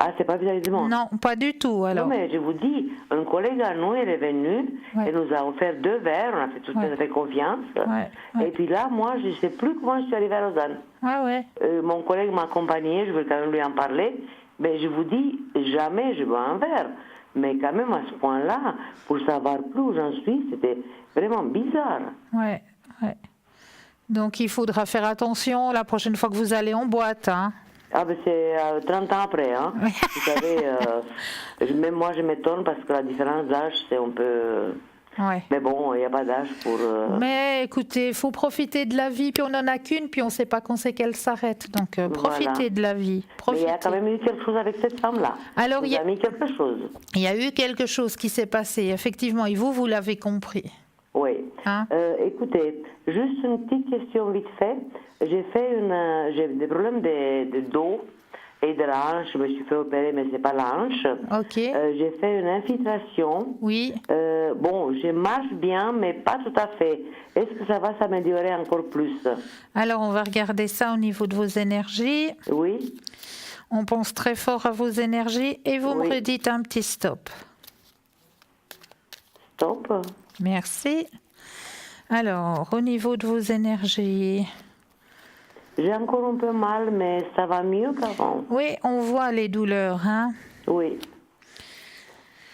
Ah, c'est pas vis-à-vis de moi? Non, pas du tout. Alors, Non, mais je vous dis, un collègue à nous, elle est venu, Ouais. elle nous a offert 2 verres, on a fait tout Ouais. à fait confiance. Ouais. Et puis là, moi, je ne sais plus comment je suis arrivée à Lausanne. ouais. Mon collègue m'a accompagnée, je vais quand même lui en parler, mais je vous dis, jamais je bois un verre. Mais quand même, à ce point-là, pour savoir plus où j'en suis, c'était vraiment bizarre. Ouais. Donc, il faudra faire attention la prochaine fois que vous allez en boîte, hein. Ah ben c'est 30 ans après, hein. Vous savez, même moi je m'étonne parce que la différence d'âge, c'est un peu... Ouais. Mais bon, il n'y a pas d'âge pour... Mais écoutez, il faut profiter de la vie, puis on n'en a qu'une, puis on ne sait pas quand c'est qu'elle s'arrête. Donc, profitez Voilà. de la vie. Mais il Profitez. y a quand même eu quelque chose avec cette femme-là. Alors, Vous il y a- avez mis quelque chose. Il y a eu quelque chose qui s'est passé, effectivement, et vous l'avez compris. Oui. Hein? Écoutez, juste une petite question vite fait. J'ai des problèmes de dos et de la hanche. Je me suis fait opérer, mais c'est pas la hanche. Ok. J'ai fait une infiltration. Oui. Bon, je marche bien, mais pas tout à fait. Est-ce que ça va s'améliorer encore plus? Alors, on va regarder ça au niveau de vos énergies. Oui. On pense très fort à vos énergies et vous me Oui. redites un petit stop. Stop. Merci. Alors, au niveau de vos énergies, J'ai encore un peu mal, mais ça va mieux qu'avant. oui, on voit les douleurs, hein. Oui.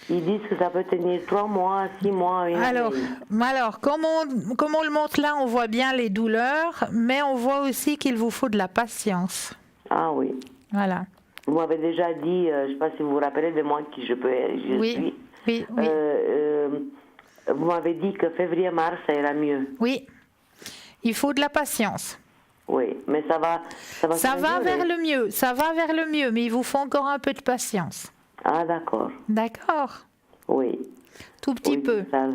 Ils disent que ça peut tenir 3 mois, 6 mois, une Alors, année. comme on le montre là, on voit bien les douleurs, mais on voit aussi qu'il vous faut de la patience. Ah oui. Voilà. Vous m'avez déjà dit, je ne sais pas si vous vous rappelez de moi qui je Oui, suis. oui, oui. Vous m'avez dit que février-mars, ça ira mieux. Oui, il faut de la patience. Oui, mais ça va Ça va s'améliorer. vers le mieux, ça va vers le mieux, mais il vous faut encore un peu de patience. Ah, d'accord. D'accord? Oui. Tout petit Oui, peu, ça-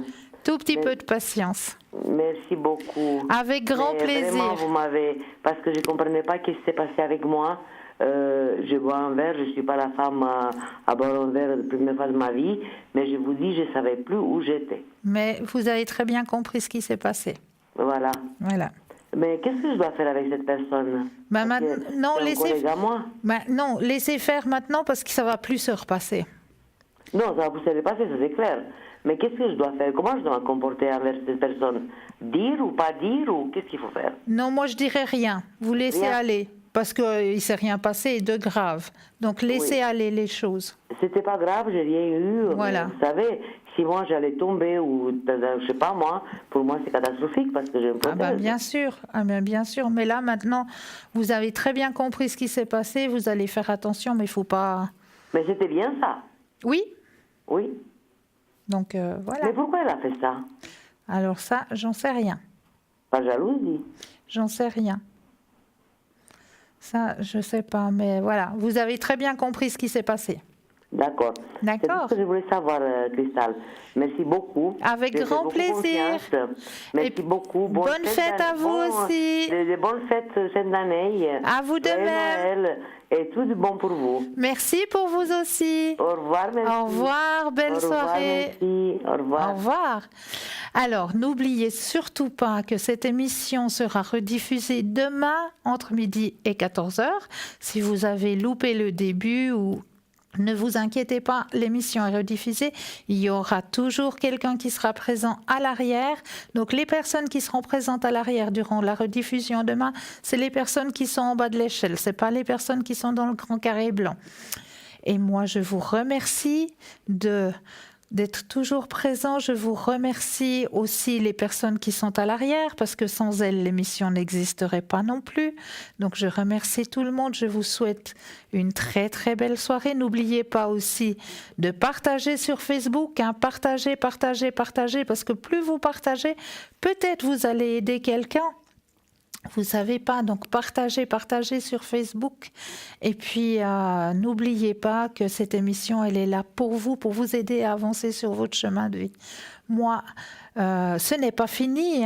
tout petit Mais- peu de patience. Merci beaucoup. Avec grand Mais plaisir. Vraiment, vous m'avez... Parce que je ne comprenais pas ce qui s'est passé avec moi. Je bois un verre, je ne suis pas la femme à boire un verre la première fois de ma vie, mais je vous dis, je ne savais plus où j'étais. Mais vous avez très bien compris ce qui s'est passé. Voilà. Voilà. Mais qu'est-ce que je dois faire avec cette personne? Ben, Parce que non, c'est un laissez... collègue à moi. Ben, non, laissez faire maintenant parce que ça va plus se repasser. Non, ça va vous savez passer, ça c'est clair. Mais qu'est-ce que je dois faire? Comment je dois me comporter envers cette personne? Dire ou pas dire, ou qu'est-ce qu'il faut faire? Non, moi je dirais rien. Vous laissez Rien. aller parce qu'il ne s'est rien passé de grave. Donc laissez Oui. aller les choses. C'était pas grave, j'ai rien eu. mais Voilà. Vous savez, si moi j'allais tomber ou je sais pas moi, pour moi c'est catastrophique parce que j'ai une prothèse. Bien sûr. Mais là maintenant, vous avez très bien compris ce qui s'est passé. Vous allez faire attention, mais il faut pas. Mais c'était bien ça. Oui. Oui. Donc voilà. Mais pourquoi elle a fait ça? Alors ça, j'en sais rien. Pas jalousie. J'en sais rien. Ça, je sais pas, mais voilà. Vous avez très bien compris ce qui s'est passé. D'accord. C'est tout ce que je voulais savoir, Cristal. Merci beaucoup. Avec grand plaisir. Merci beaucoup. Bonne fête à vous aussi. De bonnes fêtes cette année. À vous de même. Noël et tout de bon pour vous. Merci pour vous aussi. Au revoir, merci. Au revoir, belle soirée. Merci. Au revoir. Au revoir. Alors, n'oubliez surtout pas que cette émission sera rediffusée demain entre midi et 14h. Si vous avez loupé le début ou ne vous inquiétez pas, l'émission est rediffusée. Il y aura toujours quelqu'un qui sera présent à l'arrière. Donc, les personnes qui seront présentes à l'arrière durant la rediffusion demain, c'est les personnes qui sont en bas de l'échelle. Ce n'est pas les personnes qui sont dans le grand carré blanc. Et moi, je vous remercie d'être toujours présent. Je vous remercie aussi les personnes qui sont à l'arrière parce que sans elles, l'émission n'existerait pas non plus. Donc, je remercie tout le monde. Je vous souhaite une très, très belle soirée. N'oubliez pas aussi de partager sur Facebook. Partagez parce que plus vous partagez, peut-être vous allez aider quelqu'un. Vous savez pas, donc partagez sur Facebook. Et puis, n'oubliez pas que cette émission, elle est là pour vous aider à avancer sur votre chemin de vie. Moi, ce n'est pas fini.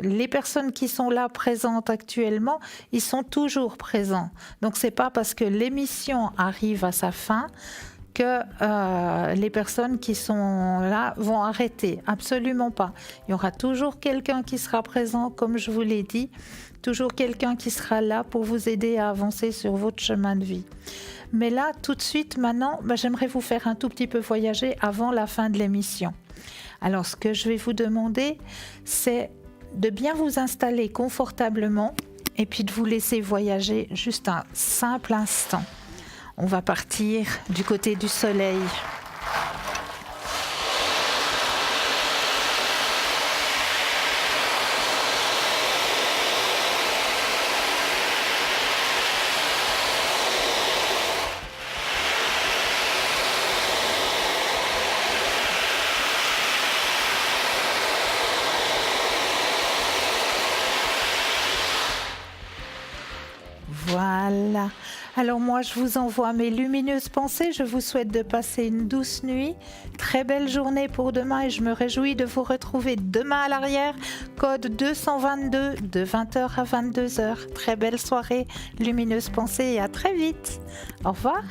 Les personnes qui sont là présentes actuellement, ils sont toujours présents. Donc, c'est pas parce que l'émission arrive à sa fin que les personnes qui sont là vont arrêter. Absolument pas. Il y aura toujours quelqu'un qui sera présent, comme je vous l'ai dit, toujours quelqu'un qui sera là pour vous aider à avancer sur votre chemin de vie. Mais là, tout de suite, maintenant, j'aimerais vous faire un tout petit peu voyager avant la fin de l'émission. Alors, ce que je vais vous demander, c'est de bien vous installer confortablement et puis de vous laisser voyager juste un simple instant. On va partir du côté du soleil. Voilà. Alors moi, je vous envoie mes lumineuses pensées. Je vous souhaite de passer une douce nuit. Très belle journée pour demain et je me réjouis de vous retrouver demain à l'arrière. Code 222 de 20h à 22h. Très belle soirée, lumineuses pensées et à très vite. Au revoir.